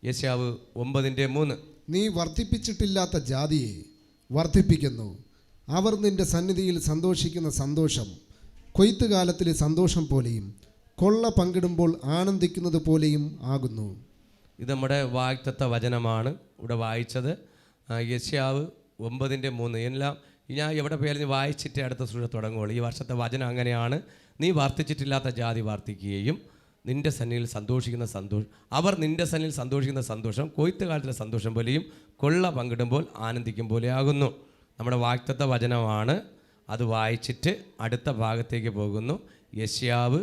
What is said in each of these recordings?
യെശയ്യാവ് 9:3. നീ വർദ്ധിപ്പിച്ചിട്ടില്ലാത്ത ജാതിയെ വർദ്ധിപ്പിക്കുന്നു. അവർ നിന്റെ സന്നിധിയിൽ സന്തോഷിക്കുന്ന സന്തോഷം കൊയ്ത്തുകാലത്തിലെ സന്തോഷം പോലെയും കൊള്ള പങ്കിടുമ്പോൾ ആനന്ദിക്കുന്നത് പോലെയും ആകുന്നു. ഇത് നമ്മുടെ വാഗ്ദത്ത വചനമാണ് ഇവിടെ വായിച്ചത്. യെശയ്യാവ് 9:3. എല്ലാം ഞാൻ എവിടെ പോയാലും നീ വായിച്ചിട്ട് അടുത്ത സൂചന തുടങ്ങുകയുള്ളൂ. ഈ വർഷത്തെ വചനം അങ്ങനെയാണ്. നീ വർദ്ധിച്ചിട്ടില്ലാത്ത ജാതി വർദ്ധിക്കുകയും നിൻ്റെ സന്നിധിയിൽ സന്തോഷിക്കുന്ന സന്തോഷം, അവർ നിൻ്റെ സന്നിധിയിൽ സന്തോഷിക്കുന്ന സന്തോഷം കൊയ്ത്തുകാലത്തിലെ സന്തോഷം പോലെയും കൊള്ള പങ്കിടുമ്പോൾ ആനന്ദിക്കും പോലെ ആകുന്നു. നമ്മുടെ വാഗ്ദത്ത വചനമാണ്. അത് വായിച്ചിട്ട് അടുത്ത ഭാഗത്തേക്ക് പോകുന്നു. യെശയ്യാവ്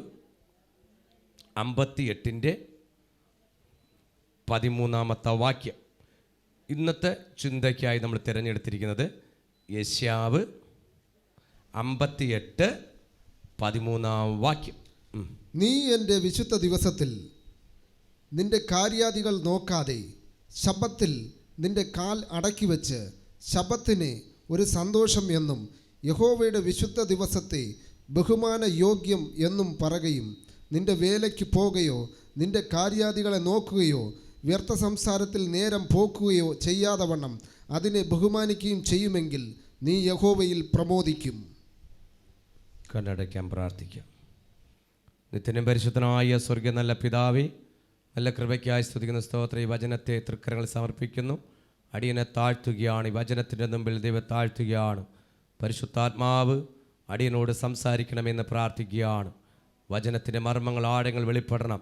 58:13 ഇന്നത്തെ ചിന്തയ്ക്കായി നമ്മൾ തിരഞ്ഞെടുത്തിരിക്കുന്നത് യെശയ്യാവ് 58:13. നീ എൻ്റെ വിശുദ്ധ ദിവസത്തിൽ നിന്റെ കാര്യാദികൾ നോക്കാതെ ശബ്ബത്തിൽ നിന്റെ കാൽ അടക്കി വെച്ച് ശബ്ബത്തിന് ഒരു സന്തോഷം എന്നും യഹോവയുടെ വിശുദ്ധ ദിവസത്തെ ബഹുമാന യോഗ്യം എന്നും പറയുകയും നിന്റെ വേലയ്ക്ക് പോകുകയോ നിന്റെ കാര്യാദികളെ നോക്കുകയോ വ്യർത്ഥ സംസാരത്തിൽ നേരം പോക്കുകയോ ചെയ്യാതെ വണ്ണം അതിനെ ബഹുമാനിക്കുകയും ചെയ്യുമെങ്കിൽ നീ യഹോവയിൽ പ്രമോദിക്കും. കണ്ണടയ്ക്കാൻ പ്രാർത്ഥിക്കാം. നിത്യനും പരിശുദ്ധനായ സ്വർഗ്ഗ നല്ല പിതാവേ, നല്ല കൃപയ്ക്കായി സ്തുതിക്കുന്ന സ്തോത്രം. ഈ വചനത്തെ തൃക്കരങ്ങൾ സമർപ്പിക്കുന്നു. അടിയനെ താഴ്ത്തുകയാണ്. ഈ വചനത്തിൻ്റെ മുമ്പിൽ ദൈവം താഴ്ത്തുകയാണ്. പരിശുദ്ധാത്മാവ് അടിയനോട് സംസാരിക്കണമെന്ന് പ്രാർത്ഥിക്കുകയാണ്. വചനത്തിൻ്റെ മർമ്മങ്ങൾ ആഴങ്ങൾ വെളിപ്പെടണം.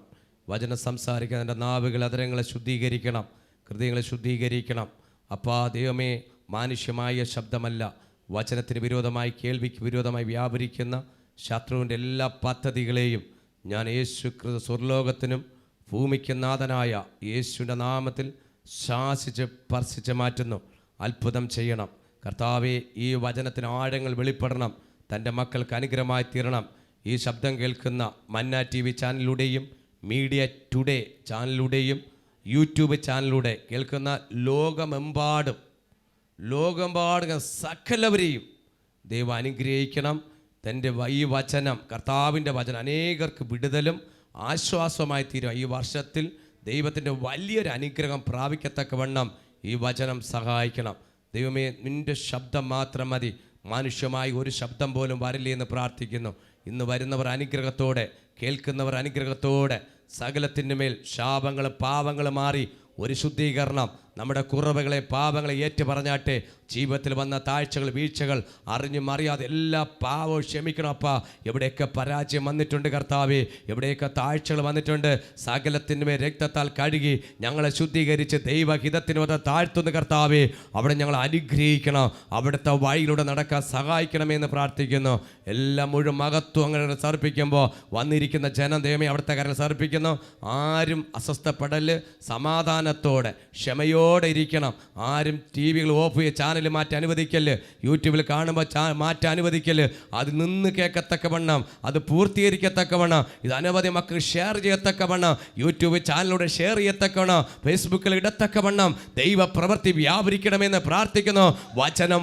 വചനം സംസാരിക്കാൻ എൻ്റെ നാവുകൾ അതരങ്ങളെ ശുദ്ധീകരിക്കണം, ഹൃദയങ്ങളെ ശുദ്ധീകരിക്കണം. അപ്പാ ദൈവമേ, മാനുഷ്യമായ ശബ്ദമല്ല, വചനത്തിന് വിരോധമായി കേൾവിക്ക് വിരോധമായി വ്യാപരിക്കുന്ന ശത്രുവിൻ്റെ എല്ലാ പദ്ധതികളെയും ഞാൻ യേശു സ്വർലോകത്തിനും ഭൂമിക്ക് നാഥനായ യേശുവിൻ്റെ നാമത്തിൽ ശാസിച്ച് സ്പർശിച്ച് മാറ്റുന്നു. അത്ഭുതം ചെയ്യണം കർത്താവേ. ഈ വചനത്തിന് ആഴങ്ങൾ വെളിപ്പെടണം. തൻ്റെ മക്കൾക്ക് അനുഗ്രഹമായി തീരണം. ഈ ശബ്ദം കേൾക്കുന്ന മന്ന TV ചാനലിലൂടെയും മീഡിയ ടുഡേ ചാനലിലൂടെയും യൂട്യൂബ് ചാനലിലൂടെ കേൾക്കുന്ന ലോകമെമ്പാടും സകലവരെയും ദൈവം അനുഗ്രഹിക്കണം. തൻ്റെ ഈ വചനം, കർത്താവിൻ്റെ വചനം അനേകർക്ക് വിടുതലും ആശ്വാസമായി തീരും. ഈ വർഷത്തിൽ ദൈവത്തിൻ്റെ വലിയൊരു അനുഗ്രഹം പ്രാപിക്കത്തക്കവണ്ണം ഈ വചനം സഹായിക്കണം. ദൈവമേ, നിൻ്റെ ശബ്ദം മാത്രം മതി. മനുഷ്യമായി ഒരു ശബ്ദം പോലും വരില്ലേ എന്ന് പ്രാർത്ഥിക്കുന്നു. ഇന്ന് വരുന്നവർ അനുഗ്രഹത്തോടെ, കേൾക്കുന്നവർ അനുഗ്രഹത്തോടെ, സകലത്തിൻ്റെ മേൽ ശാപങ്ങൾ പാപങ്ങൾ മാറി ഒരു ശുദ്ധീകരണം, നമ്മുടെ കുറവുകളെ പാപങ്ങളെ ഏറ്റു പറഞ്ഞാട്ടെ. ജീവിതത്തിൽ വന്ന താഴ്ചകൾ വീഴ്ചകൾ അറിഞ്ഞും അറിയാതെ എല്ലാ പാവവും ക്ഷമിക്കണം അപ്പാ. എവിടെയൊക്കെ പരാജയം വന്നിട്ടുണ്ട് കർത്താവേ, എവിടെയൊക്കെ താഴ്ചകൾ വന്നിട്ടുണ്ട്, സകലത്തിൻ്റെ മേൽ രക്തത്താൽ കഴുകി ഞങ്ങളെ ശുദ്ധീകരിച്ച് ദൈവഹിതത്തിന് വന്ന് താഴ്ത്തുന്ന കർത്താവേ, അവിടെ ഞങ്ങൾ അനുഗ്രഹിക്കണം. അവിടുത്തെ വഴിയിലൂടെ നടക്കാൻ സഹായിക്കണമെന്ന് പ്രാർത്ഥിക്കുന്നു. എല്ലാം മുഴുവൻ മഹത്വം അങ്ങനെ സമർപ്പിക്കുമ്പോൾ വന്നിരിക്കുന്ന ജനം ദൈവമേ അവിടുത്തെ കാര്യങ്ങൾ സമർപ്പിക്കുന്നു. ആരും അസ്വസ്ഥപ്പെടല്, സമാധാനത്തോടെ ക്ഷമയോടെ ഇരിക്കണം. ആരും TV ഓഫ് ചെയ്യുക, ചാനൽ മാറ്റി അനുവദിക്കല്, യൂട്യൂബിൽ കാണുമ്പോൾ മാറ്റി അനുവദിക്കല്. അത് നിന്ന് കേൾക്കത്തക്കവണ്ണം, അത് പൂർത്തീകരിക്കത്തക്കവണ്ണം, ഇത് അനവധി മക്കൾ ഷെയർ ചെയ്യത്തക്കവണ്ണം, യൂട്യൂബ് ചാനലിലൂടെ ഷെയർ ചെയ്യത്തക്കവണ്ണം, ഫേസ്ബുക്കിൽ ഇടത്തക്കവണ്ണം ദൈവ പ്രവൃത്തി വ്യാപരിക്കണമെന്ന് പ്രാർത്ഥിക്കുന്നു. വചനം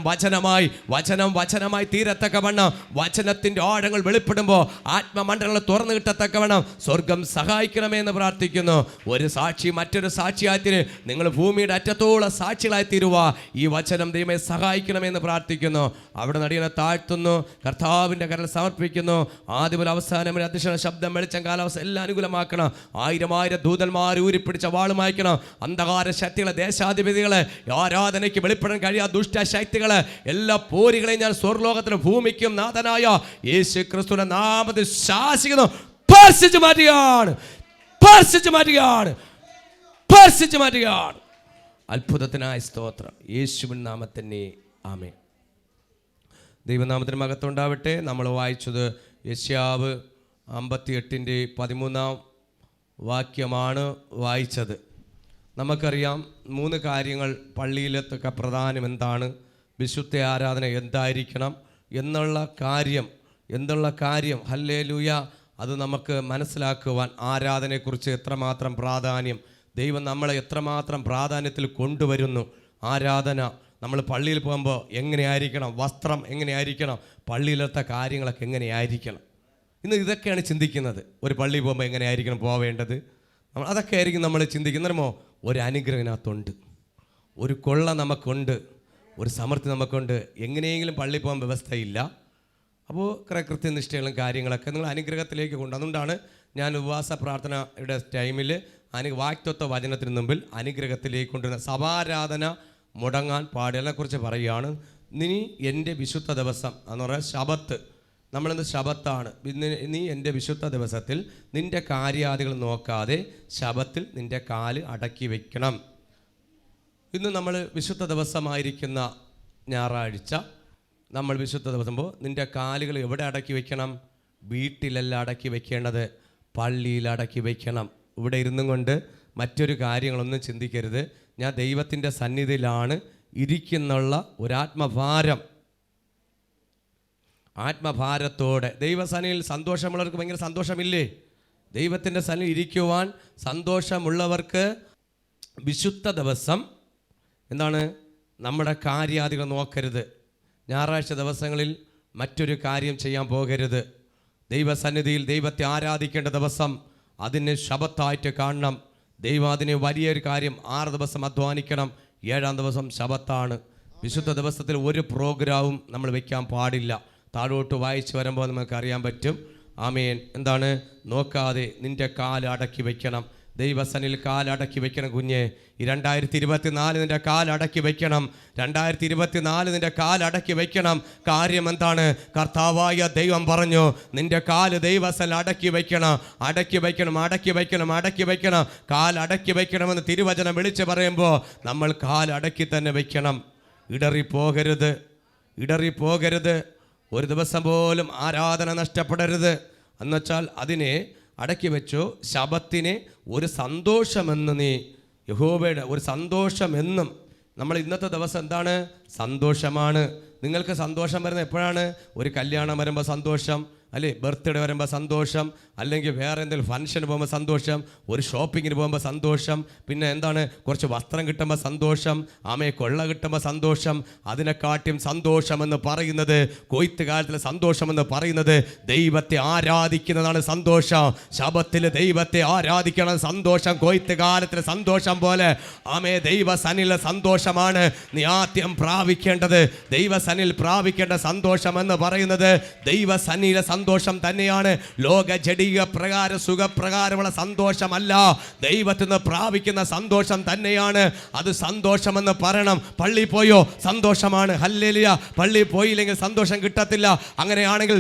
വചനമായി തീരത്തക്കവണ്ണം, വചനത്തിൻ്റെ ആഴങ്ങൾ വെളിപ്പെടുമ്പോൾ ആത്മമണ്ഡലങ്ങൾ തുറന്നു കിട്ടത്തക്കവണ്ണം സ്വർഗം സഹായിക്കണമെന്ന് പ്രാർത്ഥിക്കുന്നു. ഒരു സാക്ഷി മറ്റൊരു സാക്ഷിയായി നിങ്ങൾ ഭൂമിയുടെ അറ്റത്തോളം സാക്ഷികളായി തീരുക. ഈ വചനം ദൈവമേ സഹായിക്കണമെന്ന് പ്രാർത്ഥിക്കുന്നു. അവിടെ നടിയനെ താഴ്ത്തുന്നു, കർത്താവിൻ്റെ കരൽ സമർപ്പിക്കുന്നു. ആദ്യം മുതൽ അവസാനം വരെ അധ്യക്ഷ ശബ്ദം വെളിച്ചം കാലാവസ്ഥ എല്ലാം അനുകൂലമാക്കണം. 1000 ദൂതന്മാർ ഊരിപ്പിടിച്ച വാളുമായിക്കണം. അന്ധകാര ശക്തികളെ, ദേശാധിപതികളെ, ആരാധനയ്ക്ക് വെളിപ്പെടാൻ കഴിയാത്ത ദുഷ്ടശക്തികളെ, എല്ലാ പോരികളെയും ഞാൻ സ്വർലോകത്തിന് ഭൂമിക്കും നാഥനായ യേശു ക്രിസ്തുവിന്റെ നാമത്തിൽ ശാസിക്കുന്നു. സ്പർശിച്ചു മാറ്റുകയാണ്. അത്ഭുതത്തിനായ സ്തോത്രം യേശുവിൻ നാമത്തിൻ്റെ ആമേൻ. ദൈവനാമത്തിന് മഹത്വം ഉണ്ടാവട്ടെ. നമ്മൾ വായിച്ചത് യെശയ്യാവ് 58:13 വായിച്ചത്. നമുക്കറിയാം 3 കാര്യങ്ങൾ പള്ളിയിലത്തൊക്കെ പ്രധാനം എന്താണ്, വിശുദ്ധ ആരാധന എന്തായിരിക്കണം എന്നുള്ള കാര്യം ഹല്ലേലൂയ, അത് നമുക്ക് മനസ്സിലാക്കുവാൻ ആരാധനയെക്കുറിച്ച് എത്രമാത്രം പ്രാധാന്യം, ദൈവം നമ്മളെ എത്രമാത്രം പ്രാധാന്യത്തിൽ കൊണ്ടുവരുന്നു. ആരാധന നമ്മൾ പള്ളിയിൽ പോകുമ്പോൾ എങ്ങനെയായിരിക്കണം, വസ്ത്രം എങ്ങനെയായിരിക്കണം, പള്ളിയിലത്തെ കാര്യങ്ങളൊക്കെ എങ്ങനെയായിരിക്കണം. ഇന്ന് ഇതൊക്കെയാണ് ചിന്തിക്കുന്നത്. ഒരു പള്ളിയിൽ പോകുമ്പോൾ എങ്ങനെയായിരിക്കണം പോവേണ്ടത്, അതൊക്കെ ആയിരിക്കും നമ്മൾ ചിന്തിക്കുന്നോ. ഒരു അനുഗ്രഹത്തിനകത്തുണ്ട്, ഒരു കൊള്ള നമുക്കുണ്ട്, ഒരു സമൃദ്ധി നമുക്കുണ്ട്. എങ്ങനെയെങ്കിലും പള്ളിയിൽ പോകാൻ വ്യവസ്ഥയില്ല. അപ്പോൾ കുറേ കൃത്യനിഷ്ഠകളും കാര്യങ്ങളൊക്കെ നിങ്ങൾ അനുഗ്രഹത്തിലേക്ക് കൊണ്ട്. അതുകൊണ്ടാണ് ഞാൻ ഉപവാസ പ്രാർത്ഥനയുടെ ടൈമിൽ വാക്തത്വ വചനത്തിന് മുമ്പിൽ അനുഗ്രഹത്തിലേക്ക് കൊണ്ടുവരുന്നത്. സഭാരാധന മുടങ്ങാൻ പാടിയതിനെക്കുറിച്ച് പറയുകയാണ്. നീ എൻ്റെ വിശുദ്ധ ദിവസം എന്ന് പറയുന്നത് ശബത്ത്, നമ്മളിന്ന് ശബത്താണ്. നീ എൻ്റെ വിശുദ്ധ ദിവസത്തിൽ നിൻ്റെ കാര്യാദികൾ നോക്കാതെ ശബത്തിൽ നിൻ്റെ കാല് അടക്കി വയ്ക്കണം. ഇന്ന് നമ്മൾ വിശുദ്ധ ദിവസമായിരിക്കുന്ന ഞായറാഴ്ച നമ്മൾ വിശുദ്ധ ദിവസം നിൻ്റെ കാലുകൾ എവിടെ അടക്കി വയ്ക്കണം? വീട്ടിലല്ല അടക്കി വയ്ക്കേണ്ടത്, പള്ളിയിൽ അടക്കി വയ്ക്കണം. ഇവിടെ ഇരുന്നും കൊണ്ട് മറ്റൊരു കാര്യങ്ങളൊന്നും ചിന്തിക്കരുത്. ഞാൻ ദൈവത്തിൻ്റെ സന്നിധിയിലാണ് ഇരിക്കുന്നുള്ള ആത്മഭാരത്തോടെ. ദൈവസന്നിധിയിൽ സന്തോഷമുള്ളവർക്ക് ഭയങ്കര സന്തോഷമില്ലേ? ദൈവത്തിൻ്റെ സന്നിധിയിൽ ഇരിക്കുവാൻ സന്തോഷമുള്ളവർക്ക് വിശുദ്ധ ദിവസം എന്താണ്? നമ്മുടെ കാര്യാദികൾ നോക്കരുത്. ഞായറാഴ്ച ദിവസങ്ങളിൽ മറ്റൊരു കാര്യം ചെയ്യാൻ പോകരുത്. ദൈവസന്നിധിയിൽ ദൈവത്തെ ആരാധിക്കേണ്ട ദിവസം അതിന് ശബത്തായിട്ട് കാണണം. ദൈവം അതിന് വലിയൊരു കാര്യം 6 ദിവസം അധ്വാനിക്കണം, 7-ാം ദിവസം ശബത്താണ്. വിശുദ്ധ ദിവസത്തിൽ ഒരു പ്രോഗ്രാമും നമ്മൾ വയ്ക്കാൻ പാടില്ല. താഴോട്ട് വായിച്ച് വരുമ്പോൾ നമുക്കറിയാൻ പറ്റും. ആമേൻ. എന്താണ്? നോക്കാതെ നിൻ്റെ കാല് അടക്കി വയ്ക്കണം. ദൈവസനിൽ കാലടക്കി വെക്കണം കുഞ്ഞെ. ഈ 2024 നിൻ്റെ കാലടക്കി വെക്കണം. 2024 നിൻ്റെ കാലടക്കി വെക്കണം. കാര്യം എന്താണ്? കർത്താവായ ദൈവം പറഞ്ഞു, നിൻ്റെ കാല് ദൈവസനിൽ അടക്കി വയ്ക്കണം, അടക്കി വയ്ക്കണം, അടക്കി വയ്ക്കണം, അടക്കി വയ്ക്കണം, കാലടക്കി വയ്ക്കണമെന്ന് തിരുവചനം വിളിച്ച് പറയുമ്പോൾ നമ്മൾ കാലടക്കി തന്നെ വയ്ക്കണം. ഇടറിപ്പോകരുത്, ഇടറിപ്പോകരുത്. ഒരു ദിവസം പോലും ആരാധന നഷ്ടപ്പെടരുത്. എന്നുവെച്ചാൽ അതിനെ അടക്കി വെച്ചു. ശബത്തിനെ ഒരു സന്തോഷമെന്ന് നീ യഹോവയുടെ ഒരു സന്തോഷമെന്നും. നമ്മൾ ഇന്നത്തെ ദിവസം എന്താണ്? സന്തോഷമാണ്. നിങ്ങൾക്ക് സന്തോഷം വരുന്നത് എപ്പോഴാണ്? ഒരു കല്യാണം വരുമ്പോൾ സന്തോഷം, അല്ലേ? ബർത്ത്ഡേ വരുമ്പോൾ സന്തോഷം, അല്ലെങ്കിൽ വേറെ എന്തെങ്കിലും ഫംഗ്ഷന് പോകുമ്പോൾ സന്തോഷം, ഒരു ഷോപ്പിങ്ങിന് പോകുമ്പോൾ സന്തോഷം, പിന്നെ എന്താണ്? കുറച്ച് വസ്ത്രം കിട്ടുമ്പോൾ സന്തോഷം, ആമയെ കൊള്ള കിട്ടുമ്പോൾ സന്തോഷം. അതിനെക്കാട്ടിയും സന്തോഷമെന്ന് പറയുന്നത്, കൊയ്ത്ത് കാലത്തിലെ സന്തോഷമെന്ന് പറയുന്നത് ദൈവത്തെ ആരാധിക്കുന്നതാണ് സന്തോഷം. ശബത്തിൽ ദൈവത്തെ ആരാധിക്കണം സന്തോഷം. കൊയ്ത്ത് കാലത്തിലെ സന്തോഷം പോലെ ആമേ ദൈവസനിലെ സന്തോഷമാണ് നീ ആദ്യം പ്രാപിക്കേണ്ടത്. ദൈവസനിൽ പ്രാപിക്കേണ്ട സന്തോഷം എന്ന് പറയുന്നത് ദൈവസന്നിയിലെ സന്തോഷം തന്നെയാണ്. ലോക ജഡീയ പ്രകാരം സുഖപ്രകാരമുള്ള സന്തോഷമല്ല, ദൈവത്തിൽ നിന്ന് പ്രാപിക്കുന്ന സന്തോഷം തന്നെയാണ്. അത് സന്തോഷമെന്ന് പറയണം. പള്ളി പോയോ? സന്തോഷമാണ്, ഹല്ലേലൂയ. പള്ളി പോയില്ലെങ്കിൽ സന്തോഷം കിട്ടത്തില്ല. അങ്ങനെയാണെങ്കിൽ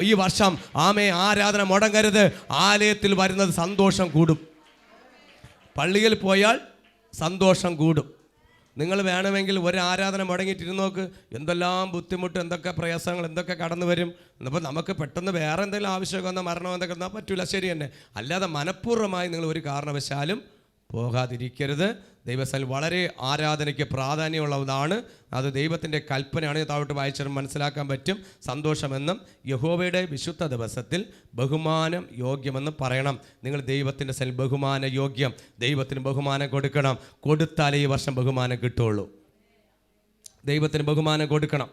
ഈ വർഷം ആമേ ആരാധന മുടങ്ങരുത്. ആലയത്തിൽ വരുന്നത് സന്തോഷം കൂടും. പള്ളിയിൽ പോയാൽ സന്തോഷം കൂടും. നിങ്ങൾ വേണമെങ്കിൽ ഒരു ആരാധന മുടങ്ങിയിട്ടിരുന്ന് നോക്ക്. എന്തെല്ലാം ബുദ്ധിമുട്ട്, എന്തൊക്കെ പ്രയാസങ്ങൾ, എന്തൊക്കെ കടന്നു വരും. അപ്പോൾ നമുക്ക് പെട്ടെന്ന് വേറെ എന്തെങ്കിലും ആവശ്യമൊക്കെ വന്നാൽ മരണം എന്തൊക്കെ എന്നാൽ പറ്റില്ല, ശരി തന്നെ. അല്ലാതെ മനഃപൂർവ്വമായി നിങ്ങൾ ഒരു കാരണവശാലും പോകാതിരിക്കരുത്. ദൈവസ്ഥൽ വളരെ ആരാധനയ്ക്ക് പ്രാധാന്യമുള്ളതാണ്. അത് ദൈവത്തിൻ്റെ കൽപ്പനയാണ്. താഴോട്ട് വായിച്ചാൽ മനസ്സിലാക്കാൻ പറ്റും. സന്തോഷമെന്നും യഹോവയുടെ വിശുദ്ധ ദിവസത്തിൽ ബഹുമാനം യോഗ്യമെന്ന് പറയണം. നിങ്ങൾ ദൈവത്തിൻ്റെ സ്ഥലം ബഹുമാന യോഗ്യം. ദൈവത്തിന് ബഹുമാനം കൊടുക്കണം. കൊടുത്താലേ ഈ വർഷം ബഹുമാനം കിട്ടുള്ളൂ. ദൈവത്തിന് ബഹുമാനം കൊടുക്കണം.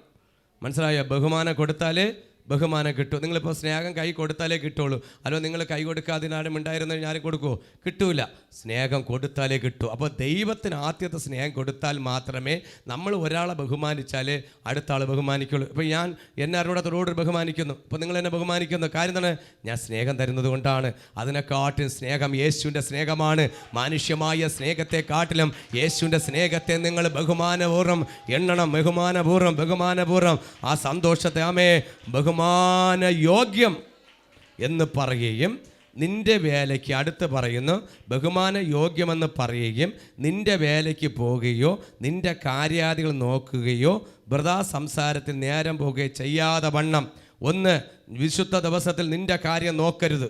മനസ്സിലായോ? ബഹുമാനം കൊടുത്താലേ ബഹുമാനം കിട്ടും. നിങ്ങളിപ്പോൾ സ്നേഹം കൈ കൊടുത്താലേ കിട്ടുള്ളൂ. അല്ലോ നിങ്ങൾ കൈ കൊടുക്കാതിനാരും ഉണ്ടായിരുന്ന ഞാനും കൊടുക്കുമോ? കിട്ടൂല. സ്നേഹം കൊടുത്താലേ കിട്ടൂ. അപ്പോൾ ദൈവത്തിന് ആദ്യത്തെ സ്നേഹം കൊടുത്താൽ മാത്രമേ നമ്മൾ ഒരാളെ ബഹുമാനിച്ചാലേ അടുത്ത ആൾ ബഹുമാനിക്കുള്ളൂ. ഇപ്പോൾ ഞാൻ എന്നെ അറിഞ്ഞൂടാത്തോട് ബഹുമാനിക്കുന്നു. ഇപ്പോൾ നിങ്ങൾ എന്നെ ബഹുമാനിക്കുന്നു. കാര്യം എന്താണ്? ഞാൻ സ്നേഹം തരുന്നത് കൊണ്ടാണ്. അതിനെക്കാട്ടും സ്നേഹം യേശുവിൻ്റെ സ്നേഹമാണ്. മാനുഷ്യമായ സ്നേഹത്തെക്കാട്ടിലും യേശുവിൻ്റെ സ്നേഹത്തെ നിങ്ങൾ ബഹുമാനപൂർവ്വം എണ്ണണം. ബഹുമാനപൂർവ്വം ആ സന്തോഷത്തെ ആമേ ബഹുമാന യോഗ്യം എന്ന് പറയുകയും, നിന്റെ വേലയ്ക്ക് അടുത്ത് പറയുന്നു ബഹുമാന യോഗ്യമെന്ന് പറയുകയും, നിന്റെ വേലയ്ക്ക് പോകുകയോ നിന്റെ കാര്യാദികൾ നോക്കുകയോ വൃഥാ സംസാരത്തിൽ നേരം പോകുകയോ ചെയ്യാതെ വണ്ണം. ഒന്ന്, വിശുദ്ധ ദിവസത്തിൽ നിന്റെ കാര്യം നോക്കരുത്.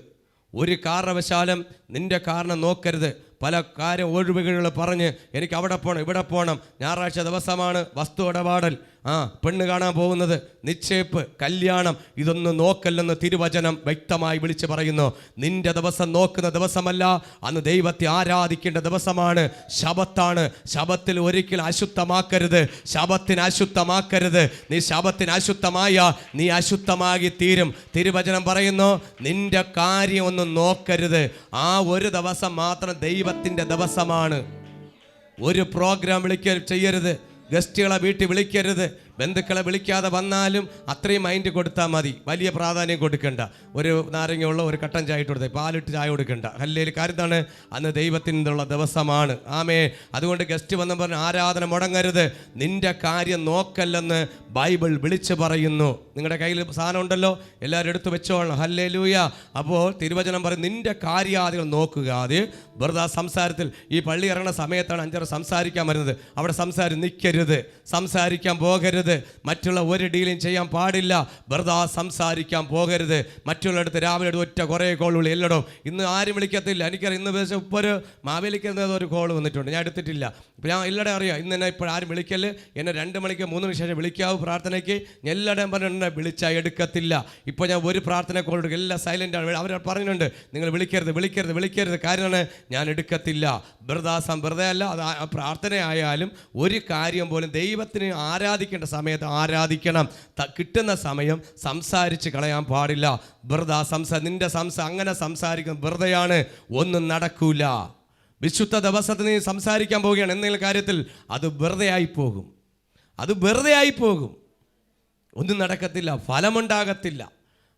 ഒരു കാരണവശാലും നിന്റെ കാരണം നോക്കരുത്. പല കാര്യം ഒഴിവുകൾ പറഞ്ഞ് എനിക്ക് അവിടെ പോകണം, ഇവിടെ പോകണം, ഞായറാഴ്ച ദിവസമാണ് വസ്തു ഇടപാടൽ, പെണ്ണ് കാണാൻ പോകുന്നത്, നിശ്ചയിപ്പ്, കല്യാണം, ഇതൊന്നും നോക്കല്ലെന്ന് തിരുവചനം വ്യക്തമായി വിളിച്ച് പറയുന്നു. നിന്റെ ദിവസം നോക്കുന്ന ദിവസമല്ല, അന്ന് ദൈവത്തെ ആരാധിക്കേണ്ട ദിവസമാണ്. ശബത്താണ്. ശബത്തിൽ ഒരിക്കലും അശുദ്ധമാക്കരുത്. ശബത്തിന് അശുദ്ധമാക്കരുത്. നീ ശബത്തിന് അശുദ്ധമായ നീ അശുദ്ധമാകി തീരും. തിരുവചനം പറയുന്നു നിന്റെ കാര്യം ഒന്നും നോക്കരുത്. ആ ഒരു ദിവസം മാത്രം ദൈവത്തിൻ്റെ ദിവസമാണ്. ഒരു പ്രോഗ്രാം ചെയ്യരുത്. ഗസ്റ്റുകളെ വീട്ടിൽ വിളിക്കരുത്. ബന്ധുക്കളെ വിളിക്കാതെ വന്നാലും അത്രയും മൈൻഡ് കൊടുത്താൽ മതി. വലിയ പ്രാധാന്യം കൊടുക്കണ്ട. ഒരു നാരങ്ങയുള്ള ഒരു കട്ടൻ ചായ ഇട്ട് കൊടുത്തേ, പാലിട്ട് ചായ കൊടുക്കണ്ട. ഹല്ലേലൂയ. കാര്യം എന്താണ്? അന്ന് ദൈവത്തിനുള്ള ദിവസമാണ്. ആമേ. അതുകൊണ്ട് ഗസ്റ്റ് വന്ന് പറഞ്ഞ് ആരാധന മുടങ്ങരുത്, നിന്റെ കാര്യം നോക്കല്ലെന്ന് ബൈബിൾ വിളിച്ചു പറയുന്നു. നിങ്ങളുടെ കയ്യിൽ സാധനം ഉണ്ടല്ലോ, എല്ലാവരും എടുത്ത് വെച്ചോളണം. ഹല്ലേലൂയ. അപ്പോൾ തിരുവചനം പറയും നിന്റെ കാര്യാദികൾ നോക്കുക. അത് വെറുതെ സംസാരത്തിൽ ഈ പള്ളി ഇറങ്ങുന്ന സമയത്താണ് 5 സംസാരിക്കാൻ വരുന്നത്. അവിടെ നിൽക്കരുത്, സംസാരിക്കാൻ പോകരുത്. മറ്റുള്ള ഒരു ഡീലും ചെയ്യാൻ പാടില്ല. വെറുതെ സംസാരിക്കാൻ പോകരുത്. മറ്റുള്ളടത്ത് രാവിലെ ഒറ്റ കുറേ കോൾ വിളി എല്ലടോ. ഇന്ന് ആരും വിളിക്കത്തില്ല. എനിക്കറിയാം, ഇന്ന് ദിവസം ഇപ്പോൾ ഒരു മാവേലിക്കുന്ന ഒരു കോൾ വന്നിട്ടുണ്ട്, ഞാൻ എടുത്തിട്ടില്ല. ഇപ്പോൾ ഞാൻ എല്ലാവരും അറിയാം, ഇന്ന് എന്നെ ഇപ്പോൾ ആരും വിളിക്കല്. എന്നെ 2 മണിക്ക് 3 മണിക്ക് ശേഷം വിളിക്കാവൂ പ്രാർത്ഥനയ്ക്ക്. എല്ലാവരുടെയും പറഞ്ഞിട്ടുണ്ട് വിളിച്ചാൽ എടുക്കത്തില്ല. ഇപ്പോൾ ഞാൻ ഒരു പ്രാർത്ഥന കോൾ എടുക്കും, എല്ലാം സൈലൻ്റാണ്. അവർ പറഞ്ഞിട്ടുണ്ട് നിങ്ങൾ വിളിക്കരുത്. കാര്യമാണ് ഞാൻ എടുക്കത്തില്ല. വെറുതെ അല്ല, അത് പ്രാർത്ഥനയായാലും ഒരു കാര്യം പോലും ദൈവത്തിന് ആരാധിക്കേണ്ട സമയത്ത് ആരാധിക്കണം. കിട്ടുന്ന സമയം സംസാരിച്ച് കളയാൻ പാടില്ല. നിന്റെ അങ്ങനെ സംസാരിക്കുന്നത് വെറുതെയാണ്, ഒന്നും നടക്കൂല. വിശുദ്ധ ദിവസത്തിൽ നീ സംസാരിക്കാൻ പോവുകയാണ് എന്തെങ്കിലും കാര്യത്തിൽ, അത് വെറുതെ ആയി പോകും. ഒന്നും നടക്കത്തില്ല, ഫലമുണ്ടാകത്തില്ല.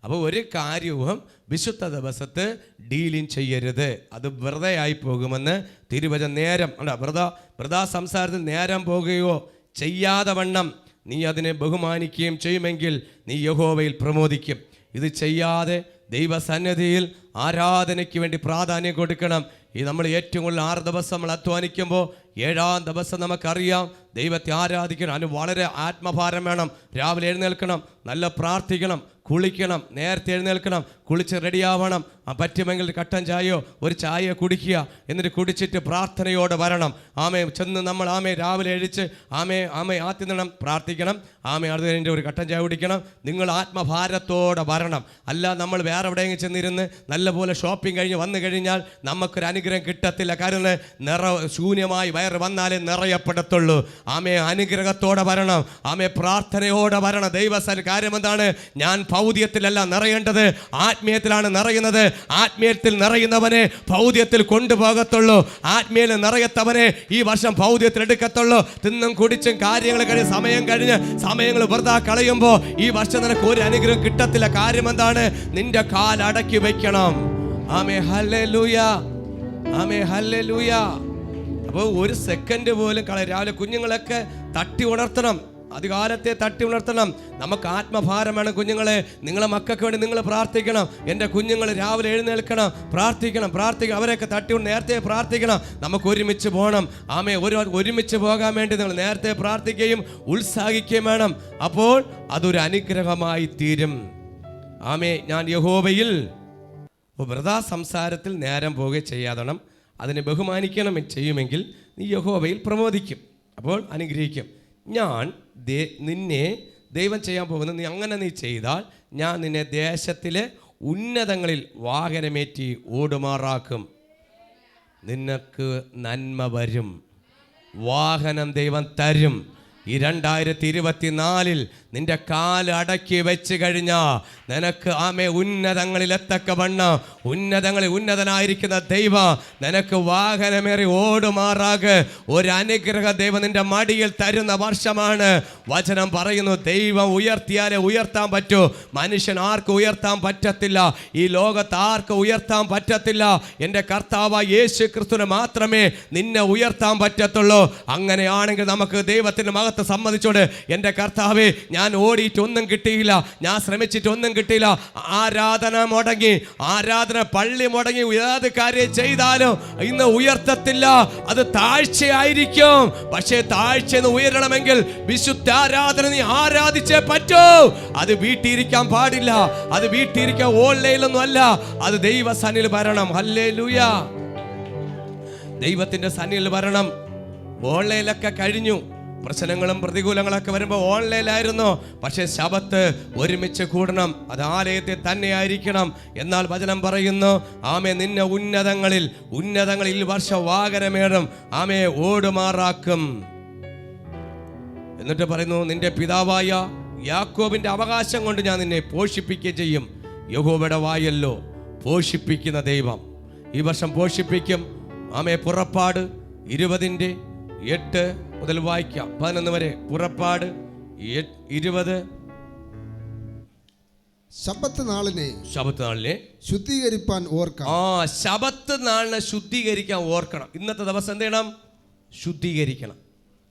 അപ്പോൾ ഒരു കാര്യവും വിശുദ്ധ ദിവസത്ത് ഡീലിങ് ചെയ്യരുത്, അത് വെറുതെ ആയി പോകുമെന്ന് തിരുവചനം. നേരം വെറുതെ സംസാരത്തിൽ നേരം പോകുകയോ ചെയ്യാതെ വണ്ണം നീ അതിനെ ബഹുമാനിക്കുകയും ചെയ്യുമെങ്കിൽ നീ യഹോവയിൽ പ്രമോദിക്കും. ഇത് ചെയ്യാതെ ദൈവസന്നിധിയിൽ ആരാധനയ്ക്ക് വേണ്ടി പ്രാധാന്യം കൊടുക്കണം. നമ്മൾ ഏറ്റവും കൂടുതൽ 6 ദിവസം നമ്മൾ അധ്വാനിക്കുമ്പോൾ 7-ാം ദിവസം നമുക്കറിയാം ദൈവത്തെ ആരാധിക്കണം. അതിന് വളരെ ആത്മഭാരം വേണം. രാവിലെ എഴുന്നേൽക്കണം, നല്ല പ്രാർത്ഥിക്കണം, കുളിക്കണം, നേരത്തെ എഴുന്നേൽക്കണം, കുളിച്ച് റെഡിയാവണം. പറ്റുമെങ്കിൽ കട്ടൻ ചായയോ ഒരു ചായ കുടിക്കുക, എന്നിട്ട് കുടിച്ചിട്ട് പ്രാർത്ഥനയോടെ വരണം. ചെന്ന് നമ്മൾ രാവിലെ എഴുതിച്ച് ആദ്യം നിന്നും പ്രാർത്ഥിക്കണം. അത് കഴിഞ്ഞിട്ട് ഒരു കട്ടൻ ചായ കുടിക്കണം. നിങ്ങൾ ആത്മഭാരത്തോടെ വരണം. അല്ല നമ്മൾ വേറെ എവിടെയെങ്കിലും ചെന്നിരുന്ന് നല്ലപോലെ ഷോപ്പിംഗ് കഴിഞ്ഞ് വന്നു കഴിഞ്ഞാൽ നമുക്കൊരു അനുഗ്രഹം കിട്ടത്തില്ല. കാരണം ശൂന്യമായി വയറ് വന്നാലേ നിറയപ്പെടത്തുള്ളൂ. അനുഗ്രഹത്തോടെ വരണം. പ്രാർത്ഥനയോടെ വരണം. ദൈവസ്ഥ കാര്യം എന്താണ്? ഞാൻ ഭൗതികത്തിലല്ല നിറയേണ്ടത്, ആത്മീയത്തിലാണ് നിറയുന്നത്. ആത്മീയത്തിൽ നിറയുന്നവനെ ഭൗതികത്തിൽ കൊണ്ടുപോകത്തുള്ളൂ. ആത്മീയയിൽ നിറയത്തവനെ ഈ വർഷം ഭൗതികത്തിൽ എടുക്കത്തുള്ളൂ. തിന്നും കുടിച്ചും കാര്യങ്ങൾ കഴിഞ്ഞ് സമയങ്ങൾ വെറുതെ കളയുമ്പോൾ ഈ വർഷം നിനക്ക് ഒരു അനുഗ്രഹം കിട്ടത്തില്ല. കാര്യം എന്താണ്? നിന്റെ കാൽ അടക്കി വെക്കണം. ഹല്ലേലൂയ. അപ്പോൾ ഒരു സെക്കൻഡ് പോലും രാവിലെ കുഞ്ഞുങ്ങളൊക്കെ തട്ടി ഉണർത്തണം, അധികാലത്തെ തട്ടി ഉണർത്തണം. നമുക്ക് ആത്മഭാരമാണ് കുഞ്ഞുങ്ങളെ. നിങ്ങളെ മക്കൾക്ക് വേണ്ടി നിങ്ങൾ പ്രാർത്ഥിക്കണം. എൻ്റെ കുഞ്ഞുങ്ങൾ രാവിലെ എഴുന്നേൽക്കണം, പ്രാർത്ഥിക്കണം. അവരെയൊക്കെ തട്ടി നേരത്തെ പ്രാർത്ഥിക്കണം. നമുക്ക് ഒരുമിച്ച് പോകണം. ഒരുമിച്ച് പോകാൻ വേണ്ടി നിങ്ങൾ നേരത്തെ പ്രാർത്ഥിക്കുകയും ഉത്സാഹിക്കുകയും വേണം. അപ്പോൾ അതൊരു അനുഗ്രഹമായി തീരും. ഞാൻ യഹോവയിൽ വ്രത സംസാരത്തിൽ നേരം പോവുക ചെയ്യാതണം. അതിനെ ബഹുമാനിക്കണം ചെയ്യുമെങ്കിൽ നീ യഹോവയിൽ പ്രമോദിക്കും, അപ്പോൾ അനുഗ്രഹിക്കും. ഞാൻ നിന്നെ ദൈവം ചെയ്യാൻ പോകുന്നത്, നീ ചെയ്താൽ ഞാൻ നിന്നെ ദേശത്തിലെ ഉന്നതങ്ങളിൽ വാഹനമേറ്റി ഓടുമാറാക്കും. നിനക്ക് നന്മ വരും, വാഹനം ദൈവം തരും. ഈ 2024 നിന്റെ കാല് അടക്കി വെച്ച് കഴിഞ്ഞാൽ നിനക്ക് ഉന്നതങ്ങളിൽ എത്തക്കവണ്ണം ഉന്നതങ്ങളിൽ ഉന്നതനായിരിക്കുന്ന ദൈവം നിനക്ക് വാഹനമേറി ഓടുമാറാകെ ഒരു അനുഗ്രഹ ദൈവം നിന്റെ മടിയിൽ തരുന്ന വർഷമാണ്. വചനം പറയുന്നു, ദൈവം ഉയർത്തിയാലേ ഉയർത്താൻ പറ്റൂ. മനുഷ്യൻ ആർക്കും ഉയർത്താൻ പറ്റത്തില്ല. ഈ ലോകത്ത് ആർക്കും ഉയർത്താൻ പറ്റത്തില്ല. എൻ്റെ കർത്താവായ യേശു ക്രിസ്തുവിന് മാത്രമേ നിന്നെ ഉയർത്താൻ പറ്റത്തുള്ളൂ. അങ്ങനെയാണെങ്കിൽ നമുക്ക് ദൈവത്തിൻ്റെ മഹത്വം സമ്മതിച്ചോട്. എൻ്റെ കർത്താവേ, ഞാൻ ഓടിയിട്ടൊന്നും കിട്ടിയില്ല, ഞാൻ ശ്രമിച്ചിട്ടൊന്നും കിട്ടിയില്ല. ആരാധന മുടങ്ങി, പള്ളി മുടങ്ങി, ഏത് കാര്യം ചെയ്താലും ഇന്ന് ഉയർത്തത്തില്ല, അത് താഴ്ചയായിരിക്കും. പക്ഷേ താഴ്ചയെന്ന് ഉയരണമെങ്കിൽ വിശുദ്ധ ആരാധന നീ ആരാധിച്ചേ പറ്റൂ. അത് വീട്ടിരിക്കാൻ പാടില്ല, അത് വീട്ടിരിക്കാൻ ഓൺലൈനിലൊന്നും അല്ല, അത് ദൈവസന്നിധിയിൽ വരണം. ഹല്ലേലൂയ. ദൈവത്തിന്റെ സന്നിധിയിൽ വരണം. ഓൺലൈനിലൊക്കെ കഴിഞ്ഞു, പ്രശ്നങ്ങളും പ്രതികൂലങ്ങളൊക്കെ വരുമ്പോൾ ഓൺലൈനിലായിരുന്നു. പക്ഷേ ശബത്ത് ഒരുമിച്ച് കൂടണം, അത് ആലയത്തിൽ തന്നെ ആയിരിക്കണം. എന്നാൽ വചനം പറയുന്നു, നിന്നെ ഉന്നതങ്ങളിൽ വർഷവാകരമേറും ഓടുമാറാക്കും. എന്നിട്ട് പറയുന്നു, നിന്റെ പിതാവായ യാക്കോബിന്റെ അവകാശം കൊണ്ട് ഞാൻ നിന്നെ പോഷിപ്പിക്കുകയും ചെയ്യും. യഹോവയുടെ വായല്ലോ പോഷിപ്പിക്കുന്ന ദൈവം. ഈ വർഷം പോഷിപ്പിക്കും. പുറപ്പാട് 20 8 മുതൽ വായിക്കാം 11 വരെ. പുറപ്പാട് 20. ശബ്ബത്ത് നാളിനെ ശുദ്ധീകരിപ്പാൻ ഓർക്കണം. ശബ്ബത്ത് നാളിനെ ശുദ്ധീകരിക്കാൻ ഓർക്കണം. ഇന്നത്തെ ദിവസം എന്ത് ചെയ്യണം? ശുദ്ധീകരിക്കണം.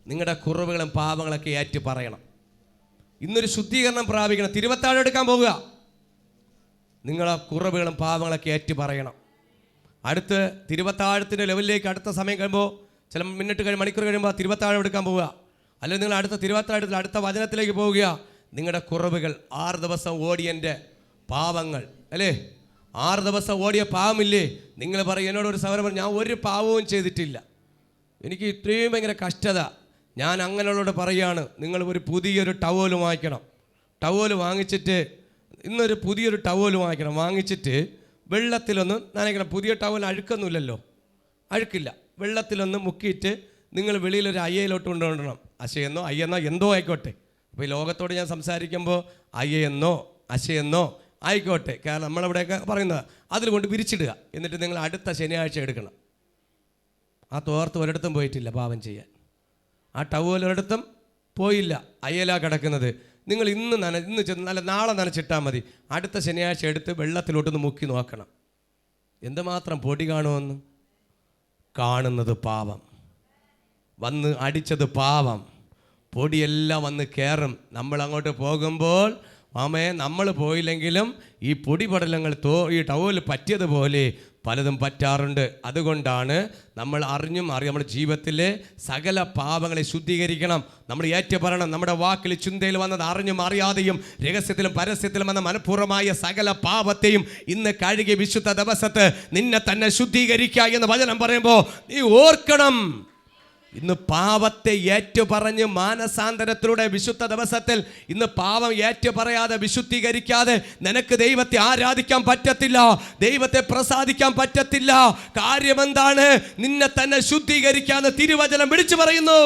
നിങ്ങളുടെ കുറവുകളും പാപങ്ങളൊക്കെ ഏറ്റു പറയണം. ഇന്നൊരു ശുദ്ധീകരണം പ്രാപിക്കണം. തിരുവത്താഴം എടുക്കാൻ പോകുക. നിങ്ങളെ കുറവുകളും പാപങ്ങളൊക്കെ ഏറ്റു പറയണം. അടുത്ത് തിരുവത്താഴത്തിൻ്റെ ലെവലിലേക്ക് അടുത്ത സമയം കഴിയുമ്പോൾ, ചില മിനിറ്റ് മണിക്കൂർ കഴിയുമ്പോൾ തിരുവത്താഴം എടുക്കാൻ പോവുക. അല്ലെങ്കിൽ നിങ്ങൾ അടുത്ത തിരുവത്താഴത്തിൽ അടുത്ത വചനത്തിലേക്ക് പോവുക. നിങ്ങളുടെ കുറവുകൾ, 6 ദിവസം ഓടിയൻ്റെ പാവങ്ങൾ, അല്ലേ? 6 ദിവസം ഓടിയ പാവമില്ലേ? നിങ്ങൾ പറയും, എന്നോട് ഒരു സഹോദരൻ പറഞ്ഞു, ഞാൻ ഒരു പാവവും ചെയ്തിട്ടില്ല, എനിക്ക് ഇത്രയും ഭയങ്കര കഷ്ടത. ഞാൻ അങ്ങനെയുള്ളവരോട് പറയുകയാണ്, നിങ്ങൾ ഒരു പുതിയൊരു ടവല് വാങ്ങിക്കണം. ടവല് വാങ്ങിച്ചിട്ട്, ഇന്നൊരു പുതിയൊരു ടവല് വാങ്ങിക്കണം. വാങ്ങിച്ചിട്ട് വെള്ളത്തിലൊന്ന് നനയ്ക്കണം. പുതിയ ടവൽ അഴുക്കൊന്നുമില്ലല്ലോ, അഴുക്കില്ല. വെള്ളത്തിലൊന്ന് മുക്കിയിട്ട് നിങ്ങൾ വെളിയിലൊരു അയ്യയിലോട്ട് കൊണ്ടുകൊണ്ടണം. അശയെന്നോ അയ്യെന്നോ എന്തോ ആയിക്കോട്ടെ. അപ്പോൾ ഈ ലോകത്തോട് ഞാൻ സംസാരിക്കുമ്പോൾ അയ്യെന്നോ അശയെന്നോ ആയിക്കോട്ടെ, കാരണം നമ്മളിവിടെയൊക്കെ പറയുന്നത് അതിൽ കൊണ്ട് വിരിച്ചിടുക. എന്നിട്ട് നിങ്ങൾ അടുത്ത ശനിയാഴ്ച എടുക്കണം. ആ തോർത്ത് ഒരിടത്തും പോയിട്ടില്ല പാപം ചെയ്യാൻ. ആ ടവൽ ഒരിടത്തും പോയില്ല, അയ്യലാ കിടക്കുന്നത്. നിങ്ങൾ ഇന്ന് ചെന്ന് നല്ല നാളെ നനച്ചിട്ടാൽ മതി. അടുത്ത ശനിയാഴ്ച എടുത്ത് വെള്ളത്തിലോട്ടൊന്ന് മുക്കി നോക്കണം, എന്തുമാത്രം പൊടി കാണുമെന്ന്. കാണുന്നത് പാവം, വന്ന് അടിച്ചത് പാവം, പൊടിയെല്ലാം വന്ന് കയറും. നമ്മൾ അങ്ങോട്ട് പോകുമ്പോൾ നമ്മൾ പോയില്ലെങ്കിലും ഈ പൊടിപടലങ്ങൾ ഈ ടവൽ പറ്റിയതുപോലെ പലതും പറ്റാറുണ്ട്. അതുകൊണ്ടാണ് നമ്മൾ അറിഞ്ഞും നമ്മുടെ ജീവിതത്തിലെ സകല പാപങ്ങളെ ശുദ്ധീകരിക്കണം. നമ്മൾ ഏറ്റുപറയണം. നമ്മുടെ വാക്കിൽ ചിന്തയിൽ വന്നത് അറിഞ്ഞും അറിയാതെയും രഹസ്യത്തിലും പരസ്യത്തിലും വന്ന മനഃപൂർവ്വമായ സകല പാപത്തെയും ഇന്ന് കഴുകി വിശുദ്ധ ദിവസത്ത് നിന്നെ തന്നെ ശുദ്ധീകരിക്കുക എന്ന് വചനം പറയുമ്പോൾ നീ ഓർക്കണം. ഇന്ന് പാപത്തെ ഏറ്റുപറഞ്ഞ് മാനസാന്തരത്തിലൂടെ വിശുദ്ധ ദിവസത്തിൽ ഇന്ന് പാപം ഏറ്റുപറയാതെ വിശുദ്ധീകരിക്കാതെ നിനക്ക് ദൈവത്തെ ആരാധിക്കാൻ പറ്റത്തില്ല, ദൈവത്തെ പ്രസാദിക്കാൻ പറ്റത്തില്ല. കാര്യമെന്താണ്? നിന്നെ തന്നെ ശുദ്ധീകരിക്കാന്ന് തിരുവചനം വിളിച്ചു പറയുന്നു.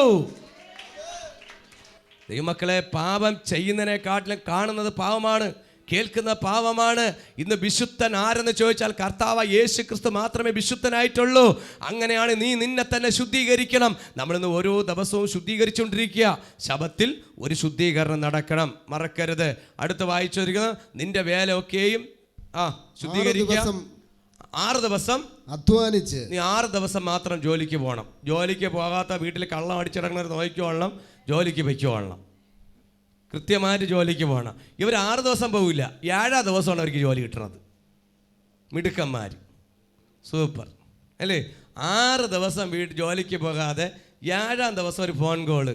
ദൈവമക്കളെ, പാപം ചെയ്യുന്നതിനെക്കാട്ടിലും കാണുന്നത് പാവമാണ്, കേൾക്കുന്ന പാവമാണ്. ഇന്ന് വിശുദ്ധൻ ആരെന്ന് ചോദിച്ചാൽ കർത്താവ് യേശു ക്രിസ്തു മാത്രമേ വിശുദ്ധനായിട്ടുള്ളൂ. അങ്ങനെയാണ് നീ നിന്നെ തന്നെ ശുദ്ധീകരിക്കണം. നമ്മളിന്ന് ഓരോ ദിവസവും ശുദ്ധീകരിച്ചുകൊണ്ടിരിക്കുക. ശബത്തിൽ ഒരു ശുദ്ധീകരണം നടക്കണം, മറക്കരുത്. അടുത്ത് വായിച്ചിരിക്കുന്നത് നിന്റെ വേലയൊക്കെയും ശുദ്ധീകരിക്കുക. 6 ദിവസം അധ്വാനിച്ച് നീ 6 ദിവസം മാത്രം ജോലിക്ക് പോകണം. ജോലിക്ക് പോകാത്ത വീട്ടിൽ കള്ളം അടിച്ചിടങ്ങുന്നത് നോക്കിക്കോളണം, ജോലിക്ക് വയ്ക്കുകൊള്ളണം, കൃത്യമായിട്ട് ജോലിക്ക് പോകണം. ഇവർ 6 ദിവസം പോകില്ല, 7-ാം ദിവസമാണ് അവർക്ക് ജോലി കിട്ടുന്നത്. മിടുക്കന്മാർ, സൂപ്പർ അല്ലേ? 6 ദിവസം ജോലിക്ക് പോകാതെ 7-ാം ദിവസം ഒരു ഫോൺ കോള്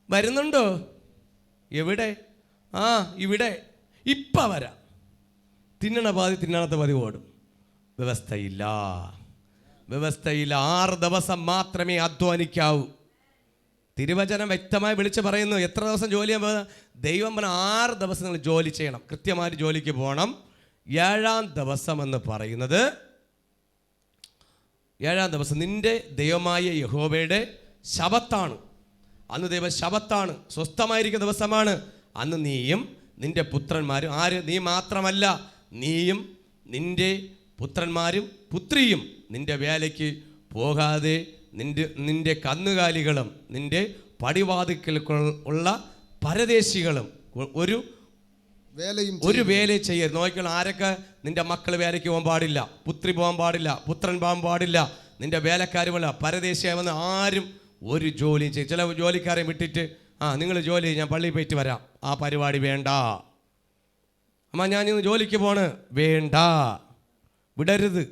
വരുന്നുണ്ടോ? എവിടെ? ഇവിടെ, ഇപ്പം വരാം. തിന്നണ പാതി തിന്നണത്തെ പാതി ഓടും. വ്യവസ്ഥയില്ല. 6 ദിവസം മാത്രമേ അധ്വാനിക്കാവൂ. തിരുവചനം വ്യക്തമായി വിളിച്ച് പറയുന്നു. എത്ര ദിവസം ജോലി ചെയ്യാൻ പോകുന്നത്? ദൈവം പറഞ്ഞ 6 ദിവസം നിങ്ങൾ ജോലി ചെയ്യണം, കൃത്യമായിട്ട് ജോലിക്ക് പോകണം. 7-ാം ദിവസം എന്ന് പറയുന്നത് 7-ാം ദിവസം നിന്റെ ദൈവമായ യഹോവയുടെ ശബത്താണ്. അന്ന് ദൈവ ശബത്താണ്, സ്വസ്ഥമായിരിക്കുന്ന ദിവസമാണ്. അന്ന് നീയും നിന്റെ പുത്രന്മാരും, നീ മാത്രമല്ല, നീയും നിന്റെ പുത്രന്മാരും പുത്രിയും നിന്റെ വേലയ്ക്ക് പോകാതെ നിന്റെ കന്നുകാലികളും നിന്റെ പടിവാതിക്കൽ ഉള്ള പരദേശികളും ഒരു വേലയും ചെയ്യരുത്. നോക്കിയാൽ ആരൊക്കെ നിന്റെ മക്കൾ വേലയ്ക്ക് പോകാൻ പാടില്ല, പുത്രി പോകാൻ പാടില്ല, പുത്രൻ പോകാൻ പാടില്ല, നിന്റെ വേലക്കാരുമല്ല, പരദേശിയാവുന്ന ആരും ഒരു ജോലിയും ചെയ്യും. ചില ജോലിക്കാരെ വിട്ടിട്ട് നിങ്ങൾ ജോലി ഞാൻ പള്ളിയിൽ പോയിട്ട് വരാം, ആ പരിപാടി വേണ്ട. അമ്മ ഞാൻ ഇന്ന് ജോലിക്ക് പോണ്, വേണ്ട, വിടരുത്,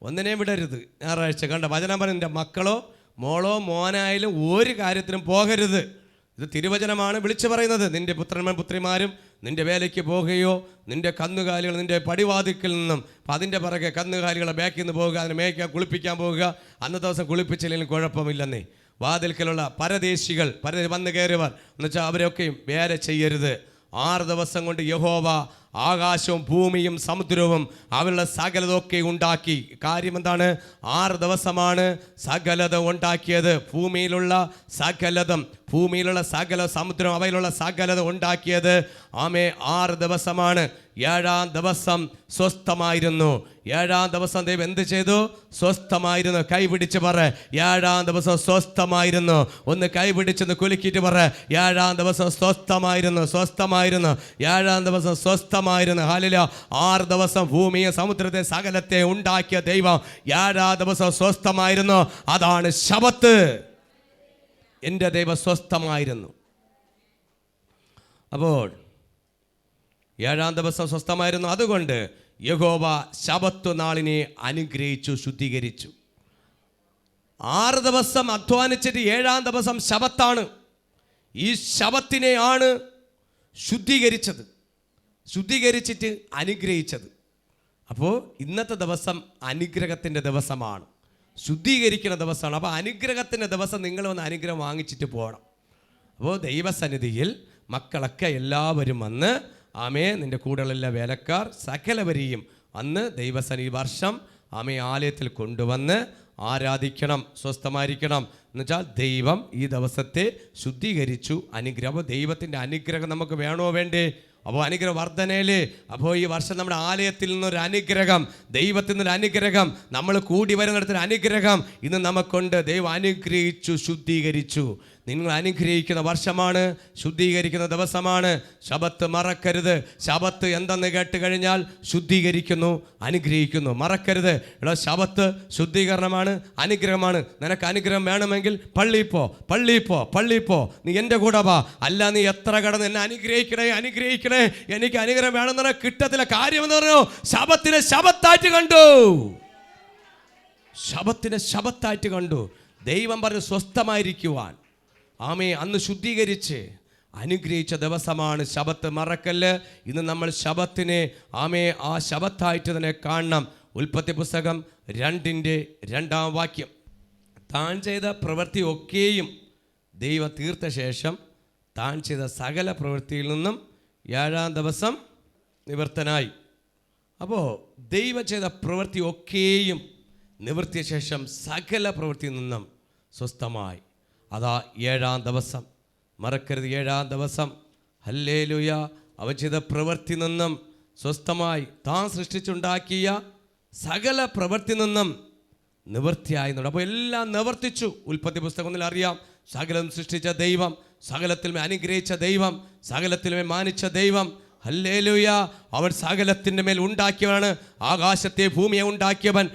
ഒന്നിനെയും വിടരുത്. ഞായറാഴ്ച കണ്ട വചനം പറഞ്ഞ നിൻ്റെ മക്കളോ മോളോ മോനായാലും ഒരു കാര്യത്തിനും പോകരുത്. ഇത് തിരുവചനമാണ് വിളിച്ചു പറയുന്നത്. നിൻ്റെ പുത്രിമാരും നിൻ്റെ വേലയ്ക്ക് പോകുകയോ നിൻ്റെ കന്നുകാലികൾ നിൻ്റെ പടിവാതിക്കൽ നിന്നും അപ്പം അതിൻ്റെ പിറകെ കന്നുകാലികളെ ബാക്കിൽ നിന്ന് പോവുക, അതിനെ മേയ്ക്കാൻ കുളിപ്പിക്കാൻ പോവുക. അന്നത്തെ ദിവസം കുളിപ്പിച്ചില്ലെങ്കിലും കുഴപ്പമില്ലെന്നേ. വാതിൽക്കലുള്ള പരദേശികൾ വന്നു കയറിയവർ എന്ന് വെച്ചാൽ അവരൊക്കെയും വേല ചെയ്യരുത്. 6 ദിവസം കൊണ്ട് യഹോവ ആകാശവും ഭൂമിയും സമുദ്രവും അവരുടെ സകലതൊക്കെ ഉണ്ടാക്കി. കാര്യം എന്താണ്? 6 ദിവസമാണ് സകലത ഉണ്ടാക്കിയത്. ഭൂമിയിലുള്ള സകല സമുദ്രം അവയിലുള്ള സകലത ഉണ്ടാക്കിയത് 6 ദിവസമാണ്. 7-ാം ദിവസം സ്വസ്ഥമായിരുന്നു. 7-ാം ദിവസം ദൈവം എന്ത് ചെയ്തു? സ്വസ്ഥമായിരുന്നു. കൈപിടിച്ച് പറ, 7-ാം ദിവസം സ്വസ്ഥമായിരുന്നു. ഒന്ന് കൈപിടിച്ചെന്ന് കുലുക്കിയിട്ട് പറ, 7-ാം ദിവസം സ്വസ്ഥമായിരുന്നു. 7-ാം ദിവസം സ്വസ്ഥമായിരുന്നു. ഹല്ലേലൂയ. 6 ദിവസം ഭൂമിയെ സമുദ്രത്തെ സകലത്തെ ഉണ്ടാക്കിയ ദൈവം 7-ാം ദിവസം സ്വസ്ഥമായിരുന്നു. അതാണ് ശബത്ത്. എൻ്റെ ദൈവം സ്വസ്ഥമായിരുന്നു. അപ്പോൾ 7-ാം ദിവസം സ്വസ്ഥമായിരുന്നു. അതുകൊണ്ട് യഹോവ ശബത്ത് നാളിനെ അനുഗ്രഹിച്ചു, ശുദ്ധീകരിച്ചു. 6 ദിവസം അധ്വാനിച്ചിട്ട് 7-ാം ദിവസം ശബത്താണ്. ഈ ശബത്തിനെയാണ് ശുദ്ധീകരിച്ചിട്ട് അനുഗ്രഹിച്ചത്. അപ്പോൾ ഇന്നത്തെ ദിവസം അനുഗ്രഹത്തിൻ്റെ ദിവസമാണ്, ശുദ്ധീകരിക്കുന്ന ദിവസമാണ്. അപ്പോൾ അനുഗ്രഹത്തിൻ്റെ ദിവസം നിങ്ങൾ വന്ന് അനുഗ്രഹം വാങ്ങിച്ചിട്ട് പോകണം. അപ്പോൾ ദൈവസന്നിധിയിൽ മക്കളൊക്കെ എല്ലാവരും വന്ന് നിൻ്റെ കൂടെയുള്ള വേലക്കാർ സകലവരെയും അന്ന് ദൈവസന്നിധി വർഷം ആലയത്തിൽ കൊണ്ടുവന്ന് ആരാധിക്കണം, സ്വസ്ഥമായിരിക്കണം. എന്നുവെച്ചാൽ ദൈവം ഈ ദിവസത്തെ ശുദ്ധീകരിച്ചു, അനുഗ്രഹം. ദൈവത്തിൻ്റെ അനുഗ്രഹം നമുക്ക് വേണോ വേണ്ടേ? അപ്പോൾ അനുഗ്രഹ വർധനയില്. അപ്പോൾ ഈ വർഷം നമ്മുടെ ആലയത്തിൽ നിന്നൊരു അനുഗ്രഹം, ദൈവത്തിൽ നിന്നൊരു അനുഗ്രഹം, നമ്മൾ കൂടി വരുന്നിടത്തൊരു അനുഗ്രഹം ഇന്ന് നമുക്കുണ്ട്. ദൈവം അനുഗ്രഹിച്ചു, ശുദ്ധീകരിച്ചു. നിങ്ങൾ അനുഗ്രഹിക്കുന്ന വർഷമാണ്, ശുദ്ധീകരിക്കുന്ന ദിവസമാണ്. ശബത്ത് മറക്കരുത്. ശബത്ത് എന്തെന്ന് കേട്ട് കഴിഞ്ഞാൽ ശുദ്ധീകരിക്കുന്നു, അനുഗ്രഹിക്കുന്നു. മറക്കരുത്. എടാ, ശബത്ത് ശുദ്ധീകരണമാണ്, അനുഗ്രഹമാണ്. നിനക്ക് അനുഗ്രഹം വേണമെങ്കിൽ പള്ളിയിൽ പോ. നീ എൻ്റെ കൂടെ വാ. അല്ല, നീ എത്ര കടന്ന് എന്നെ അനുഗ്രഹിക്കണേ, എനിക്ക് അനുഗ്രഹം വേണമെന്ന് പറഞ്ഞാൽ കിട്ടത്തില്ല. കാര്യം എന്ന് പറഞ്ഞു, ശബത്തിനെ ശബത്തായിട്ട് കണ്ടു. ദൈവം പറഞ്ഞു സ്വസ്ഥമായിരിക്കുവാൻ. അന്ന് ശുദ്ധീകരിച്ച് അനുഗ്രഹിച്ച ദിവസമാണ് ശബത്ത്. മറക്കല്ല്. ഇന്ന് നമ്മൾ ശബത്തിനെ ആ ശബത്തായിട്ട് തന്നെ കാണണം. ഉൽപ്പത്തി പുസ്തകം 2-ാം വാക്യം. താൻ ചെയ്ത പ്രവൃത്തി ഒക്കെയും ദൈവം തീർത്ത ശേഷം താൻ ചെയ്ത സകല പ്രവൃത്തിയിൽ നിന്നും 7-ാം ദിവസം നിവൃത്തനായി. അപ്പോൾ ദൈവം ചെയ്ത പ്രവൃത്തി ഒക്കെയും നിവൃത്തിയ ശേഷം സകല പ്രവൃത്തിയിൽ നിന്നും സ്വസ്ഥമായി. അതാ 7-ാം ദിവസം. മറക്കരുത്, 7-ാം ദിവസം. ഹല്ലേലൂയ. അവൻ ചെയ്ത പ്രവൃത്തി നിന്നും സ്വസ്ഥമായി. താൻ സൃഷ്ടിച്ചുണ്ടാക്കിയ സകല പ്രവൃത്തി നിന്നും നിവൃത്തിയായി. അപ്പോൾ എല്ലാം നിവർത്തിച്ചു. ഉൽപ്പത്തി പുസ്തകത്തിൽ അറിയാം, സകലം സൃഷ്ടിച്ച ദൈവം, സകലത്തിൽ അനുഗ്രഹിച്ച ദൈവം, സകലത്തിൽ മാനിച്ച ദൈവം. ഹല്ലേലൂയ. അവൻ സകലത്തിൻ്റെ മേൽ ഉണ്ടാക്കിയവനാണ്. ആകാശത്തെ ഭൂമിയെ ഉണ്ടാക്കിയവൻ.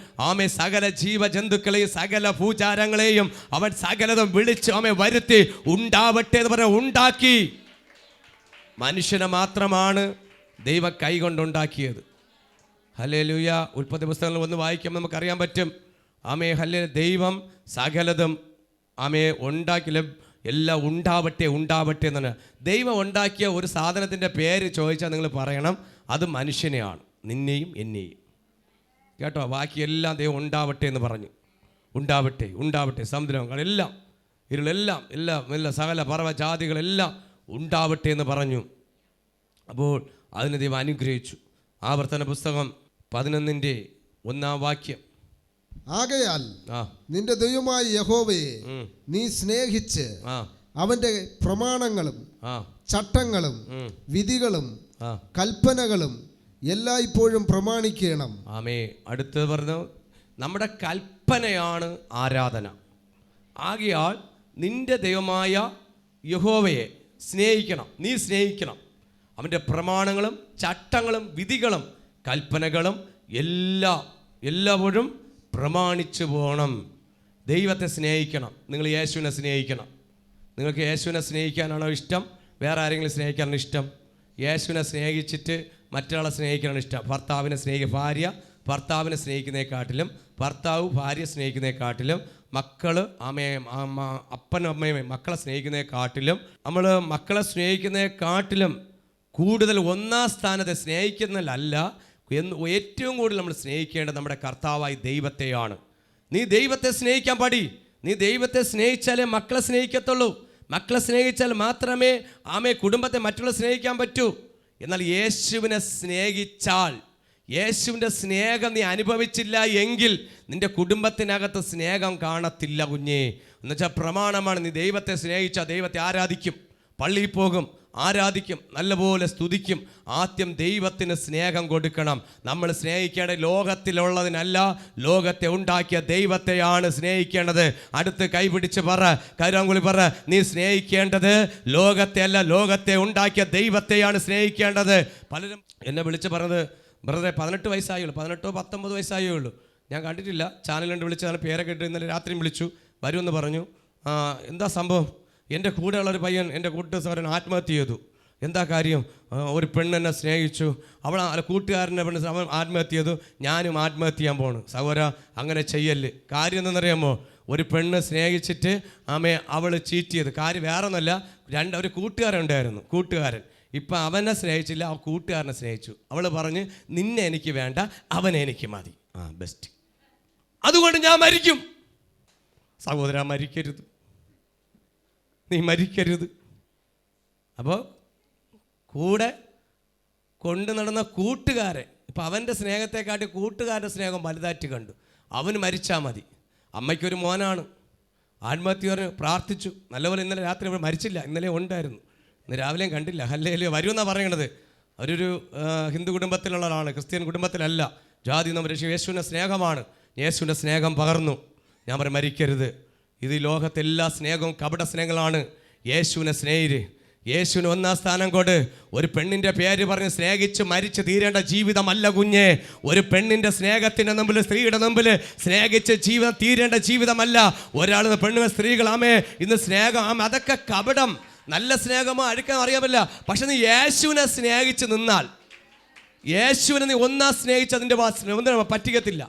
സകല ജീവജന്തുക്കളെയും സകല ഭൂചാരങ്ങളെയും അവൻ സകലതും വിളിച്ച് വരുത്തി ഉണ്ടാവട്ടെ എന്ന് പറഞ്ഞ ഉണ്ടാക്കി. മനുഷ്യനെ മാത്രമാണ് ദൈവം കൈകൊണ്ടുണ്ടാക്കിയത്. ഹല്ലേലൂയ. ഉൽപ്പത്തി പുസ്തകങ്ങളിൽ ഒന്ന് വായിക്കുമ്പോൾ നമുക്കറിയാൻ പറ്റും. ഹല്ലേലൂയ. ദൈവം സകലതും ഉണ്ടാക്കില്ല, എല്ലാം ഉണ്ടാവട്ടെ എന്നാണ്. ദൈവം ഉണ്ടാക്കിയ ഒരു സാധനത്തിൻ്റെ പേര് ചോദിച്ചാൽ നിങ്ങൾ പറയണം, അത് മനുഷ്യനെയാണ്, നിന്നെയും എന്നെയും. കേട്ടോ? ബാക്കിയെല്ലാം ദൈവം ഉണ്ടാവട്ടെ എന്ന് പറഞ്ഞു. ഉണ്ടാവട്ടെ സമുദ്രങ്ങളെല്ലാം, എല്ലാം സകല പർവ്വജാതികളെല്ലാം ഉണ്ടാവട്ടെ എന്ന് പറഞ്ഞു. അപ്പോൾ അതിന് ദൈവം അനുഗ്രഹിച്ചു. ആവർത്തന പുസ്തകം 11-ാം വാക്യം. ആകയാൽ നിന്റെ ദൈവമായ യഹോവയെ നീ സ്നേഹിച്ച് അവന്റെ പ്രമാണങ്ങളും ചട്ടങ്ങളും വിധികളും കൽപ്പനകളും എല്ലായ്പ്പോഴും പ്രമാണിക്കണം. അടുത്തത് പറഞ്ഞു, നമ്മുടെ കൽപ്പനയാണ് ആരാധന. ആകയാൽ നിന്റെ ദൈവമായ യഹോവയെ സ്നേഹിക്കണം. നീ സ്നേഹിക്കണം. അവൻ്റെ പ്രമാണങ്ങളും ചട്ടങ്ങളും വിധികളും കൽപ്പനകളും എല്ലാവരും പ്രമാണിച്ചു പോകണം. ദൈവത്തെ സ്നേഹിക്കണം. നിങ്ങൾ യേശുവിനെ സ്നേഹിക്കണം. നിങ്ങൾക്ക് യേശുവിനെ സ്നേഹിക്കാനാണോ ഇഷ്ടം? വേറെ ആരെങ്കിലും സ്നേഹിക്കാനാണ് ഇഷ്ടം? യേശുവിനെ സ്നേഹിച്ചിട്ട് മറ്റൊരാളെ സ്നേഹിക്കാനാണ് ഇഷ്ടം. ഭാര്യ ഭർത്താവിനെ സ്നേഹിക്കുന്നതിനെക്കാട്ടിലും, ഭർത്താവ് ഭാര്യ സ്നേഹിക്കുന്നതിനെക്കാട്ടിലും, മക്കൾ അപ്പനും അമ്മയും മക്കളെ സ്നേഹിക്കുന്നതിനെക്കാട്ടിലും, നമ്മൾ മക്കളെ സ്നേഹിക്കുന്നതിനെക്കാട്ടിലും കൂടുതൽ ഒന്നാം സ്ഥാനത്തെ സ്നേഹിക്കുന്നതിലല്ല, ഏറ്റവും കൂടുതൽ നമ്മൾ സ്നേഹിക്കേണ്ടത് നമ്മുടെ കർത്താവായ ദൈവത്തെയാണ്. നീ ദൈവത്തെ സ്നേഹിക്കാൻ പാടി. നീ ദൈവത്തെ സ്നേഹിച്ചാലേ മക്കളെ സ്നേഹിക്കത്തുള്ളൂ. മക്കളെ സ്നേഹിച്ചാൽ മാത്രമേ കുടുംബത്തെ മറ്റുള്ള സ്നേഹിക്കാൻ പറ്റൂ. എന്നാൽ യേശുവിനെ സ്നേഹിച്ചാൽ, യേശുവിൻ്റെ സ്നേഹം നീ അനുഭവിച്ചില്ല എങ്കിൽ നിന്റെ കുടുംബത്തിനകത്ത് സ്നേഹം കാണത്തില്ല കുഞ്ഞേ. എന്നുവെച്ചാൽ പ്രമാണമാണ്, നീ ദൈവത്തെ സ്നേഹിച്ചാൽ ദൈവത്തെ ആരാധിക്കും, പള്ളിയിൽ പോകും, ആരാധിക്കും, നല്ലപോലെ സ്തുതിക്കും. ആദ്യം ദൈവത്തിന് സ്നേഹം കൊടുക്കണം. നമ്മൾ സ്നേഹിക്കേണ്ടത് ലോകത്തിലുള്ളതിനല്ല, ലോകത്തെ ഉണ്ടാക്കിയ ദൈവത്തെയാണ് സ്നേഹിക്കേണ്ടത്. അടുത്ത് കൈപിടിച്ച് പറ, കൈരാങ്കുളി പറ, നീ സ്നേഹിക്കേണ്ടത് ലോകത്തെ അല്ല, ലോകത്തെ ഉണ്ടാക്കിയ ദൈവത്തെയാണ് സ്നേഹിക്കേണ്ടത്. പലരും എന്നെ വിളിച്ച് പറഞ്ഞത്, ബ്രദറെ 18 വയസ്സായുള്ളൂ, 18 19 വയസ്സായേ ഉള്ളൂ. ഞാൻ കണ്ടിട്ടില്ല, ചാനൽ കണ്ട് വിളിച്ചതാണ്, പേരൊക്കെ ഇട്ട് ഇന്നലെ രാത്രിയും വിളിച്ചു, വരുമെന്ന് പറഞ്ഞു. എന്താ സംഭവം? എൻ്റെ കൂടെയുള്ളൊരു പയ്യൻ, എൻ്റെ കൂട്ടുകാരൻ ആത്മഹത്യ ചെയ്തു. എന്താ കാര്യം? ഒരു പെണ്ണെന്നെ സ്നേഹിച്ചു, കൂട്ടുകാരനെ പെണ്ണ് അവൻ ആത്മഹത്യ ചെയ്തു, ഞാനും ആത്മഹത്യ ചെയ്യാൻ പോണു. സഹോദര, അങ്ങനെ ചെയ്യല്. കാര്യം എന്തെന്നറിയാമോ? ഒരു പെണ്ണ് സ്നേഹിച്ചിട്ട് അവൾ ചീറ്റ് ചെയ്ത്. കാര്യം വേറെ ഒന്നുമല്ല, ഒരു കൂട്ടുകാരൻ ഉണ്ടായിരുന്നു, കൂട്ടുകാരൻ. ഇപ്പം അവനെ സ്നേഹിച്ചില്ല, ആ കൂട്ടുകാരനെ സ്നേഹിച്ചു. അവൾ പറഞ്ഞ്, നിന്നെ എനിക്ക് വേണ്ട, അവനെ എനിക്ക് മതി. ബെസ്റ്റ്, അതുകൊണ്ട് ഞാൻ മരിക്കും. സഹോദര, മരിക്കരുത്, നീ മരിക്കരുത്. അപ്പോൾ കൂടെ കൊണ്ടു നടന്ന കൂട്ടുകാരെ, ഇപ്പം അവൻ്റെ സ്നേഹത്തെക്കാട്ടി കൂട്ടുകാരുടെ സ്നേഹം വലുതായിട്ട് കണ്ടു. അവന് മരിച്ചാൽ മതി. അമ്മയ്ക്കൊരു മോനാണ്, ആത്മഹത്യ പറഞ്ഞ് പ്രാർത്ഥിച്ചു. നല്ലപോലെ ഇന്നലെ രാത്രി അവൾ മരിച്ചില്ല, ഇന്നലെ ഉണ്ടായിരുന്നു, ഇന്ന് രാവിലെയും കണ്ടില്ല. ഹല്ലേലൂയ, വരുമെന്നാണ് പറയണത്. അവരൊരു ഹിന്ദു കുടുംബത്തിലുള്ള ആളാണ്, ക്രിസ്ത്യൻ കുടുംബത്തിലല്ല. ജാതി നമ്മൾ യേശുവിൻ്റെ സ്നേഹമാണ്, യേശുവിൻ്റെ സ്നേഹം പകർന്നു. ഞാൻ പറയും, മരിക്കരുത്. ഇത് ലോകത്തെ എല്ലാ സ്നേഹവും കപട സ്നേഹങ്ങളാണ്. യേശുവിനെ സ്നേഹിര്, യേശുവിന് 1-ാം സ്ഥാനം കൊട്. ഒരു പെണ്ണിൻ്റെ പേര് പറഞ്ഞ് സ്നേഹിച്ച് മരിച്ച് തീരേണ്ട ജീവിതമല്ല കുഞ്ഞെ. ഒരു പെണ്ണിൻ്റെ സ്നേഹത്തിൻ്റെ മുമ്പിൽ, സ്ത്രീയുടെ മുമ്പിൽ സ്നേഹിച്ച് ജീവിതം തീരേണ്ട ജീവിതമല്ല. ഒരാൾ പെണ്ണുങ്ങൾ, സ്ത്രീകൾ, ഇന്ന് സ്നേഹം, അതൊക്കെ കപടം. നല്ല സ്നേഹമോ അഴുക്കാൻ അറിയാമല്ല. പക്ഷെ നീ യേശുവിനെ സ്നേഹിച്ച് നിന്നാൽ, യേശുവിനെ നീ 1-ാം സ്നേഹിച്ച് അതിൻ്റെ പറ്റിക്കത്തില്ല.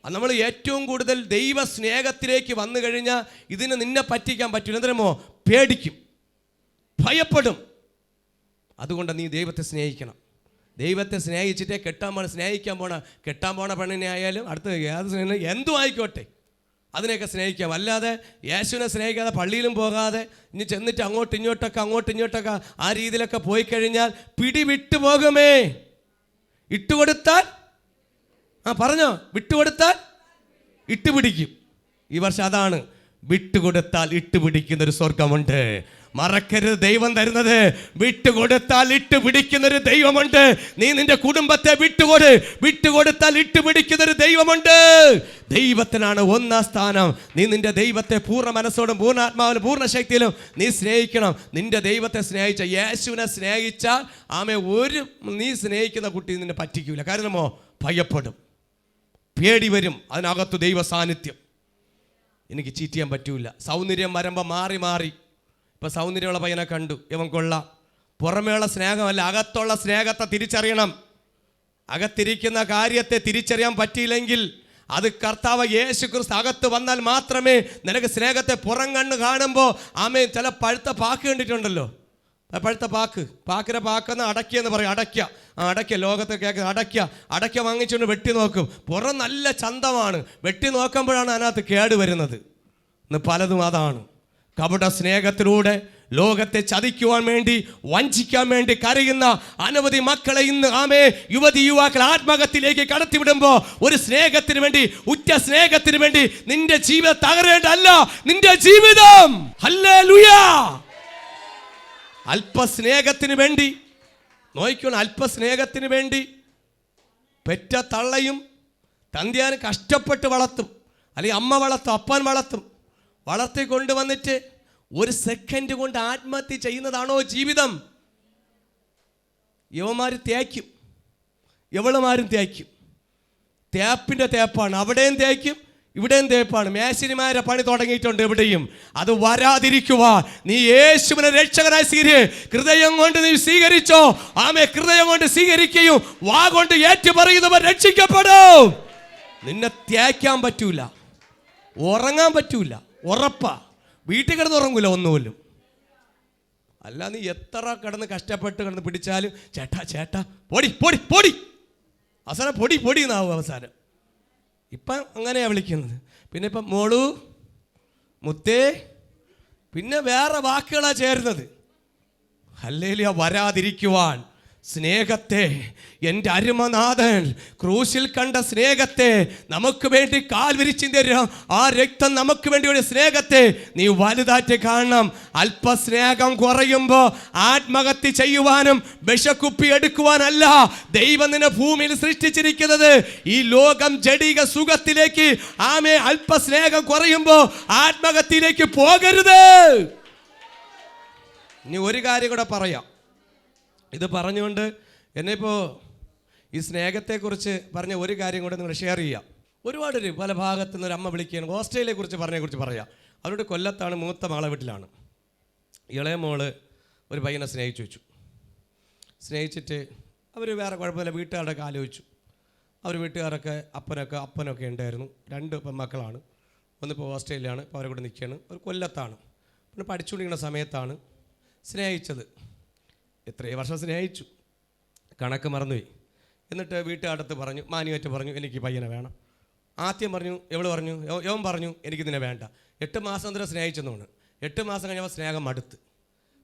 നമ്മൾ ഏറ്റവും കൂടുതൽ ദൈവ സ്നേഹത്തിലേക്ക് വന്നു കഴിഞ്ഞാൽ ഇതിന് നിന്നെ പറ്റിക്കാൻ പറ്റില്ല. എന്തരമോ? പേടിക്കും, ഭയപ്പെടും. അതുകൊണ്ട് നീ ദൈവത്തെ സ്നേഹിക്കണം. ദൈവത്തെ സ്നേഹിച്ചിട്ടേ കെട്ടാൻ പോണ പെണ്ണിനെ ആയാലും അടുത്ത് ഏത് സ്നേഹം എന്തും ആയിക്കോട്ടെ, അതിനെയൊക്കെ സ്നേഹിക്കാം. അല്ലാതെ യേശുവിനെ സ്നേഹിക്കാതെ പള്ളിയിലും പോകാതെ ഇനി ചെന്നിട്ട് അങ്ങോട്ടും ഇങ്ങോട്ടൊക്കെ ആ രീതിയിലൊക്കെ പോയി കഴിഞ്ഞാൽ പിടിവിട്ടു പോകുമേ. ഇട്ടുകൊടുത്താൽ പറഞ്ഞോ, വിട്ടുകൊടുത്താൽ ഇട്ടുപിടിക്കും. ഈ വർഷം അതാണ്, വിട്ടുകൊടുത്താൽ ഇട്ടുപിടിക്കുന്നൊരു സ്വർഗമുണ്ട്. മറക്കരുത്, ദൈവം തരുന്നത്. വിട്ടുകൊടുത്താൽ ഇട്ടുപിടിക്കുന്നൊരു ദൈവമുണ്ട്. നീ നിന്റെ കുടുംബത്തെ വിട്ടുകൊടുത്താൽ ഇട്ടുപിടിക്കുന്നൊരു ദൈവമുണ്ട്. ദൈവത്തിനാണ് 1-ാം സ്ഥാനം. നീ നിന്റെ ദൈവത്തെ പൂർണ്ണ മനസ്സോടും പൂർണ്ണാത്മാവിലും പൂർണ്ണ ശക്തിയിലും നീ സ്നേഹിക്കണം. നിന്റെ ദൈവത്തെ സ്നേഹിച്ച, യേശുവിനെ സ്നേഹിച്ചാൽ നീ സ്നേഹിക്കുന്ന കുട്ടി നിന്നെ പറ്റിക്കൂല. കാരണമോ? ഭയപ്പെടും, പേടി വരും. അതിനകത്ത് ദൈവ സാന്നിധ്യം. എനിക്ക് ചീറ്റ് ചെയ്യാൻ പറ്റൂല. സൗന്ദര്യം വരുമ്പോൾ മാറി. ഇപ്പം സൗന്ദര്യമുള്ള പയ്യനെ കണ്ടു, ഇവൻ കൊള്ളാം. പുറമേയുള്ള സ്നേഹമല്ല, അകത്തുള്ള സ്നേഹത്തെ തിരിച്ചറിയണം. അകത്തിരിക്കുന്ന കാര്യത്തെ തിരിച്ചറിയാൻ പറ്റിയില്ലെങ്കിൽ അത് കർത്താവ് യേശു ക്രിസ്തു അകത്ത് വന്നാൽ മാത്രമേ നിനക്ക് സ്നേഹത്തെ പുറം കണ്ണ് കാണുമ്പോൾ ചില പഴുത്ത പാക്ക് കണ്ടിട്ടുണ്ടല്ലോ, പഴുത്ത പാക്കിനെ പാക്കെന്ന് അടയ്ക്കെന്ന് പറയും. അടയ്ക്ക ലോകത്തെ കേൾക്കുക. അടയ്ക്ക വാങ്ങിച്ചുകൊണ്ട് വെട്ടി നോക്കും. പുറം നല്ല ചന്തമാണ്, വെട്ടി നോക്കുമ്പോഴാണ് അതിനകത്ത് കേട് വരുന്നത്. ഇന്ന് പലതും അതാണ്. കപട സ്നേഹത്തിലൂടെ ലോകത്തെ ചതിക്കുവാൻ വേണ്ടി, വഞ്ചിക്കാൻ വേണ്ടി കരയുന്ന അനവധി മക്കളെ ഇന്ന് യുവതി യുവാക്കൾ ആത്മഹത്യയിലേക്ക് കടത്തിവിടുമ്പോൾ, ഒരു സ്നേഹത്തിന് വേണ്ടി, ഉറ്റ സ്നേഹത്തിന് വേണ്ടി നിന്റെ ജീവിതം തകരേണ്ടല്ല, നിന്റെ ജീവിതം. ഹല്ലേലൂയ. അല്പസ്നേഹത്തിന് വേണ്ടി നോക്കിക്കോണം, അല്പസ്നേഹത്തിന് വേണ്ടി പെറ്റ തള്ളയും തന്തിയാനും കഷ്ടപ്പെട്ട് വളർത്തും, അല്ലെങ്കിൽ അമ്മ വളർത്തും, അപ്പൻ വളർത്തി കൊണ്ടുവന്നിട്ട് 1 സെക്കൻഡ് കൊണ്ട് ആത്മഹത്യ ചെയ്യുന്നതാണോ ജീവിതം? യവന്മാർ തേക്കും, എവളുമാരും തേക്കും. തേപ്പിൻ്റെ തേപ്പാണ്. അവിടെയും തേക്കും, ഇവിടെയും തേപ്പാണ്. മേശിനിമാരെ പണി തുടങ്ങിയിട്ടുണ്ട് എവിടെയും. അത് വരാതിരിക്കുവാൻ നീ യേശുവിനെ രക്ഷകനായി ഹൃദയം കൊണ്ട് നീ സ്വീകരിച്ചോ. ഹൃദയം കൊണ്ട് സ്വീകരിക്കുകയും വാ കൊണ്ട് ഏറ്റുപറയുന്നവർ രക്ഷിക്കപ്പെടും. നിന്നെ തേക്കാൻ പറ്റൂല, ഉറങ്ങാൻ പറ്റൂല, ഉറപ്പാ. വീട്ടിൽ കിടന്ന് ഉറങ്ങൂല ഒന്നുപോലും. അല്ല, നീ എത്ര കഷ്ടപ്പെട്ട് പിടിച്ചാലും ചേട്ടാ പൊടി അവസാനം പൊടി എന്നാവും അവസാനം. ഇപ്പം അങ്ങനെയാണ് വിളിക്കുന്നത്. പിന്നെ ഇപ്പം മോളു, മുത്തേ, പിന്നെ വേറെ വാക്കുകളാണ് ചേരുന്നത്. ഹല്ലേലൂയ. വരാതിരിക്കുവാൻ സ്നേഹത്തെ, എൻ്റെ അരുമനാഥൻ ക്രൂശിൽ കണ്ട സ്നേഹത്തെ നമുക്ക് വേണ്ടി കാൽ വിരിച്ചു തരാം. ആ രക്തം നമുക്ക് വേണ്ടി ഒരു സ്നേഹത്തെ നീ വലുതായിട്ട് കാണണം. അല്പസ്നേഹം കുറയുമ്പോൾ ആത്മഹത്യ ചെയ്യുവാനും വിഷക്കുപ്പി എടുക്കുവാനല്ല ദൈവം നിന്നെ ഭൂമിയിൽ സൃഷ്ടിച്ചിരിക്കുന്നത്. ഈ ലോകം ജഡിക സുഖത്തിലേക്ക് ആമേ അല്പസ്നേഹം കുറയുമ്പോൾ ആത്മഹത്യയിലേക്ക് പോകരുത്. ഇനി ഒരു കാര്യം കൂടെ പറയാം. ഇത് പറഞ്ഞുകൊണ്ട് എന്നെ ഇപ്പോൾ ഈ സ്നേഹത്തെക്കുറിച്ച് പറഞ്ഞ ഒരു കാര്യം കൂടെ നിങ്ങൾ ഷെയർ ചെയ്യാം. ഒരുപാട് പല ഭാഗത്തു നിന്ന് ഒരു അമ്മ വിളിക്കുകയാണ്. ഓസ്ട്രേലിയയെക്കുറിച്ച് പറഞ്ഞതിനെക്കുറിച്ച് പറയാം. അവരുടെ കൊല്ലത്താണ്, മൂത്ത മകളെ വീട്ടിലാണ്. ഇളയ മോള് ഒരു പയ്യനെ സ്നേഹിച്ചു വെച്ചു. സ്നേഹിച്ചിട്ട് അവർ വേറെ കുഴപ്പമില്ല, വീട്ടുകാരുടെ ആലോചിച്ചു. അവർ വീട്ടുകാരൊക്കെ അപ്പനൊക്കെ ഉണ്ടായിരുന്നു. 2 പെൺമക്കളാണ്. ഒന്നിപ്പോൾ ഓസ്ട്രേലിയയാണ്, ഇപ്പോൾ അവരെ കൂടെ നിൽക്കുകയാണ്. അവർ കൊല്ലത്താണ്. പിന്നെ പഠിച്ചുകൊണ്ടിരിക്കുന്ന സമയത്താണ് സ്നേഹിച്ചത്. എത്രയോ വർഷം സ്നേഹിച്ചു, കണക്ക് മറന്നുപോയി. എന്നിട്ട് വീട്ടുകാരടുത്ത് പറഞ്ഞു, മാന്യമായിട്ട് പറഞ്ഞു, എനിക്ക് പയ്യനെ വേണം. ആദ്യം പറഞ്ഞു, എവള് പറഞ്ഞു, യവൻ പറഞ്ഞു എനിക്കിതിനെ വേണ്ട. 8 മാസം എന്തിനാ സ്നേഹിച്ചെന്നാണ്. 8 മാസം കഴിഞ്ഞപ്പോൾ സ്നേഹം മടുത്ത്,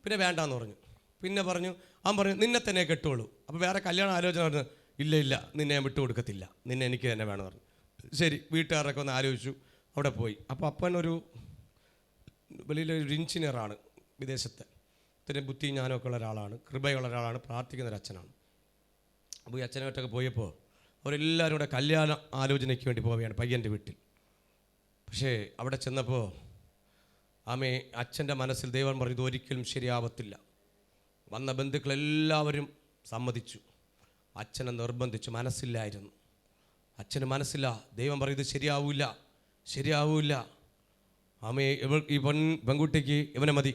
പിന്നെ വേണ്ടാന്ന് പറഞ്ഞു. പിന്നെ പറഞ്ഞു, അവൻ പറഞ്ഞു നിന്നെ തന്നെ കെട്ടുള്ളൂ. അപ്പോൾ വേറെ കല്യാണം ആലോചന പറഞ്ഞു, ഇല്ല നിന്നെ ഞാൻ വിട്ടു കൊടുക്കത്തില്ല, നിന്നെ എനിക്ക് തന്നെ വേണമെന്ന് പറഞ്ഞു. ശരി, വീട്ടുകാരൊക്കെ ഒന്ന് ആലോചിച്ചു. അവിടെ പോയി. അപ്പോൾ അപ്പൻ ഒരു വലിയൊരു എഞ്ചിനീയറാണ്, വിദേശത്തെ. ഇത്തിരി ബുദ്ധി ജ്ഞാനമൊക്കെ ഉള്ള ഒരാളാണ്, കൃപയുള്ള ഒരാളാണ്, പ്രാർത്ഥിക്കുന്ന ഒരു അച്ഛനാണ്. അപ്പോൾ ഈ അച്ഛനായിട്ടൊക്കെ പോയപ്പോൾ അവരെല്ലാവരും കൂടെ കല്യാണ ആലോചനയ്ക്ക് വേണ്ടി പോവുകയാണ് പയ്യൻ്റെ വീട്ടിൽ. പക്ഷേ അവിടെ ചെന്നപ്പോൾ അച്ഛൻ്റെ മനസ്സിൽ ദൈവം പറഞ്ഞു ഇത് ഒരിക്കലും ശരിയാവത്തില്ല. വന്ന ബന്ധുക്കളെല്ലാവരും സമ്മതിച്ചു, അച്ഛനെ നിർബന്ധിച്ചു. മനസ്സില്ലായിരുന്നു, അച്ഛന് മനസ്സില്ല. ദൈവം പറയും ഇത് ശരിയാവില്ല. ഈ പെൺകുട്ടിക്ക് ഇവനെ മതി.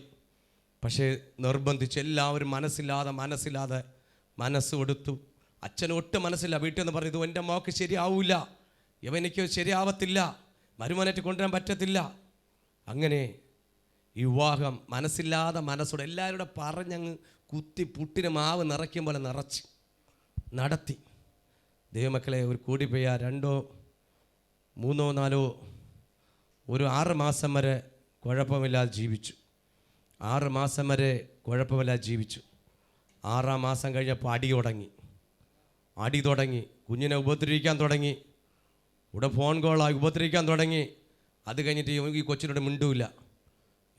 പക്ഷേ നിർബന്ധിച്ച് എല്ലാവരും മനസ്സില്ലാതെ മനസ്സ് കൊടുത്തു. അച്ഛന് ഒട്ടും മനസ്സില്ല. വീട്ടിൽ നിന്ന് പറഞ്ഞു ഇത് എൻ്റെ മോക്ക് ശരിയാവില്ല, ഇവനിക്ക് ശരിയാവത്തില്ല, മരുമോനായിട്ട് കൊണ്ടുവരാൻ പറ്റത്തില്ല. അങ്ങനെ ഈ വിവാഹം മനസ്സില്ലാതെ മനസ്സോടെ എല്ലാവരും കൂടെ പറഞ്ഞങ്ങ് കുത്തി പുട്ടിന് മാവ് നിറയ്ക്കും പോലെ നിറച്ച് നടത്തി. ദൈവമക്കളെ, ഒരു കൂടിപ്പോയ 2, 3, 4 ഒരു 6 മാസം വരെ കുഴപ്പമില്ലാതെ ജീവിച്ചു. 6 മാസം വരെ കുഴപ്പമില്ലാതെ ജീവിച്ചു. 6-ാം മാസം കഴിഞ്ഞപ്പോൾ അടി തുടങ്ങി. കുഞ്ഞിനെ ഉപദ്രവിക്കാൻ തുടങ്ങി. ഇവിടെ ഫോൺ കോളായി ഉപദ്രവിക്കാൻ തുടങ്ങി. അത് കഴിഞ്ഞിട്ട് ഈ കൊച്ചിനോട് മിണ്ടൂല.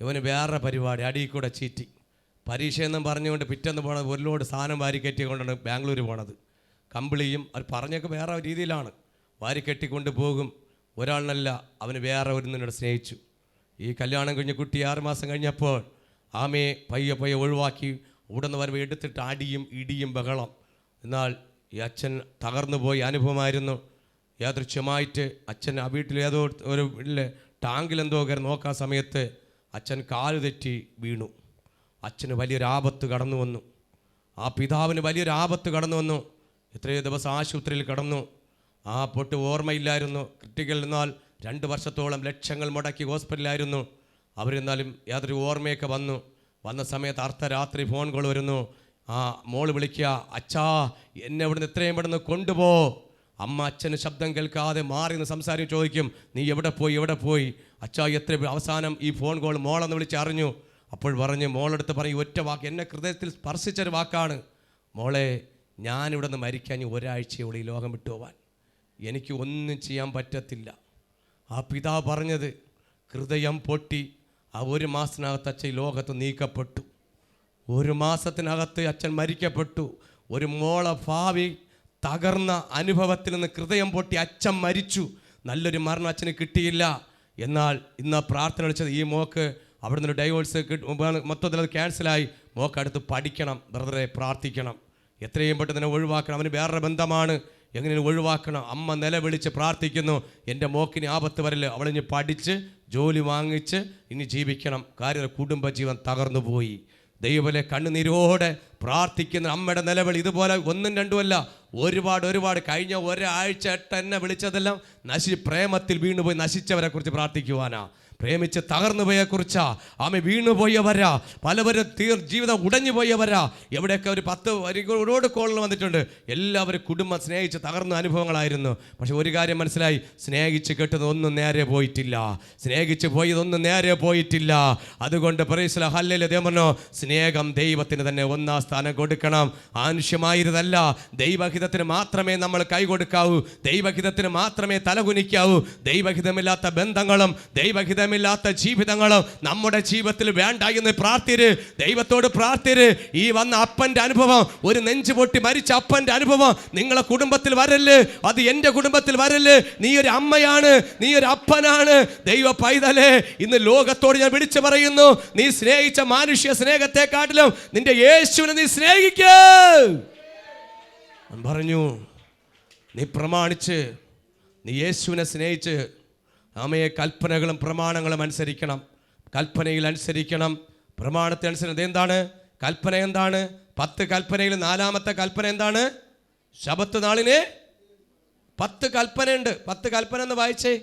ഇവന് വേറെ പരിപാടി, അടിയിൽ കൂടെ ചീറ്റി. പരീക്ഷയെന്നും പറഞ്ഞുകൊണ്ട് പിറ്റേന്ന് പോണത് ഒരു ലോഡ് സാധനം വാരിക്കറ്റി കൊണ്ടാണ് ബാംഗ്ലൂർ പോണത്. കമ്പിളിയും അവർ പറഞ്ഞൊക്കെ വേറെ രീതിയിലാണ്. വാരിക്കെട്ടിക്കൊണ്ട് പോകും. ഒരാളിനല്ല, അവന് വേറെ ഒരുന്നിനോട് സ്നേഹിച്ചു. ഈ കല്യാണം കഴിഞ്ഞ കുട്ടി 6 മാസം കഴിഞ്ഞപ്പോൾ പയ്യെ ഒഴിവാക്കി. ഉടനെ വരുമ്പോൾ എടുത്തിട്ട് അടിയും ഇടിയും ബഹളം. എന്നാൽ ഈ അച്ഛൻ തകർന്നു പോയി അനുഭവമായിരുന്നു. യാദൃച്ഛമായിട്ട് അച്ഛൻ ആ വീട്ടിൽ ഏതോ ഒരു ടാങ്കിലെന്തോ കയറി നോക്കാൻ സമയത്ത് അച്ഛൻ കാല് തെറ്റി വീണു. അച്ഛന് വലിയൊരു ആപത്ത് കടന്നു വന്നു. ആ പിതാവിന് വലിയൊരു ആപത്ത് കടന്നു വന്നു. എത്രയോ ദിവസം ആശുപത്രിയിൽ കിടന്നു. ആ പൊട്ട് ഓർമ്മയില്ലായിരുന്നു. ക്രിട്ടിക്കൽ എന്നാൽ 2 വർഷത്തോളം ലക്ഷങ്ങൾ മുടക്കി ഹോസ്പിറ്റലിലായിരുന്നു. അവരെന്നാലും യാതൊരു ഓർമ്മയൊക്കെ വന്ന സമയത്ത് അർദ്ധരാത്രി ഫോൺ കോൾ വരുന്നു. ആ മോള് വിളിക്കുക, അച്ഛാ എന്നെ ഇവിടുന്ന് എത്രയും പെട്ടെന്ന് കൊണ്ടുപോ. അമ്മ അച്ഛന് ശബ്ദം കേൾക്കാതെ മാറി നിന്ന് സംസാരിച്ച് ചോദിക്കും, നീ എവിടെ പോയി? അച്ഛാ എത്ര അവസാനം ഈ ഫോൺ കോൾ മോളെന്ന് വിളിച്ച് അറിഞ്ഞു. അപ്പോൾ പറഞ്ഞ് മോളെടുത്ത് പറയും ഒറ്റ വാക്ക്, എന്നെ ഹൃദയത്തിൽ സ്പർശിച്ചൊരു വാക്കാണ്, മോളെ ഞാനിവിടെ നിന്ന് മരിക്കാൻ 1 ആഴ്ചയോളം ഈ ലോകം വിട്ടു പോവാൻ, എനിക്ക് ഒന്നും ചെയ്യാൻ പറ്റത്തില്ല. ആ പിതാവ് പറഞ്ഞത് ഹൃദയം പൊട്ടി. ആ 1 മാസത്തിനകത്ത് അച്ഛൻ ലോകത്ത് നീക്കപ്പെട്ടു. 1 മാസത്തിനകത്ത് അച്ഛൻ മരിക്കപ്പെട്ടു. ഒരു മോളെ ഭാവി തകർന്ന അനുഭവത്തിൽ നിന്ന് ഹൃദയം പൊട്ടി അച്ഛൻ മരിച്ചു. നല്ലൊരു മരണം അച്ഛന് കിട്ടിയില്ല. എന്നാൽ ഇന്ന് പ്രാർത്ഥന വിളിച്ചത് ഈ മോക്ക് അവിടെ നിന്നൊരു ഡൈവോഴ്സ് മൊത്തത്തിൽ അത് ക്യാൻസലായി. മോക്ക് അടുത്ത് പഠിക്കണം, ബ്രദറെ പ്രാർത്ഥിക്കണം, എത്രയും പെട്ടെന്ന് ഒഴിവാക്കണം. അവന് വേറെ ബന്ധമാണ്, എങ്ങനെ ഒഴിവാക്കണം. അമ്മ നിലവിളിച്ച് പ്രാർത്ഥിക്കുന്നു, എൻ്റെ മോക്കിന് ആപത്ത് വരില്ല, അവളിഞ്ഞ് പഠിച്ച് ജോലി വാങ്ങിച്ച് ഇനി ജീവിക്കണം. കാര്യം കുടുംബജീവൻ തകർന്നു പോയി. ദൈവലെ കണ്ണുനീരോടെ പ്രാർത്ഥിക്കുന്ന അമ്മയുടെ നിലവിളി ഇതുപോലെ 1ഉം 2ഉം അല്ല, ഒരുപാട്. കഴിഞ്ഞ 1 ആഴ്ച എന്നെ വിളിച്ചതെല്ലാം പ്രേമത്തിൽ വീണുപോയി നശിച്ചവരെ കുറിച്ച് പ്രാർത്ഥിക്കുവാനാ. പ്രേമിച്ച് തകർന്നു പോയെക്കുറിച്ചാ. ആമേ വീണുപോയവരാ, പലവരും ജീവിതം ഉടഞ്ഞു പോയവരാ. എവിടെയൊക്കെ ഒരു 10 ഒരുപാട് കോളുകൾ വന്നിട്ടുണ്ട്. എല്ലാവരും കുടുംബം സ്നേഹിച്ച് തകർന്ന അനുഭവങ്ങളായിരുന്നു. പക്ഷെ ഒരു കാര്യം മനസ്സിലായി, സ്നേഹിച്ച് കെട്ടതൊന്നും നേരെ പോയിട്ടില്ല, സ്നേഹിച്ച് പോയതൊന്നും നേരെ പോയിട്ടില്ല. അതുകൊണ്ട് പ്രൈസ് ദി ഹല്ലേലൂയ. ദൈവം പറഞ്ഞു, സ്നേഹം ദൈവത്തിന് തന്നെ ഒന്നാം സ്ഥാനം കൊടുക്കണം. ആവശ്യമായിരുന്നല്ല, ദൈവഹിതത്തിന് മാത്രമേ നമ്മൾ കൈ കൊടുക്കാവൂ, ദൈവഹിതത്തിന് മാത്രമേ തലകുനിക്കാവൂ. ദൈവഹിതമില്ലാത്ത ബന്ധങ്ങളും ദൈവഹിതമില്ലാത്ത ജീവിതങ്ങളും നമ്മുടെ ജീവിതത്തിൽ വേണ്ട എന്ന് പ്രാർത്ഥിര്, ദൈവത്തോട് പ്രാർത്ഥിര്. ഈ വന്ന അപ്പൻ്റെ അനുഭവം, ഒരു നെഞ്ചു പൊട്ടി മരിച്ച അപ്പൻ്റെ അനുഭവം നിങ്ങളെ കുടുംബത്തിൽ വരല്, അത് എൻ്റെ കുടുംബത്തിൽ വരല്. നീ ഒരു അമ്മയാണ്, നീ ഒരു അപ്പനാണ്. ദൈവ പൈതലേ, ഇന്ന് ലോകത്തോട് ഞാൻ വിളിച്ചു പറയുന്നു, നീ സ്നേഹിച്ച മാനുഷ്യ സ്നേഹത്തെക്കാട്ടിലും നിന്റെ യേശുവിനെ നീ സ്നേഹിക്കൂ. പറഞ്ഞു, നീ പ്രമാണിച്ച്, നീ യേശുവിനെ സ്നേഹിച്ച് ആമയെ കൽപ്പനകളും പ്രമാണങ്ങളും അനുസരിക്കണം. കൽപ്പനയിൽ അനുസരിക്കണം, പ്രമാണത്തെ അനുസരിക്കണം. എന്താണ് കൽപ്പന? എന്താണ് 10 കൽപ്പനയിൽ 4ാമത്തെ കൽപ്പന എന്താണ്? ശബത്ത് നാളിന് 10 കൽപ്പനയുണ്ട്. 10 കൽപ്പന എന്ന് വായിച്ചേ.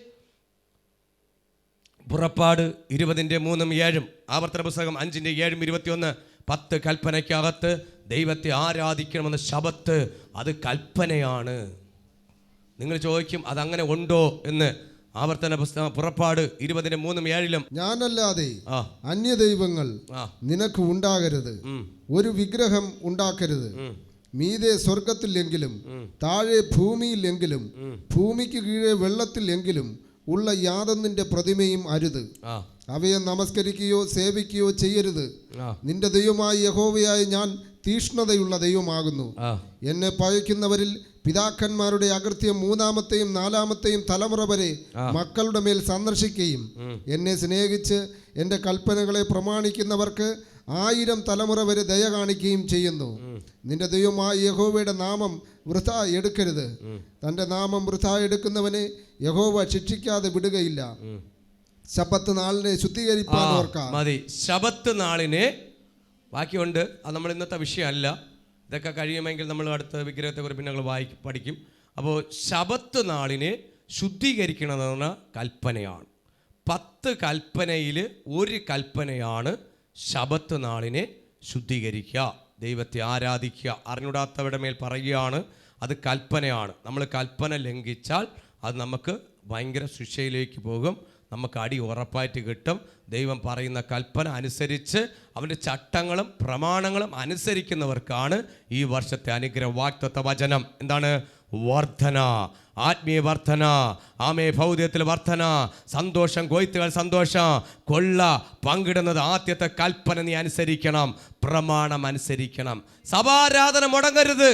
പുറപ്പാട് 20:3-7, ആവർത്തന പുസ്തകം 5:7-21. 10 കൽപ്പനയ്ക്കകത്ത് ദൈവത്തെ ആരാധിക്കണമെന്ന ശബത്ത്, അത് കൽപ്പനയാണ്. നിങ്ങൾ ചോദിക്കും, അതങ്ങനെ ഉണ്ടോ എന്ന്. ആവർത്തന പുസ്തകം പുറപ്പാട് 20:3-7. ഞാനല്ലാതെ അന്യദൈവങ്ങൾ നിനക്ക് ഉണ്ടാകരുത്, ഒരു വിഗ്രഹം ഉണ്ടാക്കരുത്. മീതെ സ്വർഗത്തിലെങ്കിലും താഴെ ഭൂമിയിലെങ്കിലും ഭൂമിക്ക് കീഴെ വെള്ളത്തിലെങ്കിലും ഉള്ള യാതൊന്നിന്റെ പ്രതിമയും അരുത്. അവയെ നമസ്കരിക്കുകയോ സേവിക്കുകയോ ചെയ്യരുത്. നിന്റെ ദൈവമായ യഹോവയായ ഞാൻ തീഷ്ണതയുള്ള ദൈവമാകുന്നു. എന്നെ പകയ്ക്കുന്നവരിൽ പിതാക്കന്മാരുടെ അകൃത്യം 3ാമത്തെയും 4ാമത്തെയും തലമുറ വരെ മക്കളുടെ മേൽ സന്ദർശിക്കുകയും എന്നെ സ്നേഹിച്ച് എൻ്റെ കൽപ്പനകളെ പ്രമാണിക്കുന്നവർക്ക് 1000 തലമുറ വരെ ദയ കാണിക്കുകയും ചെയ്യുന്നു. നിന്റെ ദൈവമായ യഹോവയുടെ നാമം വൃഥാ എടുക്കരുത്. തൻ്റെ നാമം വൃഥാ എടുക്കുന്നവനെ യഹോവ ശിക്ഷിക്കാതെ വിടുകയില്ല. ശബത്ത് നാളിനെ ശുദ്ധീകരിപ്പാൻ ഓർക്കാം. മതി, ശബത്ത് നാളിനെ. ബാക്കിയുണ്ട്, അത് നമ്മൾ ഇന്നത്തെ വിഷയമല്ല. ഇതൊക്കെ കഴിയുമെങ്കിൽ നമ്മൾ അടുത്ത വിഗ്രഹത്തെക്കുറിച്ച് പിന്നെ ഞങ്ങൾ പഠിക്കും. അപ്പോൾ ശബത്ത് നാളിനെ ശുദ്ധീകരിക്കണമെന്ന കൽപ്പനയാണ്. 10 കൽപ്പനയിൽ ഒരു കൽപ്പനയാണ് ശബത്ത് നാളിനെ ശുദ്ധീകരിക്കുക, ദൈവത്തെ ആരാധിക്കുക. അറിഞ്ഞൂടാത്തവരുടെ മേൽ പറയുകയാണ്, അത് കൽപ്പനയാണ്. നമ്മൾ കൽപ്പന ലംഘിച്ചാൽ അത് നമുക്ക് ഭയങ്കര ശിക്ഷയിലേക്ക് പോകും, നമുക്ക് അടി ഉറപ്പായിട്ട് കിട്ടും. ദൈവം പറയുന്ന കൽപ്പന അനുസരിച്ച് അവൻ്റെ ചട്ടങ്ങളും പ്രമാണങ്ങളും അനുസരിക്കുന്നവർക്കാണ് ഈ വർഷത്തെ അനുഗ്രഹ വാഗ്ദത്ത വചനം. എന്താണ്? വർധന, ആത്മീയ വർധന, ആമേ ഭൗതികത്തിൽ വർധന, സന്തോഷം, കൊയ്ത്തുകൾ സന്തോഷം, കൊള്ള പങ്കിടുന്നത്. ആദ്യത്തെ കൽപ്പന നീ അനുസരിക്കണം, പ്രമാണം അനുസരിക്കണം. സഭാരാധന മുടങ്ങരുത്.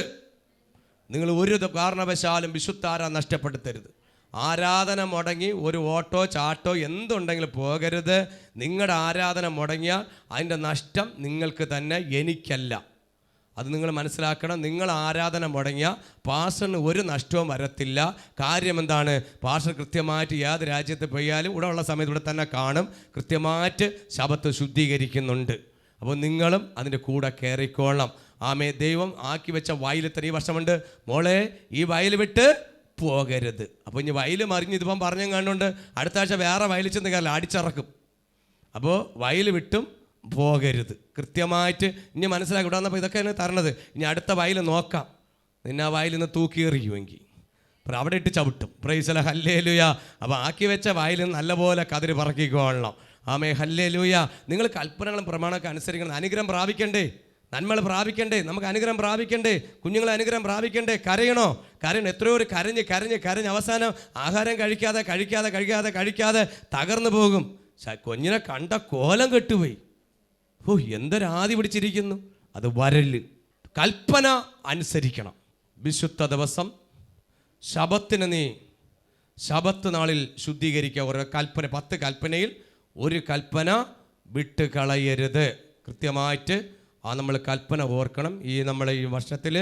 നിങ്ങൾ ഒരു കാരണവശാലും വിശുദ്ധാര നഷ്ടപ്പെടുത്തരുത്. ആരാധന മുടങ്ങി ഒരു ഓട്ടോ ചാട്ടോ എന്തുണ്ടെങ്കിലും പോകരുത്. നിങ്ങളുടെ ആരാധന മുടങ്ങിയാൽ അതിൻ്റെ നഷ്ടം നിങ്ങൾക്ക് തന്നെ, എനിക്കല്ല. അത് നിങ്ങൾ മനസ്സിലാക്കണം. നിങ്ങൾ ആരാധന മുടങ്ങിയ പാസ്റ്ററിന് ഒരു നഷ്ടവും വരത്തില്ല. കാര്യം എന്താണ്? പാസ്റ്റർ കൃത്യമായിട്ട് ഏത് രാജ്യത്ത് പോയാലും ഇവിടെ ഉള്ള സമയത്ത് ഇവിടെ തന്നെ കാണും, കൃത്യമായിട്ട് ശബത്ത് ശുദ്ധീകരിക്കുന്നുണ്ട്. അപ്പോൾ നിങ്ങളും അതിൻ്റെ കൂടെ കയറിക്കോളണം. ആമേ, ദൈവം ആക്കി വെച്ച വയലിൽ ഈ വർഷമുണ്ട്, മോളെ ഈ വയൽ വിട്ട് പോകരുത്. അപ്പോൾ ഇനി വയൽ മറിഞ്ഞ് ഇതിപ്പം പറഞ്ഞും കണ്ടുകൊണ്ട് അടുത്ത ആഴ്ച വേറെ വയലിൽ ചെന്ന് കയറില്ല, അടിച്ചിറക്കും. അപ്പോൾ വയൽ വിട്ടും പോകരുത്. കൃത്യമായിട്ട് ഇനി മനസ്സിലാക്കി ഇവിടെ വന്നപ്പോൾ ഇതൊക്കെയാണ് തരണത്. ഇനി അടുത്ത വയൽ നോക്കാം, നിന്നെ ആ വയലിൽ നിന്ന് തൂക്കിയെറിയുമെങ്കിൽ അവിടെ ഇട്ട് ചവിട്ടും. Praise the hallelujah. അപ്പോൾ ആക്കി വെച്ച വയലിൽ നിന്ന് നല്ലപോലെ കതിര് പറക്കിക്കൊള്ളണം. ആമേ, ഹല്ലേലൂയ. നിങ്ങൾ കൽപ്പനകളും പ്രമാണമൊക്കെ അനുസരിക്കണം. അനുഗ്രഹം പ്രാപിക്കണ്ടേ? നന്മകൾ പ്രാപിക്കണ്ടേ? നമുക്ക് അനുഗ്രഹം പ്രാപിക്കണ്ടേ? കുഞ്ഞുങ്ങളെ അനുഗ്രഹം പ്രാപിക്കണ്ടേ? കരയണോ? എത്രയോ ഒരു കരഞ്ഞ് അവസാനം ആഹാരം കഴിക്കാതെ തകർന്നു പോകും. കുഞ്ഞിനെ കണ്ട കോലം കെട്ടുപോയി. എന്തൊരാദി പിടിച്ചിരിക്കുന്നു. അത് വരല്. കൽപ്പന അനുസരിക്കണം. വിശുദ്ധ ദിവസം ശബത്തിന് നീ ശബത്ത് നാളിൽ ശുദ്ധീകരിക്കുക. ഒരു കൽപ്പന, 10 കൽപ്പനയിൽ ഒരു കൽപ്പന വിട്ട് കളയരുത്. കൃത്യമായിട്ട് നമ്മൾ കൽപ്പന ഓർക്കണം. നമ്മളെ ഈ വർഷത്തിൽ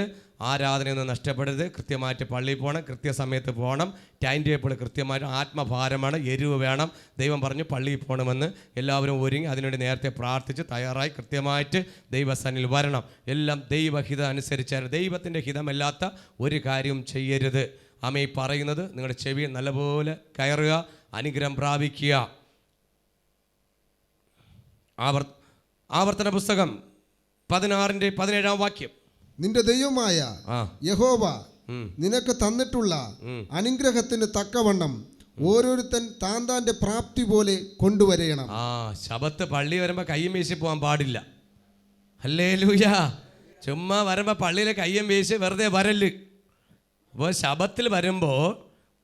ആരാധനയൊന്നും നഷ്ടപ്പെടരുത്. കൃത്യമായിട്ട് പള്ളിയിൽ പോകണം, കൃത്യസമയത്ത് പോകണം. ടൈം ടേബിൾ കൃത്യമായിട്ട്, ആത്മഭാരമാണ്, എരിവ് വേണം. ദൈവം പറഞ്ഞു പള്ളിയിൽ പോകണമെന്ന്. എല്ലാവരും ഒരുങ്ങി അതിനുവേണ്ടി നേരത്തെ പ്രാർത്ഥിച്ച് തയ്യാറായി കൃത്യമായിട്ട് ദൈവസന്നിധിയിൽ വരണം. എല്ലാം ദൈവഹിതം അനുസരിച്ചാണ്. ദൈവത്തിൻ്റെ ഹിതമല്ലാത്ത ഒരു കാര്യവും ചെയ്യരുത്. ആമേ, പറയുന്നത് നിങ്ങളുടെ ചെവി നല്ലപോലെ കയറുക, അനുഗ്രഹം പ്രാപിക്കുക. ആവർത്തന പുസ്തകം 16:17 നിന്റെ ദൈവമായ യഹോവ നിനക്ക് തന്നിട്ടുള്ള അനുഗ്രഹത്തിന് തക്കവണ്ണം ഓരോരുത്തൻ താന്താന്റെ പ്രാപ്തി പോലെ കൊണ്ടുവരയണം. ശബത്ത് പള്ളി വരുമ്പോൾ കയ്യും വീശി പോകാൻ പാടില്ല. ഹല്ലേലൂയ. ചുമ്മാ വരുമ്പോൾ പള്ളിയിലെ കയ്യും വീശി വെറുതെ വരല്. അപ്പോൾ ശബത്തിൽ വരുമ്പോൾ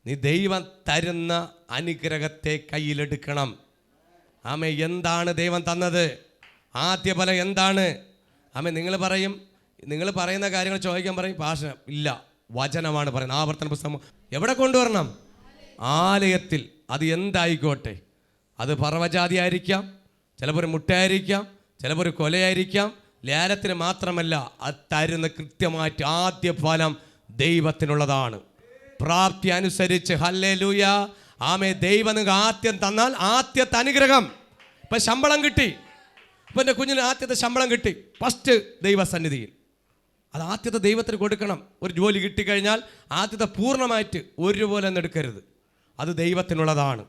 നീ ദൈവം തരുന്ന അനുഗ്രഹത്തെ കയ്യിലെടുക്കണം. ആമേ, എന്താണ് ദൈവം തന്നത്? ആദ്യ ഫലം എന്താണ്? ആമേ, നിങ്ങൾ പറയുന്ന കാര്യങ്ങൾ ചോദിക്കാൻ പറയും, ഭാഷ ഇല്ല, വചനമാണ് പറയുന്നത്. ആവർത്തന പുസ്തകം എവിടെ കൊണ്ടുവരണം? ആലയത്തിൽ. അത് എന്തായിക്കോട്ടെ, അത് പർവ്വജാതി ആയിരിക്കാം, ചിലപ്പോൾ ഒരു മുട്ടയായിരിക്കാം, ചിലപ്പോൾ ഒരു കൊലയായിരിക്കാം. ലേലത്തിന് മാത്രമല്ല, അത് തരുന്ന കൃത്യമായിട്ട് ആദ്യ ഫലം ദൈവത്തിനുള്ളതാണ്. പ്രാപ്തി അനുസരിച്ച്. ഹല്ലേലൂയ. ആമേ, ദൈവം നിങ്ങൾക്ക് ആദ്യം തന്നാൽ ആദ്യത്തെ അനുഗ്രഹം. ഇപ്പം ശമ്പളം കിട്ടി, ഇപ്പം എൻ്റെ കുഞ്ഞിന് ആദ്യത്തെ ശമ്പളം കിട്ടി, ഫസ്റ്റ് ദൈവസന്നിധിയിൽ. അത് ആദ്യത്തെ ദൈവത്തിന് കൊടുക്കണം. ഒരു ജോലി കിട്ടിക്കഴിഞ്ഞാൽ ആദ്യത്തെ പൂർണ്ണമായിട്ട് ഒരുപോലെ ഒന്നും എടുക്കരുത്. അത് ദൈവത്തിനുള്ളതാണ്.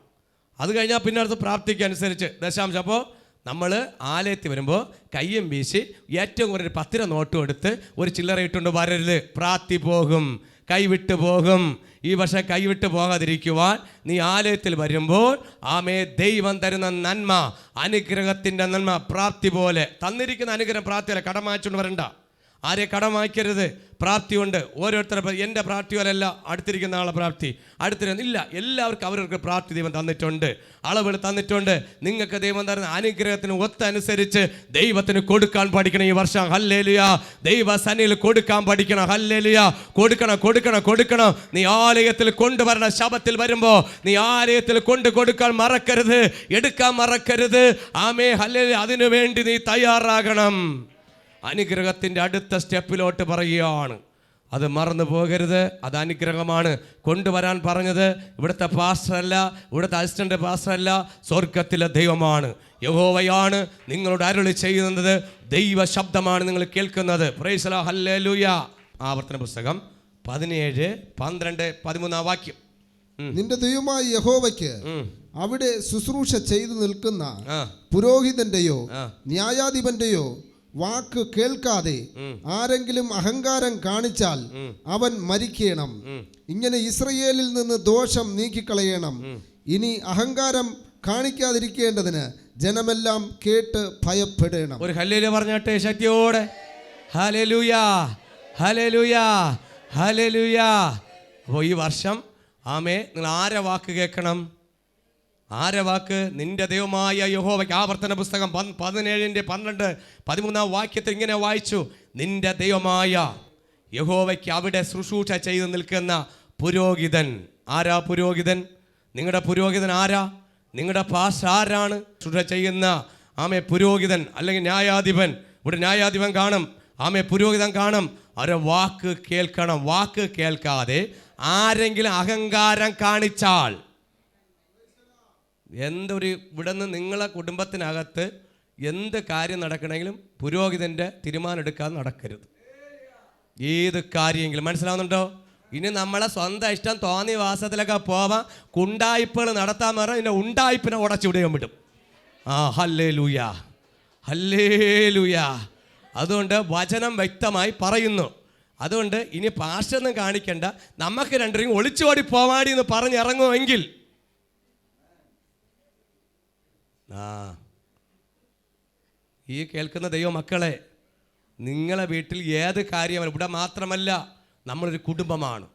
അത് കഴിഞ്ഞാൽ പിന്നെ അടുത്ത് പ്രാപ്തിക്ക് അനുസരിച്ച് ദശാംശം. അപ്പോൾ നമ്മൾ ആലയത്തിൽ വരുമ്പോൾ കയ്യും വീശി ഏറ്റവും കൂടുതൽ 10 രൂപ നോട്ടും എടുത്ത് ഒരു ചില്ലറ ഇട്ടുകൊണ്ട് വരരുത്. പ്രാപ്തി പോകും, കൈവിട്ട് പോകും. ഈ വർഷം കൈവിട്ട് പോകാതിരിക്കുവാൻ നീ ആലയത്തിൽ വരുമ്പോൾ ആമേ, ദൈവം തരുന്ന നന്മ, അനുഗ്രഹത്തിൻ്റെ നന്മ പ്രാപ്തി പോലെ തന്നിരിക്കുന്ന അനുഗ്രഹം പ്രാപ്തിയല്ല. കടം വാങ്ങിച്ചുകൊണ്ട് വരണ്ട. ആരെ കടം വാങ്ങിക്കരുത്. പ്രാപ്തി കൊണ്ട് ഓരോരുത്തരുടെ എൻ്റെ പ്രാപ്തി പോലെയല്ല അടുത്തിരിക്കുന്ന ആളെ പ്രാപ്തി, അടുത്തിരുന്നില്ല. എല്ലാവർക്കും അവർക്ക് പ്രാപ്തി ദൈവം തന്നിട്ടുണ്ട്, അളവുകൾ തന്നിട്ടുണ്ട്. നിങ്ങൾക്ക് ദൈവം തരുന്ന അനുഗ്രഹത്തിന് ഒത്തനുസരിച്ച് ദൈവത്തിന് കൊടുക്കാൻ പഠിക്കണം ഈ വർഷം. ഹല്ലേലൂയ. ദൈവ സന്നിധിയിൽ കൊടുക്കാൻ പഠിക്കണം. ഹല്ലേലൂയ. കൊടുക്കണം. നീ ആലയത്തിൽ കൊണ്ടുവരണം. ശബത്തിൽ വരുമ്പോൾ നീ ആലയത്തിൽ കൊടുക്കാൻ മറക്കരുത്, എടുക്കാൻ മറക്കരുത്. ആമേ, ഹല്ലേലൂയ. അതിനു വേണ്ടി നീ തയ്യാറാകണം. അനുഗ്രഹത്തിൻ്റെ അടുത്ത സ്റ്റെപ്പിലോട്ട് പറയുകയാണ്. അത് മറന്നു പോകരുത്. അത് അനുഗ്രഹമാണ് കൊണ്ടുവരാൻ പറഞ്ഞത്. ഇവിടുത്തെ പാസ്റ്ററല്ല, ഇവിടുത്തെ അസിസ്റ്റന്റ് പാസ്റ്ററല്ല, സ്വർഗത്തിലെ ദൈവമാണ്. യഹോവയാണ് നിങ്ങളോട് അരുളി ചെയ്യുന്നത്. ദൈവ ശബ്ദമാണ് നിങ്ങൾ കേൾക്കുന്നത്. Price the lord. ഹല്ലേലൂയ. ആവർത്തന പുസ്തകം 17, 12, 13 നിന്റെ ദൈവമായ യഹോവയ്ക്ക് അവിടെ ശുശ്രൂഷ ചെയ്തു നിൽക്കുന്ന പുരോഹിതന്റെയോ ന്യായാധിപന്റെയോ വാക്ക് കേൾക്കാതെ ആരെങ്കിലും അഹങ്കാരം കാണിച്ചാൽ അവൻ മരിക്കണം. ഇങ്ങനെ ഇസ്രയേലിൽ നിന്ന് ദോഷം നീക്കിക്കളയണം. ഇനി അഹങ്കാരം കാണിക്കാതിരിക്കേണ്ടതിന് ജനമെല്ലാം കേട്ട് ഭയപ്പെടണം. ഒരു ഹല്ലേലൂയ പറഞ്ഞാട്ടെ ശക്തിയോടെ. Hallelujah, hallelujah, hallelujah. അപ്പോൾ ഈ വർഷം ആമേ, നിങ്ങൾ ആരെ വാക്ക് കേൾക്കണം? ആരെ വാക്ക്? നിന്റെ ദൈവമായ യഹോവയ്ക്ക്. ആവർത്തന പുസ്തകം 17:12, 13 ഇങ്ങനെ വായിച്ചു. നിന്റെ ദൈവമായ യഹോവയ്ക്ക് അവിടെ ശുശ്രൂഷ ചെയ്ത് നിൽക്കുന്ന പുരോഹിതൻ. ആരാ പുരോഹിതൻ? നിങ്ങളുടെ പുരോഹിതൻ ആരാ? നിങ്ങളുടെ പാസ്റ്റർ ആരാണ്? ശുശ്രൂഷ ചെയ്യുന്ന ആമേ പുരോഹിതൻ അല്ലെങ്കിൽ ന്യായാധിപൻ. ഇവിടെ ന്യായാധിപൻ കാണും, ആമേ പുരോഹിതൻ കാണും. അവരെ വാക്ക് കേൾക്കണം. വാക്ക് കേൾക്കാതെ ആരെങ്കിലും അഹങ്കാരം കാണിച്ചാൽ, എന്തൊരു ഇവിടെ നിന്ന് നിങ്ങളെ കുടുംബത്തിനകത്ത് എന്ത് കാര്യം നടക്കണമെങ്കിലും പുരോഹിതൻ്റെ തീരുമാനം എടുക്കാതെ നടക്കരുത്. ഏത് കാര്യമെങ്കിലും. മനസ്സിലാവുന്നുണ്ടോ? ഇനി നമ്മളെ സ്വന്തം ഇഷ്ടം തോന്നിയ വാസത്തിലൊക്കെ പോവാൻ കുണ്ടായ്പകൾ നടത്താൻ പറഞ്ഞാൽ ഇതിൻ്റെ ഉണ്ടായ്പിനെ ഉടച്ചുവിടുകയും വിടും. Hallelujah, hallelujah. അതുകൊണ്ട് വചനം വ്യക്തമായി പറയുന്നു. അതുകൊണ്ട് ഇനി പാസ്റ്റൊന്നും കാണിക്കേണ്ട, നമുക്ക് രണ്ടുപേരും ഒളിച്ചോടി പോവാടി എന്ന് പറഞ്ഞിറങ്ങുമെങ്കിൽ ഈ കേൾക്കുന്ന ദൈവമക്കളെ, നിങ്ങളെ വീട്ടിൽ ഏത് കാര്യമാണ്, ഇവിടെ മാത്രമല്ല, നമ്മളൊരു കുടുംബമാണ്.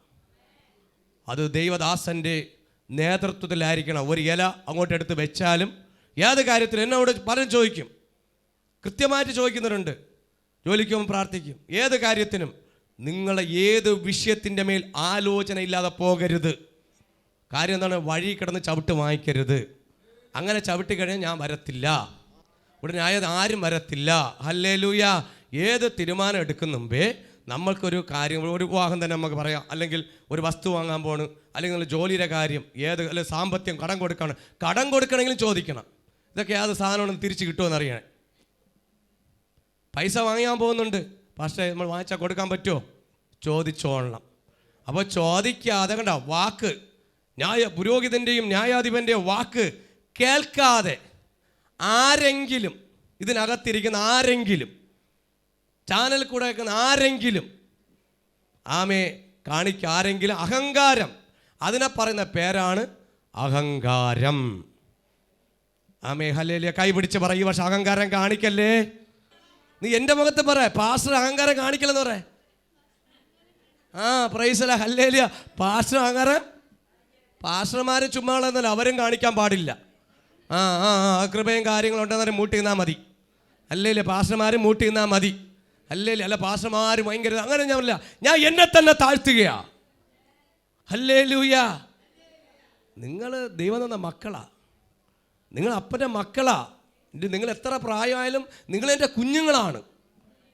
അത് ദൈവദാസൻ്റെ നേതൃത്വത്തിലായിരിക്കണം. ഒരു ഇല അങ്ങോട്ട് എടുത്ത് വെച്ചാലും ഏത് കാര്യത്തിലും എന്നോട് പലരും ചോദിക്കും, കൃത്യമായിട്ട് ചോദിക്കുന്നവരുണ്ട്. ജോലിക്ക് പോകുമ്പോൾ പ്രാർത്ഥിക്കും. ഏത് കാര്യത്തിനും നിങ്ങളെ ഏത് വിഷയത്തിൻ്റെ മേൽ ആലോചന ഇല്ലാതെ പോകരുത്. കാര്യം എന്താണ്? വഴി കിടന്ന് ചവിട്ട് വാങ്ങിക്കരുത്. അങ്ങനെ ചവിട്ടി കഴിഞ്ഞാൽ ഞാൻ വരത്തില്ല, ഇവിടെ ന്യായം ആരും വരത്തില്ല. ഹല്ലേലൂയ. ഏത് തീരുമാനം എടുക്കുന്ന മുമ്പേ നമ്മൾക്കൊരു കാര്യം, ഒരു വിവാഹം തന്നെ നമുക്ക് പറയാം, അല്ലെങ്കിൽ ഒരു വസ്തു വാങ്ങാൻ പോകണം, അല്ലെങ്കിൽ ജോലിയുടെ കാര്യം, അല്ലെങ്കിൽ സാമ്പത്തികം, കടം കൊടുക്കണമെങ്കിലും ചോദിക്കണം. ഇതൊക്കെ ഏത് സാധനമാണെന്ന് തിരിച്ച് കിട്ടുമെന്ന് അറിയണേ. പൈസ വാങ്ങിയാൻ പോകുന്നുണ്ട്, പക്ഷേ നമ്മൾ വാങ്ങിച്ചാൽ കൊടുക്കാൻ പറ്റുമോ? ചോദിച്ചോളണം. അപ്പോൾ ചോദിക്കാതെ കണ്ട വാക്ക്, പുരോഹിതൻ്റെയും ന്യായാധിപൻ്റെയും വാക്ക് കേൾക്കാതെ ആരെങ്കിലും ഇതിനകത്തിരിക്കുന്ന ആരെങ്കിലും, ചാനൽ കൂടെ കേൾക്കുന്ന ആരെങ്കിലും ആരെങ്കിലും അഹങ്കാരം, അതിനെ പറയുന്ന പേരാണ് അഹങ്കാരം. ഹല്ലേലൂയ. കൈ പിടിച്ച് പറ, ഈ വർഷം അഹങ്കാരം കാണിക്കല്ലേ. നീ എൻ്റെ മുഖത്ത് പറ, പാസ്റ്റർ അഹങ്കാരം കാണിക്കലെന്ന് പറ. Price the, hallelujah. പാസ്റ്റർ അഹങ്കാരം, പാസ്റ്റർമാർ ചുമ്മാ ഉള്ളതെന്നല്ല, അവരും കാണിക്കാൻ പാടില്ല. കൃപയും കാര്യങ്ങളുണ്ടെന്നേരം മൂട്ടി നിന്നാൽ മതി. ഹല്ലേലൂയ. പാസ്റ്റർമാരും മൂട്ടി നിന്നാൽ മതി. ഹല്ലേലൂയ. അല്ല പാസ്റ്റർമാർ ഭയങ്കര അങ്ങനെ ഞാനില്ല, ഞാൻ എന്നെ തന്നെ താഴ്ത്തുകയാ. ഹല്ലേലൂയ. നിങ്ങൾ ദൈവം തന്ന മക്കളാ, നിങ്ങൾ അപ്പൻ്റെ മക്കളാ. നിങ്ങൾ എത്ര പ്രായമായാലും നിങ്ങൾ എൻ്റെ കുഞ്ഞുങ്ങളാണ്.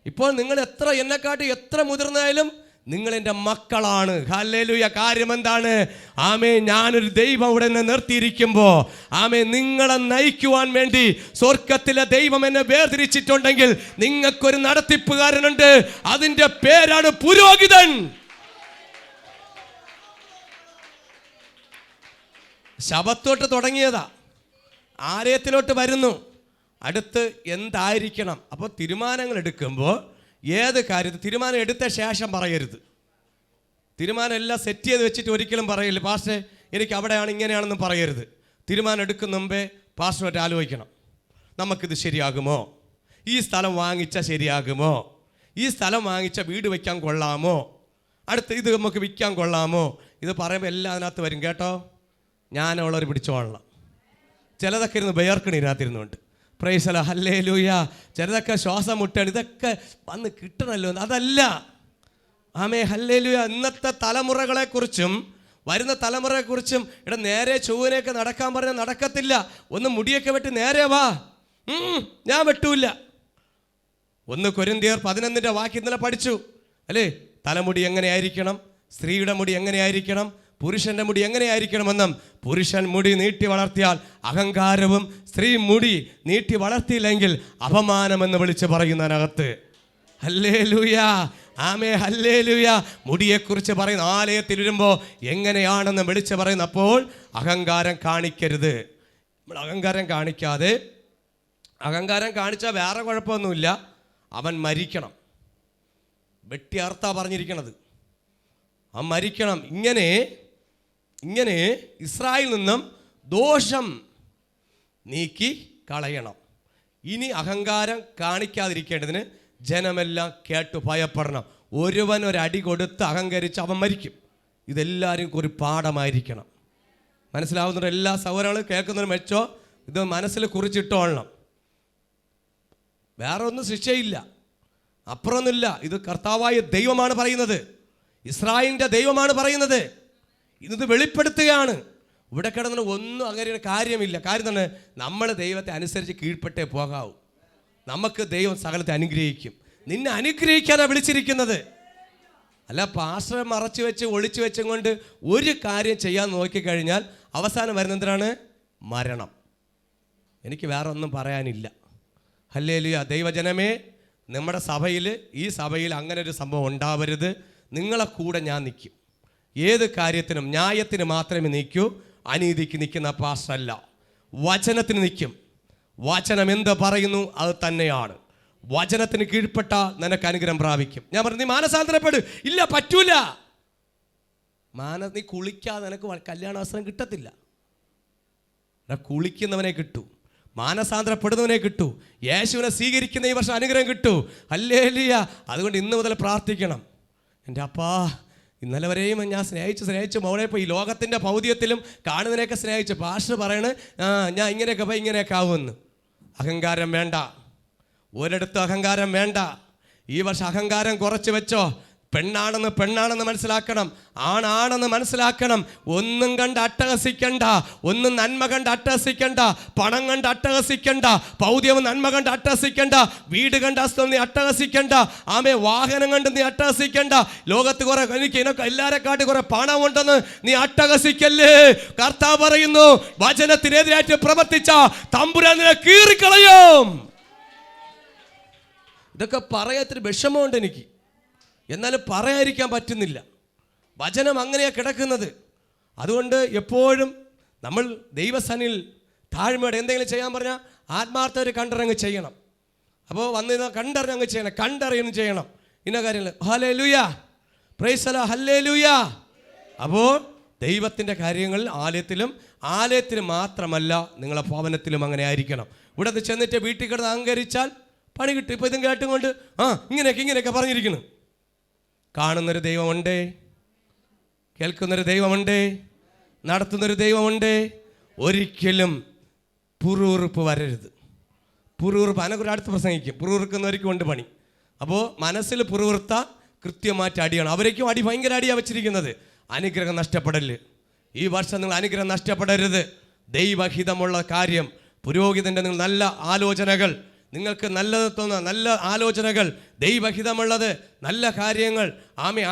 ഇപ്പോൾ നിങ്ങൾ എന്നെക്കാട്ടി എത്ര മുതിർന്നായാലും നിങ്ങൾ എൻ്റെ മക്കളാണ്. ഹല്ലേലൂയ. കാര്യം എന്താണ്? ഞാനൊരു ദൈവം ഇവിടെ നിന്ന് നിർത്തിയിരിക്കുമ്പോൾ നിങ്ങളെ നയിക്കുവാൻ വേണ്ടി സ്വർഗത്തിലെ ദൈവം എന്നെ വേർതിരിച്ചിട്ടുണ്ടെങ്കിൽ നിങ്ങൾക്കൊരു നടത്തിപ്പുകാരനുണ്ട്. അതിൻ്റെ പേരാണ് പുരോഹിതൻ. ശബത്തോട്ട് തുടങ്ങിയതാ, ആലയത്തിലോട്ട് വരുന്നു. അടുത്ത് എന്തായിരിക്കണം? അപ്പോൾ തീരുമാനങ്ങൾ എടുക്കുമ്പോൾ ഏത് കാര്യത്തിൽ തീരുമാനം എടുത്ത ശേഷം പറയരുത്. തീരുമാനം എല്ലാം സെറ്റ് ചെയ്ത് വെച്ചിട്ട് ഒരിക്കലും പറയില്ല, പാസ്റ്റേ എനിക്ക് അവിടെയാണ് ഇങ്ങനെയാണെന്നും പറയരുത്. തീരുമാനം എടുക്കുന്ന മുമ്പേ പാസ്റ്ററുമായിട്ട് ആലോചിക്കണം, നമുക്കിത് ശരിയാകുമോ? ഈ സ്ഥലം വാങ്ങിച്ച ശരിയാകുമോ? ഈ സ്ഥലം വാങ്ങിച്ച വീട് വയ്ക്കാൻ കൊള്ളാമോ? അടുത്ത് ഇത് നമുക്ക് വിൽക്കാൻ കൊള്ളാമോ? ഇത് പറയുമ്പോൾ എല്ലാം അതിനകത്ത് വരും കേട്ടോ. ഞാനുള്ളവർ പിടിച്ചോളണം. ചിലതൊക്കെ ഇരുന്ന് ബയർക്കണി ഇതിനകത്തിരുന്നുണ്ട്. Praise the, hallelujah. ചിലതൊക്കെ ശ്വാസം മുട്ടാണ്, ഇതൊക്കെ വന്ന് കിട്ടണമല്ലോ. അതല്ല. ഹല്ലേലൂയ. ഇന്നത്തെ തലമുറകളെക്കുറിച്ചും വരുന്ന തലമുറയെക്കുറിച്ചും നേരെ ചൊവ്വനെയൊക്കെ നടക്കാൻ പറഞ്ഞാൽ നടക്കത്തില്ല. ഒന്ന് മുടിയൊക്കെ വെട്ടി നേരെ വാ, ഞാൻ വെട്ടൂല്ല. 1 കൊരിന്ത്യർ 11 വാക്യം ഇന്നലെ പഠിച്ചു അല്ലേ? തലമുടി എങ്ങനെയായിരിക്കണം, സ്ത്രീയുടെ മുടി എങ്ങനെയായിരിക്കണം, പുരുഷൻ്റെ മുടി എങ്ങനെയായിരിക്കണമെന്നും, പുരുഷൻ മുടി നീട്ടി വളർത്തിയാൽ അഹങ്കാരവും സ്ത്രീ മുടി നീട്ടി വളർത്തിയില്ലെങ്കിൽ അപമാനമെന്ന് വിളിച്ച് പറയുന്നതിനകത്ത്. ഹല്ലേലൂയ. ഹല്ലേലൂയ. മുടിയെക്കുറിച്ച് പറയുന്ന ആലയത്തിൽ വരുമ്പോൾ എങ്ങനെയാണെന്ന് വിളിച്ച് പറയുന്നപ്പോൾ അഹങ്കാരം കാണിക്കരുത്. നമ്മൾ അഹങ്കാരം കാണിക്കാതെ, അഹങ്കാരം കാണിച്ചാൽ വേറെ കുഴപ്പമൊന്നുമില്ല, അവൻ മരിക്കണം. വെട്ടിയർത്താ പറഞ്ഞിരിക്കണത്, അവൻ മരിക്കണം. ഇങ്ങനെ ഇസ്രായേലിൽ നിന്നും ദോഷം നീക്കി കളയണം. ഇനി അഹങ്കാരം കാണിക്കാതിരിക്കേണ്ടതിന് ജനമെല്ലാം കേട്ടു ഭയപ്പെടണം. ഒരുവൻ ഒരടി കൊടുത്ത് അഹങ്കരിച്ച് അവൻ മരിക്കും. ഇതെല്ലാവരും ഒരു പാഠമായിരിക്കണം. മനസ്സിലാവുന്ന എല്ലാ സൗകര്യങ്ങളും കേൾക്കുന്നതിന് മെച്ചോ ഇത് മനസ്സിൽ കുറിച്ചിട്ടോളണം. വേറെ ഒന്നും ശിക്ഷയില്ല, അപ്പുറമൊന്നുമില്ല. ഇത് കർത്താവായ ദൈവമാണ് പറയുന്നത്, ഇസ്രായേലിൻ്റെ ദൈവമാണ് പറയുന്നത്. ഇത് വെളിപ്പെടുത്തുകയാണ്. ഇവിടെ കിടന്നിട്ട് ഒന്നും അങ്ങനെ കാര്യമില്ല. കാര്യം തന്നെ നമ്മൾ ദൈവത്തെ അനുസരിച്ച് കീഴ്പ്പെട്ടേ പോകാവൂ. നമുക്ക് ദൈവം സകലത്തെ അനുഗ്രഹിക്കും. നിന്നെ അനുഗ്രഹിക്കാനാണ് വിളിച്ചിരിക്കുന്നത്. അല്ല പാസ്റ്ററെ മറച്ചു വെച്ച് ഒളിച്ചു വെച്ചും കൊണ്ട് ഒരു കാര്യം ചെയ്യാൻ നോക്കിക്കഴിഞ്ഞാൽ അവസാനം വരുന്ന എന്തിനാണ്? മരണം. എനിക്ക് വേറെ ഒന്നും പറയാനില്ല. ഹല്ലേലൂയ. ദൈവജനമേ, നമ്മുടെ സഭയിൽ, ഈ സഭയിൽ അങ്ങനെ ഒരു സംഭവം ഉണ്ടാവരുത്. നിങ്ങളെ കൂടെ ഞാൻ നിൽക്കും. ഏത് കാര്യത്തിനും ന്യായത്തിന് മാത്രമേ നിൽക്കൂ, അനീതിക്ക് നിൽക്കുന്ന പാസ്റ്ററല്ല. വചനത്തിന് നിൽക്കും. വചനം എന്ത് പറയുന്നു അത് തന്നെയാണ്. വചനത്തിന് കീഴ്പ്പെട്ട നിനക്ക് അനുഗ്രഹം പ്രാപിക്കും. ഞാൻ പറഞ്ഞു, നീ മാനസാന്തരപ്പെട്. ഇല്ല, പറ്റൂല. നീ കുളിക്കാതെ നിനക്ക് കല്യാണാവസരം കിട്ടത്തില്ല. കുളിക്കുന്നവനെ കിട്ടൂ, മാനസാന്തരപ്പെടുന്നവനെ കിട്ടൂ, യേശുവിനെ സ്വീകരിക്കുന്ന ഈ വർഷം അനുഗ്രഹം കിട്ടൂ. ഹല്ലേലൂയ. അതുകൊണ്ട് ഇന്ന് മുതൽ പ്രാർത്ഥിക്കണം. എൻ്റെ അപ്പാ, ഇന്നലെ വരെയും ഞാൻ സ്നേഹിച്ച് മോളെ ഇപ്പോൾ ഈ ലോകത്തിൻ്റെ ഭൗതികത്തിലും കാണുന്നതിനെയൊക്കെ സ്നേഹിച്ചു. പാസ്റ്റർ പറയണേ ഞാൻ ഇങ്ങനെയൊക്കെ ആവുമെന്ന്. അഹങ്കാരം വേണ്ട, ഒരിടത്തും അഹങ്കാരം വേണ്ട. ഈ വർഷം അഹങ്കാരം കുറച്ച് വെച്ചോ. പെണ്ണാണെന്ന് മനസ്സിലാക്കണം, ആണാണെന്ന് മനസ്സിലാക്കണം. ഒന്നും കണ്ട് അട്ടഹസിക്കണ്ട, ഒന്നും നന്മ കണ്ട് അട്ടഹസിക്കണ്ട, പണം കണ്ട് അട്ടഹസിക്കണ്ട, ഭൗതികം നന്മ കണ്ട് അട്ടഹസിക്കണ്ട, വീട് കണ്ട് നീ അട്ടഹസിക്കണ്ട, വാഹനം കണ്ട് നീ അട്ടഹസിക്കണ്ട. ലോകത്ത് കുറെ എനിക്ക് എല്ലാരെക്കാട്ടി കുറെ പണമുണ്ടെന്ന് നീ അട്ടഹസിക്കല്ലേ. കർത്താവ് പറയുന്നു, വചനത്തിനെതിരായിട്ട് പ്രവർത്തിച്ച തമ്പുരാൻ നിന്നെ കീറിക്കളയും. ഇതൊക്കെ പറയാത്തൊരു വിഷമമുണ്ട് എനിക്ക്, എന്നാലും പറയാതിരിക്കാൻ പറ്റുന്നില്ല. വചനം അങ്ങനെയാണ് കിടക്കുന്നത്. അതുകൊണ്ട് എപ്പോഴും നമ്മൾ ദൈവസന്നിധിയിൽ താഴ്മയോടെ എന്തെങ്കിലും ചെയ്യാൻ പറഞ്ഞാൽ ആത്മാർത്ഥത കണ്ടിറങ്ങി ചെയ്യണം. അപ്പോൾ വന്നിരുന്ന കണ്ടറിഞ്ഞ് ചെയ്യണം, കണ്ടറിയുന്നു ചെയ്യണം. ഇന്ന കാര്യങ്ങൾ hallelujah, price the lord, hallelujah. അപ്പോൾ ദൈവത്തിൻ്റെ കാര്യങ്ങൾ ആലയത്തിലും മാത്രമല്ല, നിങ്ങളെ ഭവനത്തിലും അങ്ങനെ ആയിരിക്കണം. ഇവിടെ ചെന്നിട്ട് വീട്ടിൽ കിടന്ന് അഹങ്കരിച്ചാൽ പണി കിട്ടും. ഇപ്പോൾ ഇതും കേട്ടുകൊണ്ട് ഇങ്ങനെയൊക്കെ പറഞ്ഞിരിക്കുന്നു. കാണുന്നൊരു ദൈവമുണ്ടേ, കേൾക്കുന്നൊരു ദൈവമുണ്ടേ, നടത്തുന്നൊരു ദൈവമുണ്ടേ. ഒരിക്കലും പുറുറുപ്പ് വരരുത്. പുറുറുപ്പ് അതിനെക്കുറിച്ച് അടുത്ത് പ്രസംഗിക്കും. പുറുറുക്കുന്നവർക്ക് കൊണ്ട് പണി. അപ്പോൾ മനസ്സിൽ പുറുവൃത്ത കൃത്യമായിട്ട് അടിയാണ്. അവരേക്കും അടി ഭയങ്കര അടിയാണ് വെച്ചിരിക്കുന്നത്. അനുഗ്രഹം നഷ്ടപ്പെടല്. ഈ വർഷം നിങ്ങൾ അനുഗ്രഹം നഷ്ടപ്പെടരുത്. ദൈവഹിതമുള്ള കാര്യം, പുരോഹിതൻ്റെ നിങ്ങൾ നല്ല ആലോചനകൾ, നിങ്ങൾക്ക് നല്ലത് തോന്നുന്ന നല്ല ആലോചനകൾ, ദൈവഹിതമുള്ളത്, നല്ല കാര്യങ്ങൾ,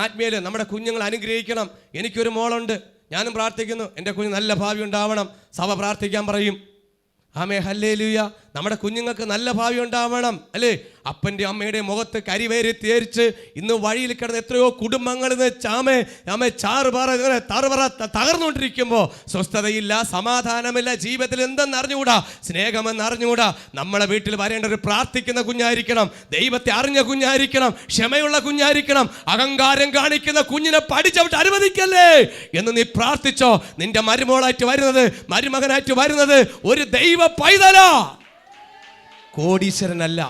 ആത്മീയയിൽ നമ്മുടെ കുഞ്ഞുങ്ങൾ അനുഗ്രഹിക്കണം. എനിക്കൊരു മോളുണ്ട്, ഞാനും പ്രാർത്ഥിക്കുന്നു എൻ്റെ കുഞ്ഞ് നല്ല ഭാവി ഉണ്ടാവണം. സഭ പ്രാർത്ഥിക്കാൻ പറയും. ഹല്ലേലൂയ. നമ്മുടെ കുഞ്ഞുങ്ങൾക്ക് നല്ല ഭാവി ഉണ്ടാവണം അല്ലേ? അപ്പൻ്റെ അമ്മയുടെ മുഖത്ത് കരിവേരി തേരിച്ച് ഇന്ന് വഴിയിൽ കിടന്ന് എത്രയോ കുടുംബങ്ങളിൽ നിന്ന് ചാറുപറ തകർന്നുകൊണ്ടിരിക്കുമ്പോൾ സ്വസ്ഥതയില്ല, സമാധാനമില്ല, ജീവിതത്തിൽ എന്തെന്ന് അറിഞ്ഞുകൂടാ, സ്നേഹമെന്ന് അറിഞ്ഞുകൂടാ. നമ്മളെ വീട്ടിൽ വരേണ്ട ഒരു പ്രാർത്ഥിക്കുന്ന കുഞ്ഞായിരിക്കണം, ദൈവത്തെ അറിഞ്ഞ കുഞ്ഞായിരിക്കണം, ക്ഷമയുള്ള കുഞ്ഞായിരിക്കണം. അഹങ്കാരം കാണിക്കുന്ന കുഞ്ഞിനെ പഠിച്ചവിട്ട് അനുവദിക്കല്ലേ എന്ന് നീ പ്രാർത്ഥിച്ചോ. നിന്റെ മരുമോളായിട്ട് വരുന്നത്, മരുമകനായിട്ട് വരുന്നത് ഒരു ദൈവ പൈതലാ, കോടീശ്വരനല്ല,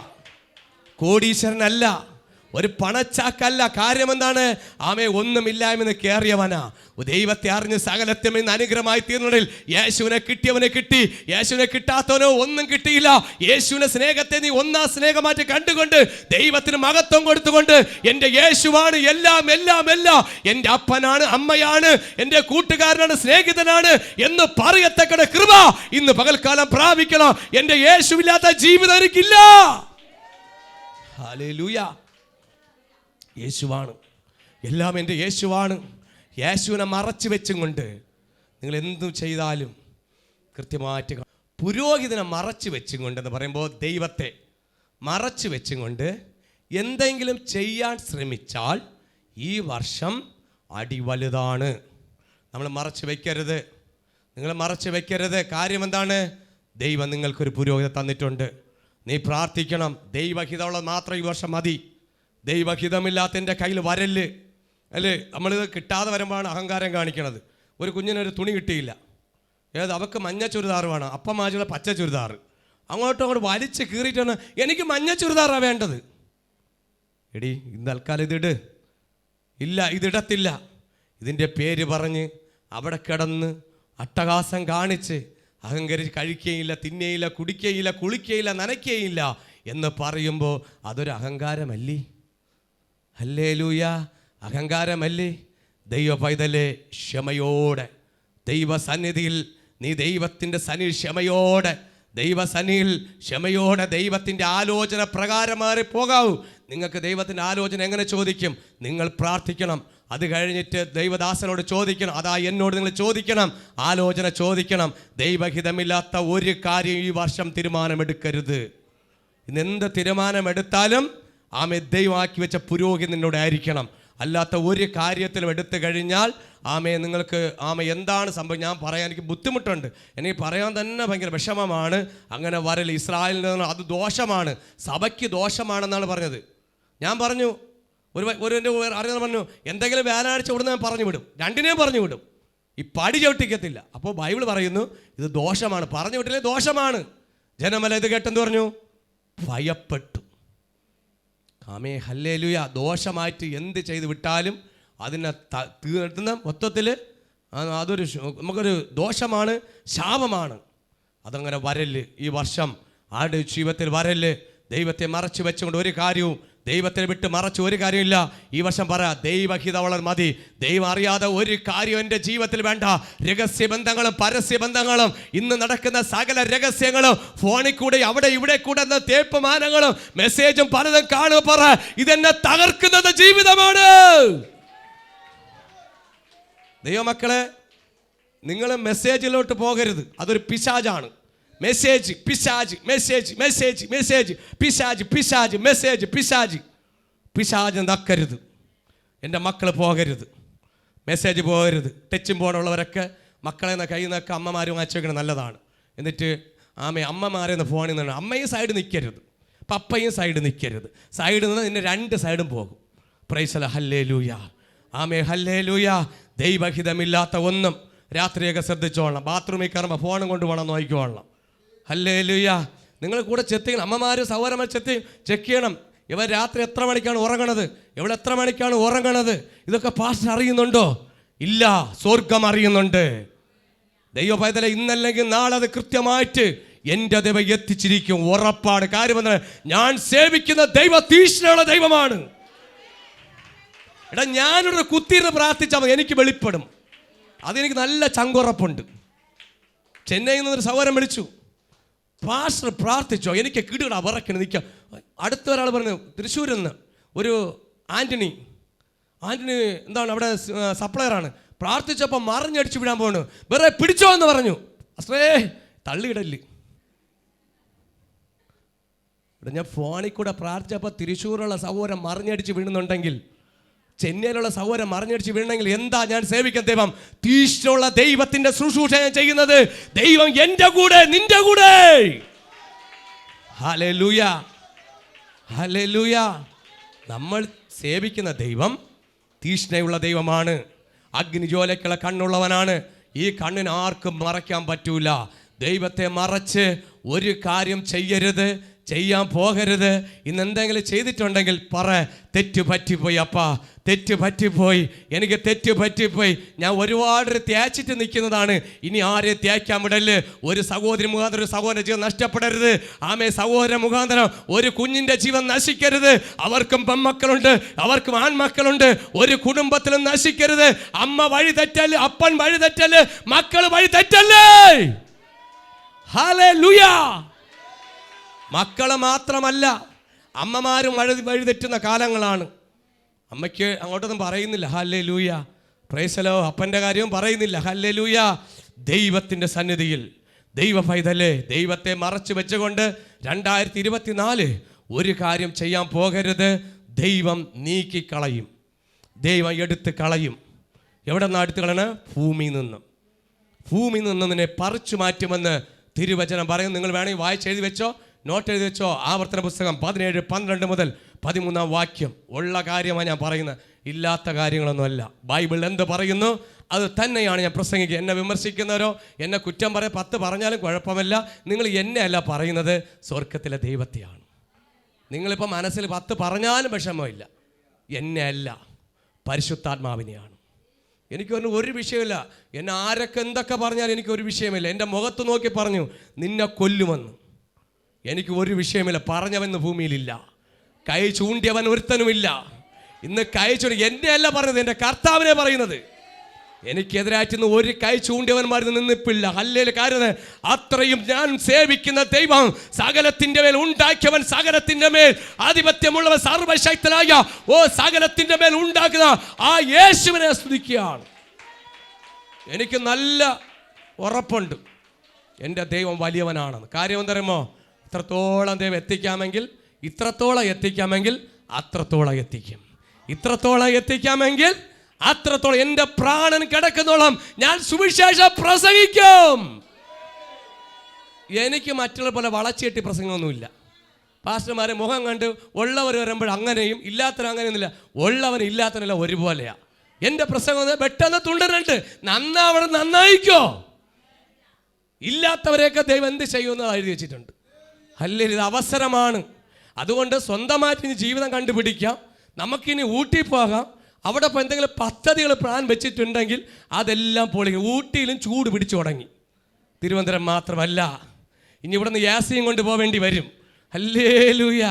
ഒരു പണച്ചാക്കല്ല. കാര്യം എന്താണ്? ഒന്നുമില്ലായ്മന്ന് കയറിയവനാ. ദൈവത്തെ അറിഞ്ഞ് സകലത്തിൽ നിന്ന് അനുഗ്രഹമായി തീർന്നതിൽ യേശുവിനെ കിട്ടിയവനെ കിട്ടി, യേശുവിനെ കിട്ടാത്തവനോ ഒന്നും കിട്ടിയില്ല. യേശുവിന്റെ സ്നേഹത്തെ നീ ഒന്നാം സ്നേഹമായിട്ട് കണ്ടുകൊണ്ട് ദൈവത്തിന് മഹത്വം കൊടുത്തുകൊണ്ട് എൻ്റെ യേശുവാണ് എല്ലാം, എൻ്റെ അപ്പനാണ്, അമ്മയാണ്, എൻ്റെ കൂട്ടുകാരനാണ്, സ്നേഹിതനാണ് എന്ന് പറയത്തക്കട കൃപ ഇന്ന് പകൽക്കാലം പ്രാപിക്കണം. എൻ്റെ യേശുവില്ലാത്ത ജീവിതം എനിക്കില്ല. ഹല്ലേലൂയ. യേശുവാണ് എല്ലാം, എൻ്റെ യേശുവാണ്. യേശുവിനെ മറച്ചു വെച്ചും കൊണ്ട് നിങ്ങൾ എന്തും ചെയ്താലും കൃത്യമായിട്ട്. പുരോഹിതനെ മറച്ചു വെച്ചും കൊണ്ടെന്ന് പറയുമ്പോൾ ദൈവത്തെ മറച്ചു വെച്ചും കൊണ്ട് എന്തെങ്കിലും ചെയ്യാൻ ശ്രമിച്ചാൽ ഈ വർഷം അടി വലുതാണ്. നമ്മൾ മറച്ചു വയ്ക്കരുത്, നിങ്ങൾ മറച്ചു വയ്ക്കരുത്. കാര്യം എന്താണ്? ദൈവം നിങ്ങൾക്കൊരു പുരോഹിതൻ തന്നിട്ടുണ്ട്. നീ പ്രാർത്ഥിക്കണം. ദൈവഹിതമുള്ളത് മാത്രം ഈ വർഷം മതി. ദൈവഹിതമില്ലാത്തതിൻ്റെ കയ്യിൽ വരല് അല്ലേ? നമ്മളിത് കിട്ടാതെ വരുമ്പോഴാണ് അഹങ്കാരം കാണിക്കണത്. ഒരു കുഞ്ഞിനൊരു തുണി കിട്ടിയില്ല, അവൾക്ക് മഞ്ഞ ചുരിദാർ വേണം, അപ്പം മാജിയുടെ പച്ച ചുരിദാർ, അങ്ങോട്ടും വലിച്ച് കീറിയിട്ടാണ് എനിക്ക് മഞ്ഞ ചുരിദാറാണ് വേണ്ടത്. എടി ഇന്ന് തൽക്കാലം ഇതിടത്തില്ല. ഇതിൻ്റെ പേര് പറഞ്ഞ് അവിടെ കിടന്ന് അട്ടഹാസം കാണിച്ച് അഹങ്കരിച്ച് കഴിക്കുകയില്ല, തിന്നുകയില്ല, കുടിക്കുകയില്ല, കുളിക്കുകയില്ല, നനയ്ക്കുകയില്ല എന്ന് പറയുമ്പോൾ അതൊരു അഹങ്കാരമല്ലേ? ഹല്ലേലൂയ. അഹങ്കാരമല്ലേ? ദൈവ പൈതലേ, ക്ഷമയോടെ ദൈവസന്നിധിയിൽ നീ ദൈവത്തിൻ്റെ സന്നിധിയിൽ ക്ഷമയോടെ ദൈവത്തിൻ്റെ ആലോചന പ്രകാരം മാറി പോകാവൂ. നിങ്ങൾക്ക് ദൈവത്തിൻ്റെ ആലോചന എങ്ങനെ ചോദിക്കും? നിങ്ങൾ പ്രാർത്ഥിക്കണം. അത് കഴിഞ്ഞിട്ട് ദൈവദാസനോട് ചോദിക്കണം. അതാ എന്നോട് നിങ്ങൾ ചോദിക്കണം, ആലോചന ചോദിക്കണം. ദൈവഹിതമില്ലാത്ത ഒരു കാര്യം ഈ വർഷം തീരുമാനമെടുക്കരുത്. ഇന്ന് എന്ത് തീരുമാനമെടുത്താലും ദൈവമാക്കി വെച്ച പുരോഹിതനോട് ആയിരിക്കണം. അല്ലാത്ത ഒരു കാര്യത്തിലും എടുത്തു കഴിഞ്ഞാൽ നിങ്ങൾക്ക് എന്താണ് സംഭവം ഞാൻ പറയാൻ എനിക്ക് ബുദ്ധിമുട്ടുണ്ട്. എനിക്ക് പറയാൻ തന്നെ ഭയങ്കര വിഷമമാണ്. അങ്ങനെ വരൽ ഇസ്രായേലിൽ നിന്ന് അത് ദോഷമാണ്, സഭയ്ക്ക് ദോഷമാണെന്നാണ് പറഞ്ഞത്. ഞാൻ പറഞ്ഞു, ഒരു അറിയാൻ പറഞ്ഞു, എന്തെങ്കിലും വ്യാഴാഴ്ച ഉടനെ ഞാൻ പറഞ്ഞു വിടും, രണ്ടിനെയും പറഞ്ഞു വിടും, ഈ പടി ചവിട്ടിക്കത്തില്ല. അപ്പോൾ ബൈബിൾ പറയുന്നു ഇത് ദോഷമാണ്, പറഞ്ഞു വിട്ടില്ലേ ദോഷമാണ്. ജനമല്ല ഇത് കേട്ടെന്ന് പറഞ്ഞു, ഭയപ്പെട്ടു. ഹല്ലേലൂയ. ദോഷമായിട്ട് എന്ത് ചെയ്ത് വിട്ടാലും അതിനെ തീർത്തുന്ന മൊത്തത്തിൽ നമുക്കൊരു ദോഷമാണ്, ശാപമാണ്. അതങ്ങനെ വരല്. ഈ വർഷം ആരുടെ ജീവിതത്തിൽ വരല്. ദൈവത്തെ മറച്ചു വെച്ചുകൊണ്ട് ഒരു കാര്യവും, ദൈവത്തെ വിട്ട് മറച്ചു ഒരു കാര്യമില്ല. ഈ വർഷം പറ, ദൈവഹിതമുള്ളത് മതി. ദൈവം അറിയാതെ ഒരു കാര്യം എൻ്റെ ജീവിതത്തിൽ വേണ്ട. രഹസ്യബന്ധങ്ങളും പരസ്യബന്ധങ്ങളും, ഇന്ന് നടക്കുന്ന സകല രഹസ്യങ്ങളും, ഫോണിൽ കൂടെ അവിടെ ഇവിടെ കൂടെ തേപ്പ് മാനങ്ങളും മെസ്സേജും പലതും കാണുക. പറ, ഇതെന്നെ തകർക്കുന്നത് ജീവിതമാണ്. ദൈവമക്കളെ, നിങ്ങൾ മെസ്സേജിലോട്ട് പോകരുത്. അതൊരു പിശാചാണ്. മെസ്സേജ് പിശാജ്, മെസ്സേജ് മെസ്സേജ് മെസ്സേജ്, പിശാജ് പിശാജ്, മെസ്സേജ് പിശാജ്. പിശാജ് നക്കരുത്. എൻ്റെ മക്കൾ പോകരുത്, മെസ്സേജ് പോകരുത്. ടച്ചും ഫോണുള്ളവരൊക്കെ മക്കളെ കയ്യിൽ നിന്നൊക്കെ അമ്മമാരും അയച്ചു വയ്ക്കണം, നല്ലതാണ്. എന്നിട്ട് അമ്മമാരെ ഫോണിൽ നിന്ന് അമ്മയും സൈഡ് നിൽക്കരുത്. പപ്പയും സൈഡ് നിൽക്കരുത്. സൈഡിൽ നിന്ന് നിന്നെ രണ്ട് സൈഡും പോകും. Praise the hallelujah, amen, hallelujah. ദൈവഹിതമില്ലാത്ത ഒന്നും രാത്രിയൊക്കെ ശ്രദ്ധിച്ചോളണം. ബാത്റൂമിൽ കയറുമ്പോൾ ഫോണും കൊണ്ട് വേണം നോക്കിക്കോളണം. ഹല്ലേലൂയ. നിങ്ങൾ കൂടെ ചെക്ക് ചെയ്യണം. അമ്മമാർ സഹോദരന്മാർ ചെക്ക് ചെയ്യണം. ഇവർ രാത്രി എത്ര മണിക്കാണ് ഉറങ്ങണത്, ഇവിടെ എത്ര മണിക്കാണ് ഉറങ്ങണത്, ഇതൊക്കെ പാസ്റ്റർ അറിയുന്നുണ്ടോ? ഇല്ല, സ്വർഗം അറിയുന്നുണ്ട്. ദൈവഭയത്തിലെ ഇന്നല്ലെങ്കിൽ നാളെ അത് കൃത്യമായിട്ട് എൻ്റെ ദൈവം എത്തിച്ചിരിക്കും, ഉറപ്പാണ്. കാര്യം എന്താണ്? ഞാൻ സേവിക്കുന്ന ദൈവ തീഷ്ണമുള്ള ദൈവമാണ്. എടാ, ഞാനൊരു കുത്തിയിരുന്ന് പ്രാർത്ഥിച്ചാൽ മതി, എനിക്ക് വെളിപ്പെടും. അതെനിക്ക് നല്ല ചങ്കുറപ്പുണ്ട്. ചെന്നൈയിൽ നിന്നൊരു സഹോദരൻ വിളിച്ചു, പാസ്റ്റർ പ്രാർത്ഥിച്ചോ, എനിക്ക് കിടുകട വിറക്കണം നിൽക്കാം. അടുത്ത ഒരാൾ പറഞ്ഞു, തൃശ്ശൂരിൽ നിന്ന് ഒരു ആൻ്റണി എന്താണ് അവിടെ സപ്ലയറാണ്, പ്രാർത്ഥിച്ചപ്പോൾ മറിഞ്ഞടിച്ച് വിടാൻ പോകണു, വേറെ പിടിച്ചോ എന്ന് പറഞ്ഞു. അത്രേ തള്ളിയിടല്. ഇവിടെ ഞാൻ ഫോണിൽ കൂടെ പ്രാർത്ഥിച്ചപ്പോൾ തൃശ്ശൂരുള്ള സഹോദരൻ മറിഞ്ഞടിച്ച് വീഴുന്നുണ്ടെങ്കിൽ, ചെന്നൈയിലുള്ള സഹോദരൻ മറിഞ്ഞടിച്ച് വീഴണമെങ്കിൽ എന്താ ഞാൻ സേവിക്കുന്ന ദൈവം? തീഷ്ണമുള്ള ദൈവത്തിന്റെ ശുശ്രൂഷ ഞാൻ ചെയ്യുന്നത്. ദൈവം എൻ്റെ കൂടെ, നിന്റെ കൂടെ. Hallelujah, hallelujah. നമ്മൾ സേവിക്കുന്ന ദൈവം തീഷ്ണയുള്ള ദൈവമാണ്. അഗ്നിജ്വാലയ്ക്കുള്ള കണ്ണുള്ളവനാണ്. ഈ കണ്ണിന് ആർക്കും മറയ്ക്കാൻ പറ്റൂല. ദൈവത്തെ മറച്ച് ഒരു കാര്യം ചെയ്യരുത്, ചെയ്യാൻ പോകരുത്. ഇന്ന് എന്തെങ്കിലും ചെയ്തിട്ടുണ്ടെങ്കിൽ പറ, തെറ്റ് പറ്റിപ്പോയി അപ്പാ, തെറ്റ് പറ്റിപ്പോയി, എനിക്ക് തെറ്റ് പറ്റിപ്പോയി. ഞാൻ ഒരുപാട് തേച്ചിട്ട് നിൽക്കുന്നതാണ്, ഇനി ആരെ തേക്കാൻ വിടല്. ഒരു സഹോദരി മുഖാന്തരം ഒരു സഹോദര ജീവൻ നഷ്ടപ്പെടരുത്. ആമേ, സഹോദര മുഖാന്തരം ഒരു കുഞ്ഞിൻ്റെ ജീവൻ നശിക്കരുത്. അവർക്കും പെൺമക്കളുണ്ട്, അവർക്കും ആൺമക്കളുണ്ട്. ഒരു കുടുംബത്തിലും നശിക്കരുത്. അമ്മ വഴി തെറ്റല്, അപ്പൻ വഴി തെറ്റല്, മക്കൾ വഴി തെറ്റല്ലേ. ഹല്ലേലൂയ. മക്കളെ മാത്രമല്ല, അമ്മമാരും വഴിതെറ്റുന്ന കാലങ്ങളാണ്. അമ്മയ്ക്ക് അങ്ങോട്ടൊന്നും പറയുന്നില്ല, ഹല്ലേലൂയ, പ്രൈസ് ദി ലോർഡ്. അപ്പൻ്റെ കാര്യവും പറയുന്നില്ല, ഹല്ലേലൂയ. ദൈവത്തിൻ്റെ സന്നിധിയിൽ ദൈവ പൈതലേ, ദൈവത്തെ മറച്ചു വെച്ചുകൊണ്ട് 2024 ഒരു കാര്യം ചെയ്യാൻ പോകരുത്. ദൈവം നീക്കിക്കളയും, ദൈവം എടുത്ത് കളയും. എവിടെ നിന്നാണ് എടുത്ത് കളയണ? ഭൂമിയിൽ നിന്നും. ഭൂമിയിൽ നിന്ന് നിന്നെ പറിച്ചു മാറ്റുമെന്ന് തിരുവചനം പറയും. നിങ്ങൾ വേണമെങ്കിൽ വായിച്ചെഴുതി വെച്ചോ, നോട്ട് എഴുതി വെച്ചോ. ആവർത്തന പുസ്തകം 17:12 മുതൽ 13 വാക്യം. ഉള്ള കാര്യമാണ് ഞാൻ പറയുന്നത്, ഇല്ലാത്ത കാര്യങ്ങളൊന്നുമല്ല. ബൈബിൾ എന്ത് പറയുന്നു അത് തന്നെയാണ് ഞാൻ പ്രസംഗിക്കുക. എന്നെ വിമർശിക്കുന്നവരോ എന്നെ കുറ്റം 10 പറഞ്ഞാലും കുഴപ്പമില്ല. നിങ്ങൾ എന്നെ അല്ല പറയുന്നത്, സ്വർഗത്തിലെ ദൈവത്തെയാണ്. നിങ്ങളിപ്പോൾ മനസ്സിൽ 10 പറഞ്ഞാലും വിഷമമില്ല. എന്നെ അല്ല, പരിശുദ്ധാത്മാവിനെയാണ്. എനിക്കൊന്നും ഒരു വിഷയമില്ല. എന്നെ ആരൊക്കെ എന്തൊക്കെ പറഞ്ഞാലും എനിക്കൊരു വിഷയമില്ല. എൻ്റെ മുഖത്ത് നോക്കി പറഞ്ഞു, നിന്നെ കൊല്ലുമെന്ന്. എനിക്ക് ഒരു വിഷയമില്ല. പറഞ്ഞവൻ ഭൂമിയിലില്ല, കൈ ചൂണ്ടിയവൻ ഒരുത്തനുമില്ല. ഇന്ന് കൈ ചൂണ്ടി എന്നെ അല്ല പറയുന്നത്, എൻ്റെ കർത്താവിനെ പറയുന്നത്. എനിക്കെതിരായിട്ട് ഒരു കൈ ചൂണ്ടിയവന്മാർ നിന്നിപ്പില്ല. ഹല്ലേലൂയ. കാര്യം അത്രയും ഞാൻ സേവിക്കുന്ന ദൈവം സകലത്തിൻ്റെ മേൽ ഉണ്ടാക്കിയവൻ, സകലത്തിൻ്റെ മേൽ ആധിപത്യമുള്ളവൻ, സർവശക്തനായ സകലത്തിൻ്റെ മേൽ ഉണ്ടാക്കുന്ന ആ യേശുവിനെ സ്തുതിക്കുകയാണ്. എനിക്ക് നല്ല ഉറപ്പുണ്ട് എൻ്റെ ദൈവം വലിയവനാണെന്ന്. കാര്യം എന്തറിയുമോ? ഇത്രത്തോളം ദൈവം എത്തിക്കാമെങ്കിൽ, ഇത്രത്തോളം എത്തിക്കാമെങ്കിൽ അത്രത്തോളം എത്തിക്കും. ഇത്രത്തോളം എത്തിക്കാമെങ്കിൽ അത്രത്തോളം. എൻ്റെ പ്രാണൻ കിടക്കുന്നോളം ഞാൻ സുവിശേഷം പ്രസംഗിക്കും. എനിക്ക് മറ്റുള്ള പോലെ വളച്ചേട്ടി പ്രസംഗമൊന്നുമില്ല. പാസ്റ്റർമാരെ മുഖം കണ്ട് ഉള്ളവർ വരുമ്പോൾ അങ്ങനെയും ഇല്ലാത്തവർ അങ്ങനെയൊന്നുമില്ല. ഉള്ളവൻ ഇല്ലാത്തവനല്ല ഒരുപോലെയാണ്. എൻ്റെ പ്രസംഗം പെട്ടെന്ന് തുണ്ടരുണ്ട്, നന്നാവണം, നന്നായിക്കോ. ഇല്ലാത്തവരെയൊക്കെ ദൈവം എന്ത് ചെയ്യുമെന്ന് എഴുതി വെച്ചിട്ടുണ്ട്. അല്ലേ, ഇത് അവസരമാണ്. അതുകൊണ്ട് സ്വന്തമായിട്ട് ഇനി ജീവിതം കണ്ടുപിടിക്കാം. നമുക്കിനി ഊട്ടി പോകാം. അവിടെ ഇപ്പോൾ എന്തെങ്കിലും പദ്ധതികൾ പ്ലാൻ വെച്ചിട്ടുണ്ടെങ്കിൽ അതെല്ലാം പൊളിക്കും. ഊട്ടിയിലും ചൂട് പിടിച്ചു തുടങ്ങി. തിരുവനന്തപുരം മാത്രമല്ല, ഇനി ഇവിടെ നിന്ന് യാസിയും കൊണ്ട് പോവേണ്ടി വരും. ഹല്ലേലൂയ.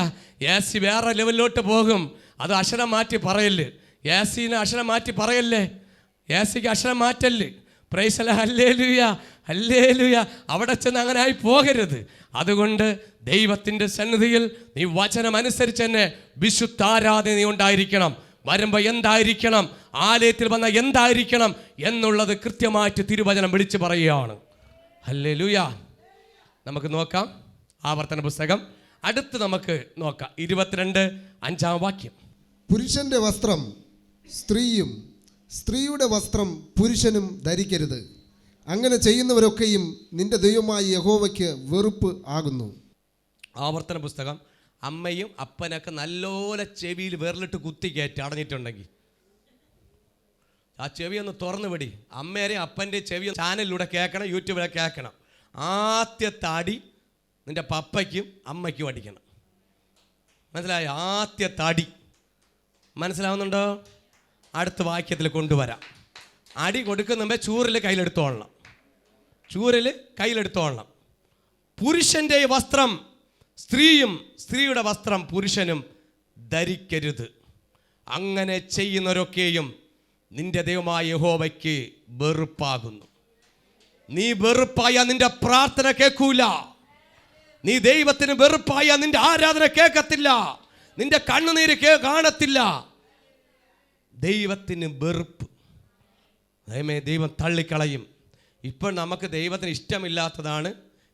യാസി വേറെ ലെവലിലോട്ട് പോകും. അത് അക്ഷരം മാറ്റി പറയല്ലേ. യാസിനെ അക്ഷരം മാറ്റി പറയല്ലേ. യാസിക്ക് അക്ഷരം മാറ്റല്ലേ. Praise the lord. Hallelujah, hallelujah. അവിടെ ചെന്ന് അങ്ങനെ ആയി പോകരുത്. അതുകൊണ്ട് ദൈവത്തിൻ്റെ സന്നിധിയിൽ നീ വചനം അനുസരിച്ച് തന്നെ വിശുദ്ധാരാധന നീ ഉണ്ടായിരിക്കണം. വരുമ്പോൾ എന്തായിരിക്കണം, ആലയത്തിൽ വന്ന എന്തായിരിക്കണം എന്നുള്ളത് കൃത്യമായിട്ട് തിരുവചനം വിളിച്ചു പറയുകയാണ്. ഹല്ലേലൂയ. നമുക്ക് നോക്കാം ആവർത്തന പുസ്തകം. അടുത്ത് നമുക്ക് നോക്കാം 22:5 വാക്യം. പുരുഷന്റെ വസ്ത്രം സ്ത്രീയും സ്ത്രീയുടെ വസ്ത്രം പുരുഷനും ധരിക്കരുത്. അങ്ങനെ ചെയ്യുന്നവരൊക്കെയും നിന്റെ ദൈവമായ യഹോവയ്ക്ക് വെറുപ്പ് ആകുന്നു. ആവർത്തന പുസ്തകം അമ്മയും അപ്പനൊക്കെ നല്ലോലെ ചെവിയിൽ വിരലിട്ട് കുത്തി കയറ്റി അടഞ്ഞിട്ടുണ്ടെങ്കിൽ ആ ചെവി ഒന്ന് തുറന്നു വിടി. അമ്മേരെയും അപ്പൻ്റെ ചെവി ചാനലിലൂടെ കേൾക്കണം, യൂട്യൂബിലെ കേൾക്കണം. ആദ്യത്തെ അടി നിൻ്റെ പപ്പയ്ക്കും അമ്മയ്ക്കും അടിക്കണം. മനസ്സിലായോ? ആദ്യത്തെ അടി മനസ്സിലാവുന്നുണ്ടോ? അടുത്ത വാക്യത്തിൽ കൊണ്ടുവരാം. അടി കൊടുക്കുന്ന മുമ്പേ ചൂരിൽ കയ്യിലെടുത്തോളണം. ചൂരിൽ കയ്യിലെടുത്തോളണം. പുരുഷൻ്റെ വസ്ത്രം സ്ത്രീയും സ്ത്രീയുടെ വസ്ത്രം പുരുഷനും ധരിക്കരുത്. അങ്ങനെ ചെയ്യുന്നവരൊക്കെയും നിന്റെ ദൈവമായ യഹോവയ്ക്ക് വെറുപ്പാകുന്നു. നീ വെറുപ്പായ നിന്റെ പ്രാർത്ഥന കേൾക്കൂല. നീ ദൈവത്തിന് വെറുപ്പായ നിന്റെ ആരാധന കേൾക്കത്തില്ല. നിന്റെ കണ്ണുനീര് കാണത്തില്ല. ദൈവത്തിന് വെറുപ്പ്. ദൈവം തള്ളിക്കളയും. ഇപ്പോൾ നമുക്ക് ദൈവത്തിന് ഇഷ്ടമില്ലാത്തതാണ്.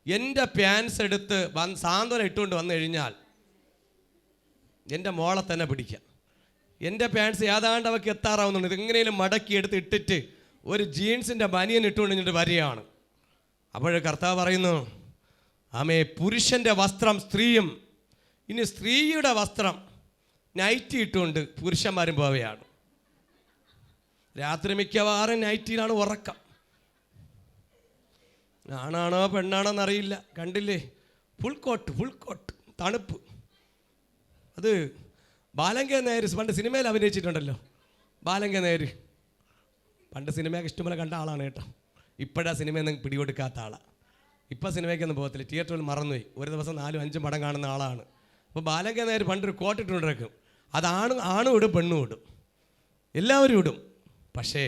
എൻ്റെ പാൻസ് എടുത്ത് സാന്ത്വനം ഇട്ടുകൊണ്ട് വന്നു കഴിഞ്ഞാൽ എൻ്റെ മോളെ തന്നെ പിടിക്കാം. എൻ്റെ പാൻസ് ഏതാണ്ട് അവൾക്ക് എത്താറാവുന്നുണ്ട്. ഇതെങ്ങനെയും മടക്കി എടുത്ത് ഇട്ടിട്ട് ഒരു ജീൻസിൻ്റെ ബനിയൻ ഇട്ടുകൊണ്ട് ഇങ്ങോട്ട് വരികയാണ്. അപ്പോൾ കർത്താവ് പറയുന്നു, ആമേ, പുരുഷൻ്റെ വസ്ത്രം സ്ത്രീയും. ഇനി സ്ത്രീയുടെ വസ്ത്രം നൈറ്റി ഇട്ടുകൊണ്ട് പുരുഷന്മാരും പോവുകയാണ്. രാത്രി മിക്കവാറും നൈറ്റിയിലാണ് ഉറക്കം. ആണാണോ പെണ്ണാണോ എന്നറിയില്ല. കണ്ടില്ലേ, ഫുൾ കോട്ട് തണുപ്പ്. അത് ബാലങ്ക നേര് പണ്ട് സിനിമയിൽ അഭിനയിച്ചിട്ടുണ്ടല്ലോ. ബാലങ്ക നേര് പണ്ട് സിനിമയൊക്കെ ഇഷ്ടംപോലെ കണ്ട ആളാണ് കേട്ടോ. ഇപ്പോഴാ സിനിമയൊന്നും പിടികൊടുക്കാത്ത ആളാണ്. ഇപ്പം സിനിമയ്ക്കൊന്നും പോകത്തില്ല, തിയേറ്ററിൽ മറന്നുപോയി. ഒരു ദിവസം 4-5 പടം കാണുന്ന ആളാണ്. അപ്പോൾ ബാലങ്ക നേര് പണ്ടൊരു കോട്ടിട്ടുകൊണ്ടിരിക്കും. അത് ആണും ഇടും പെണ്ണും ഇടും, എല്ലാവരും ഇടും. പക്ഷേ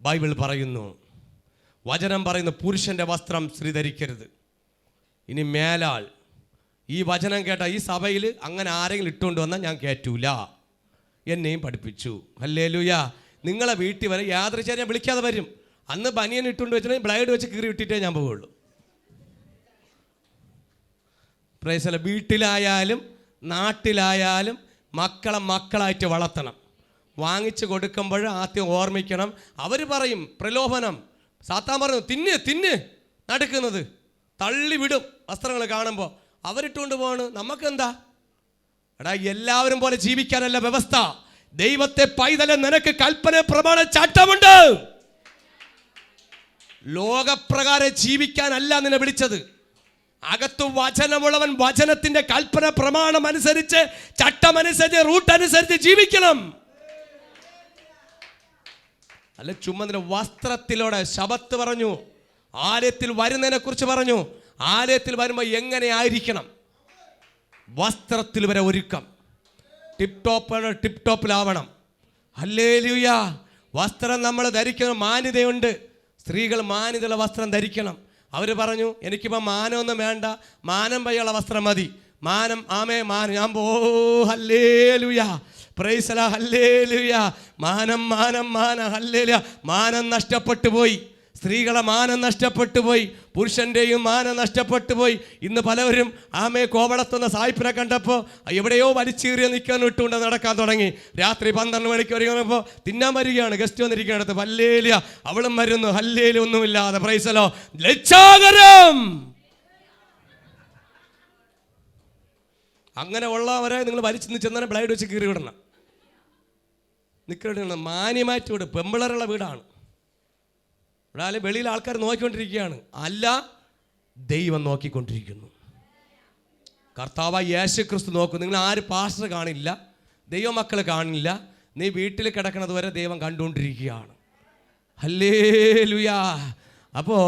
ബൈബിൾ പറയുന്നു, വചനം പറയുന്നു, പുരുഷൻ്റെ വസ്ത്രം സ്ത്രീ ധരിക്കരുത്. ഇനി മേലാൽ ഈ വചനം കേട്ട ഈ സഭയിൽ അങ്ങനെ ആരെങ്കിലും ഇട്ടുകൊണ്ട് വന്നാൽ ഞാൻ കയറ്റൂല. എന്നെയും പഠിപ്പിച്ചു. ഹല്ലേലൂയ. നിങ്ങളെ വീട്ടിൽ വരെ യാദൃച്ഛികം ഞാൻ വിളിക്കാതെ വരും. അന്ന് ബനിയൻ ഇട്ടുകൊണ്ട് വെച്ചിട്ടുണ്ടെങ്കിൽ ബ്ലേഡ് വെച്ച് കീറി ഇട്ടിട്ടേ ഞാൻ പോവുള്ളൂ. Praise the lord. വീട്ടിലായാലും നാട്ടിലായാലും മക്കളെ മക്കളായിട്ട് വളർത്തണം. വാങ്ങിച്ച് കൊടുക്കുമ്പോൾ ആദ്യം ഓർമ്മിക്കണം. അവർ പറയും പ്രലോഭനം. സാത്താൻ പറഞ്ഞു തിന്ന് നടക്കുന്നത് തള്ളി വിടും. വസ്ത്രങ്ങൾ കാണുമ്പോൾ അവരിട്ടുകൊണ്ട് പോവാണ്. നമുക്കെന്താ? എടാ, എല്ലാവരും പോലെ ജീവിക്കാനല്ല വ്യവസ്ഥ. ദൈവത്തെ പൈതലെ നിനക്ക് കൽപ്പന പ്രമാണ ചട്ടമുണ്ട്. ലോകപ്രകാരം ജീവിക്കാനല്ല നിന്നെ വിളിച്ചത്. അകത്തു വചനമുള്ളവൻ വചനത്തിന്റെ കൽപ്പന പ്രമാണം അനുസരിച്ച്, ചട്ടമനുസരിച്ച്, റൂട്ട് അനുസരിച്ച് ജീവിക്കണം. അല്ല ചുമ്മാ വസ്ത്രത്തിലൂടെ. ശബത്ത് പറഞ്ഞു, ആലയത്തിൽ വരുന്നതിനെ കുറിച്ച് പറഞ്ഞു. ആലയത്തിൽ വരുമ്പോൾ എങ്ങനെ ആയിരിക്കണം? വസ്ത്രത്തിൽ വരെ ഒരുക്കം. ടിപ് ടോപ്പിലാവണം. ഹല്ലേലൂയ. വസ്ത്രം നമ്മൾ ധരിക്കണം. മാന്യതയുണ്ട്. സ്ത്രീകൾ മാന്യതയുള്ള വസ്ത്രം ധരിക്കണം. അവർ പറഞ്ഞു, എനിക്കിപ്പോൾ മാനമൊന്നും വേണ്ട, മാനം വയ്യുള്ള വസ്ത്രം മതി. മാനം, ആമേ, മാനം. ഞാൻ hallelujah, price the lord, hallelujah. മാനം ഹല്ലേലൂയ. മാനം നഷ്ടപ്പെട്ടു പോയി. സ്ത്രീകളെ മാനം നഷ്ടപ്പെട്ടു പോയി. പുരുഷൻ്റെയും മാനം നഷ്ടപ്പെട്ടു പോയി. ഇന്ന് പലവരും ആമേ കോവളത്തുന്ന സായിപ്പിനെ കണ്ടപ്പോൾ എവിടെയോ വലിച്ചീറിയ നിൽക്കാൻ ഇട്ടുകൊണ്ട് നടക്കാൻ തുടങ്ങി. രാത്രി 12 മണിക്ക് വരുമ്പോൾ തിന്നാൻ വരികയാണ്. ഗസ്റ്റ് വന്നിരിക്കുകയാണ്. ഹല്ലേലൂയ. അവളും വരുന്നു. ഹല്ലേലൂയ. ഒന്നുമില്ലാതെ. Praise the lord. ലജ്ജാകരം. അങ്ങനെ ഉള്ളവരെ നിങ്ങൾ വലിച്ചു ചെന്നാൽ ബ്ലേഡ് വെച്ച് കീറി വിടണം. നിൽക്കണം. മാന്യമായിട്ട് വിടും. പെമ്പിളറുള്ള വീടാണ്. ഇവിടെ വെളിയിൽ ആൾക്കാർ നോക്കിക്കൊണ്ടിരിക്കുകയാണ്. അല്ല, ദൈവം നോക്കിക്കൊണ്ടിരിക്കുന്നു. കർത്താവായ യേശു ക്രിസ്തു നോക്കും. നിങ്ങൾ ആരും പാസ്റ്റർ കാണില്ല, ദൈവമക്കൾ കാണില്ല. നീ വീട്ടിൽ കിടക്കുന്നത് വരെ ദൈവം കണ്ടുകൊണ്ടിരിക്കുകയാണ്. ഹല്ലേലൂയ. അപ്പോൾ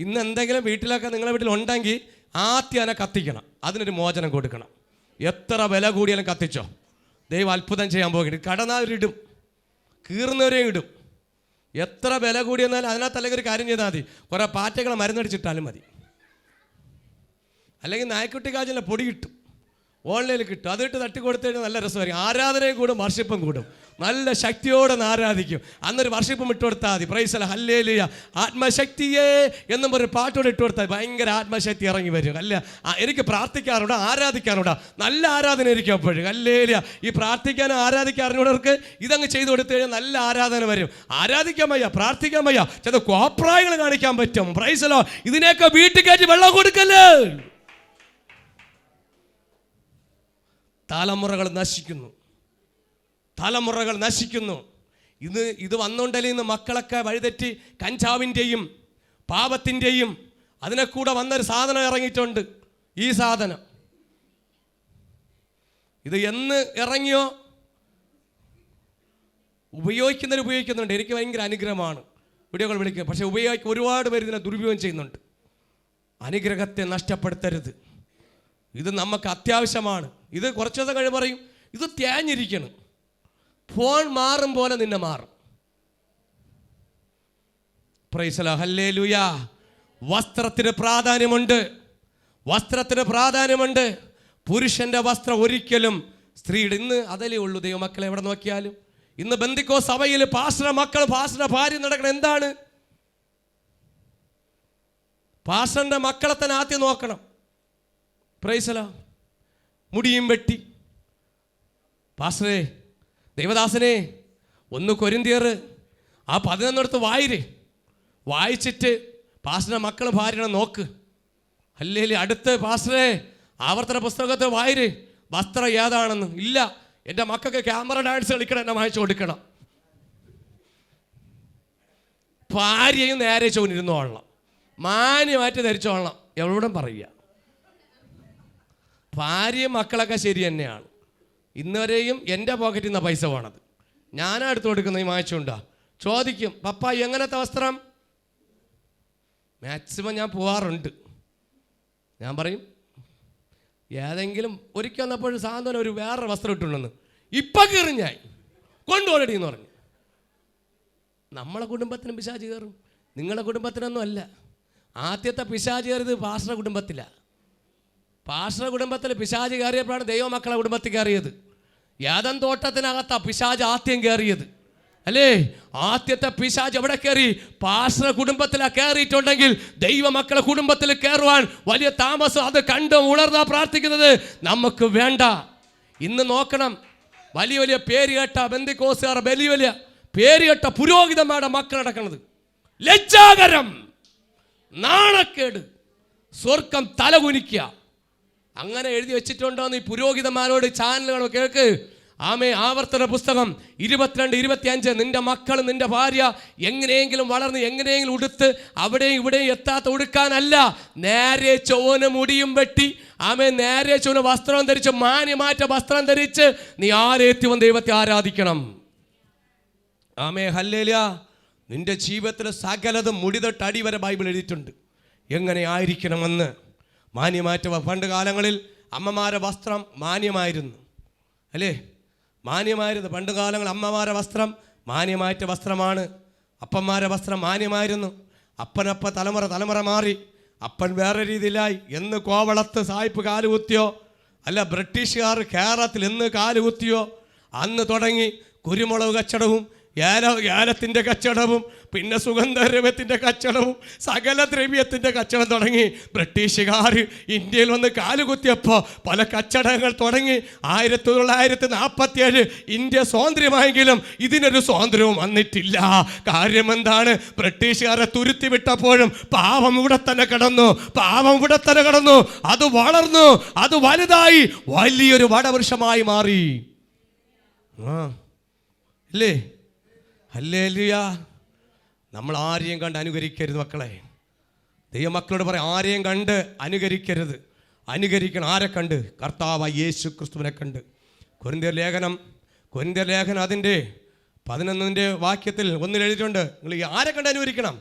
ഇന്ന് എന്തെങ്കിലും വീട്ടിലൊക്കെ നിങ്ങളുടെ വീട്ടിലുണ്ടെങ്കിൽ ആദ്യം അതിനെ കത്തിക്കണം. അതിനൊരു മോചനം കൊടുക്കണം. എത്ര വില കൂടിയാലും കത്തിച്ചോ. ദൈവം അത്ഭുതം ചെയ്യാൻ പോകുന്നു. കടന്നവരിടും, കീറുന്നവരെയും ഇടും. എത്ര വില കൂടിയെന്നാലും അതിനകത്ത് അല്ലെങ്കിൽ ഒരു കാര്യം ചെയ്താൽ മതി. കുറേ പാറ്റകളെ മരുന്നടിച്ചിട്ടാലും മതി. അല്ലെങ്കിൽ നായ്ക്കുട്ടി കാജിലെ പൊടി കിട്ടും, ഓൺലൈനിൽ കിട്ടും. അതിട്ട് തട്ടി കൊടുത്തു കഴിഞ്ഞാൽ നല്ല രസമായിരിക്കും. ആരാധനയും കൂടും, വർഷിപ്പും കൂടും. നല്ല ശക്തിയോടെ ആരാധിക്കും. അന്നൊരു വർഷിപ്പും ഇട്ട് കൊടുത്താൽ മതി. Praise the lord, hallelujah. ആത്മശക്തിയെ എന്നും ഒരു പാട്ടോടെ ഇട്ട് കൊടുത്താൽ ഭയങ്കര ആത്മശക്തി ഇറങ്ങി വരും. അല്ല, എനിക്ക് പ്രാർത്ഥിക്കാറുണ്ട്, ആരാധിക്കാറുണ്ട്. നല്ല ആരാധന ആയിരിക്കും അപ്പോഴും. ഹല്ലേലൂയ. ഈ പ്രാർത്ഥിക്കാനും ആരാധിക്കാറുള്ളവർക്ക് ഇതങ്ങ് ചെയ്തു കൊടുത്തു കഴിഞ്ഞാൽ നല്ല ആരാധന വരും. ആരാധിക്കാൻ വയ്യ, പ്രാർത്ഥിക്കാൻ വയ്യ, ചില കോപ്രായങ്ങൾ കാണിക്കാൻ പറ്റും. Price the Lord. ഇതിനെയൊക്കെ വീട്ടിൽ കയറ്റി വെള്ളം കൊടുക്കല്ലേ. തലമുറകൾ നശിക്കുന്നു, തലമുറകൾ നശിക്കുന്നു. ഇത് വന്നുകൊണ്ടല്ലേ ഇന്ന് മക്കളൊക്കെ വഴിതെറ്റി കഞ്ചാവിൻ്റെയും പാപത്തിൻ്റെയും അതിനെ കൂടെ വന്നൊരു സാധനം ഇറങ്ങിയിട്ടുണ്ട്. ഈ സാധനം ഇത് എന്ന് ഇറങ്ങിയോ ഉപയോഗിക്കുന്നുണ്ട്. എനിക്ക് ഭയങ്കര അനുഗ്രഹമാണ് വീഡിയോകൾ വിളിക്കുക. പക്ഷേ ഒരുപാട് പേര് ഇതിനെ ദുരുപയോഗം ചെയ്യുന്നുണ്ട്. അനുഗ്രഹത്തെ നഷ്ടപ്പെടുത്തരുത്. ഇത് നമുക്ക് അത്യാവശ്യമാണ്. ഇത് കുറച്ച് ദിവസം കഴിഞ്ഞ് പറയും ഇത് തേഞ്ഞിരിക്കണം. ഫോൺ മാറും പോലെ നിന്നെ മാറും. Praise the lord, hallelujah. വസ്ത്രത്തിന് പ്രാധാന്യമുണ്ട്, വസ്ത്രത്തിന് പ്രാധാന്യമുണ്ട്. പുരുഷന്റെ വസ്ത്രം ഒരിക്കലും സ്ത്രീയുടെ, ഇന്ന് അതല്ലേ ഉള്ളൂ ദൈവമക്കളെ. എവിടെ നോക്കിയാലും ഇന്ന് ബന്ധിക്കോ സഭയിൽ പാസ്റ്റർ മക്കൾ പാസ്റ്റർ ഭാര്യ നടക്കണം. എന്താണ്? പാസ്റ്ററിന്റെ മക്കളെ തന്നെ ആദ്യം നോക്കണം. Price the Lord. മുടിയും വെട്ടി പാസ്റ്ററേ, ദൈവദാസനെ, 1 കൊരിന്ത്യർ 11 വായിച്ചിട്ട് പാസ്റ്ററിന്റെ മക്കൾ ഭാര്യനെ നോക്ക്. അല്ലെങ്കിൽ അടുത്ത് പാസ്റ്ററെ ആവർത്തന പുസ്തകത്തെ വായിര്, വസ്ത്രം ഏതാണെന്ന്. ഇല്ല, എൻ്റെ മക്കൾക്ക് ക്യാമറ ഡാൻസ് കളിക്കണം, എന്നെ വായിച്ചു കൊടുക്കണം. ഭാര്യയും നേരെ ചോദിച്ചിരുന്നോളണം, മാന്യമായിട്ട് ധരിച്ചോളണം. എവിടെയും പറയുക, ഭാര്യയും മക്കളൊക്കെ ശരി തന്നെയാണ്. ഇന്നുവരെയും എൻ്റെ പോക്കറ്റിൽ നിന്നാണ് പൈസ പോണത്. ഞാനാ എടുത്തു കൊടുക്കുന്ന ഈ വായിച്ചുകൊണ്ടാ. ചോദിക്കും, പപ്പ എങ്ങനത്തെ വസ്ത്രം? മാക്സിമം ഞാൻ പോവാറുണ്ട്. ഞാൻ പറയും ഏതെങ്കിലും ഒരിക്കൽ വന്നപ്പോഴും സാന്ത്വനം ഒരു വേറെ വസ്ത്രം ഇട്ടുണ്ടെന്ന്. ഇപ്പം കയറും ഞാൻ കൊണ്ടുപോകടി എന്ന് പറഞ്ഞു. നമ്മളെ കുടുംബത്തിനും പിശാച് കയറും, നിങ്ങളുടെ കുടുംബത്തിനൊന്നും അല്ല. ആദ്യത്തെ പിശാച് കയറിയത് പാസ്റ്ററുടെ കുടുംബത്തിലാണ്. പാസ്റ്ററുടെ കുടുംബത്തിൽ പിശാച് കയറിയപ്പോഴാണ് ദൈവമക്കളെ കുടുംബത്തിൽ കയറിയത്. ഏദൻ തോട്ടത്തിനകത്താ പിശാച് ആദ്യം കയറിയത്, അല്ലേ? ആദ്യത്തെ പിശാച് എവിടെ കയറി? പാസ്റ്ററുടെ കുടുംബത്തിലാണ് കയറിയിട്ടുണ്ടെങ്കിൽ ദൈവമക്കളെ കുടുംബത്തിൽ കയറുവാൻ വലിയ താമസം. അത് കണ്ട് ഉണർന്നാ പ്രാർത്ഥിക്കുന്നത് നമുക്ക് വേണ്ട. ഇന്ന് നോക്കണം, വലിയ വലിയ പേര് കേട്ട ബന്ധിക്കോസുകാർ, വലിയ വലിയ പേര് കേട്ട പുരോഹിതന്മാരുടെ മക്കൾ നടക്കുന്നത് ലജ്ജാകരം, നാണക്കേട്, സ്വർഗം തലകുനിക്കുക. അങ്ങനെ എഴുതി വെച്ചിട്ടുണ്ടോന്ന് ഈ പുരോഹിതന്മാരോട് ചാനലുകളോ കേൾക്ക്. ആമേ, ആവർത്തന പുസ്തകം 22-25, നിന്റെ മക്കൾ നിന്റെ ഭാര്യ എങ്ങനെയെങ്കിലും വളർന്ന് എങ്ങനെയെങ്കിലും ഉടുത്ത് അവിടെയും ഇവിടെയും എത്താത്ത ഉടുക്കാനല്ല, നേരെ ചൊവ്വന് മുടിയും വെട്ടി, ആമേ, നേരെ ചൊവ്വന് വസ്ത്രം ധരിച്ച്, മാന്യമാറ്റ വസ്ത്രം ധരിച്ച് നീ ആരെത്തിവൻ ദൈവത്തെ ആരാധിക്കണം. ആമേ, ഹല്ലേലൂയ. നിന്റെ ജീവിതത്തിൽ സകലതും മുടി തൊട്ട് അടി വരെ ബൈബിൾ എഴുതിയിട്ടുണ്ട് എങ്ങനെ ആയിരിക്കണമെന്ന്. മാന്യമാറ്റ, പണ്ട് കാലങ്ങളിൽ അമ്മമാരുടെ വസ്ത്രം മാന്യമായിരുന്നു, അല്ലേ? മാന്യമായിരുന്നു പണ്ട് കാലങ്ങൾ. അമ്മമാരുടെ വസ്ത്രം മാന്യമാറ്റ വസ്ത്രമാണ്. അപ്പന്മാരുടെ വസ്ത്രം മാന്യമായിരുന്നു. അപ്പനപ്പ തലമുറ മാറി. അപ്പൻ വേറെ രീതിയിലായി. എന്ന് കോവളത്ത് സായിപ്പ് കാലുകുത്തിയോ, അല്ല ബ്രിട്ടീഷുകാർ കേരളത്തിൽ എന്ന് കാലുകുത്തിയോ, അന്ന് തുടങ്ങി കുരുമുളക് കച്ചടവും ഏലത്തിൻ്റെ കച്ചവടവും പിന്നെ സുഗന്ധദ്രവ്യത്തിൻ്റെ കച്ചവടവും സകല ദ്രവ്യത്തിൻ്റെ കച്ചവടം തുടങ്ങി. ബ്രിട്ടീഷുകാർ ഇന്ത്യയിൽ വന്ന് കാലുകുത്തിയപ്പോൾ പല കച്ചവടങ്ങൾ തുടങ്ങി. 1947 ഇന്ത്യ സ്വാതന്ത്ര്യമായെങ്കിലും ഇതിനൊരു സ്വാതന്ത്ര്യവും വന്നിട്ടില്ല. കാര്യം എന്താണ്? ബ്രിട്ടീഷുകാരെ തുരുത്തി വിട്ടപ്പോഴും പാവം ഇവിടെ തന്നെ കിടന്നു. അത് വളർന്നു, അത് വലുതായി വലിയൊരു വടവൃക്ഷമായി മാറി. അല്ലേ? ഹല്ലേലൂയ. നമ്മൾ ആരെയും കണ്ട് അനുകരിക്കരുത് മക്കളെ. ദൈവമക്കളോട് പറയാം, ആരെയും കണ്ട് അനുകരിക്കരുത്. അനുകരിക്കണം ആരെ കണ്ട്? കർത്താവായ യേശു ക്രിസ്തുവിനെ കണ്ട്. കൊരിന്ത്യർ ലേഖനം അതിൻ്റെ 11 വാക്യത്തിൽ 1 എഴുതിയിട്ടുണ്ട്, നിങ്ങൾ ആരെ കണ്ട് അനുകരിക്കണം.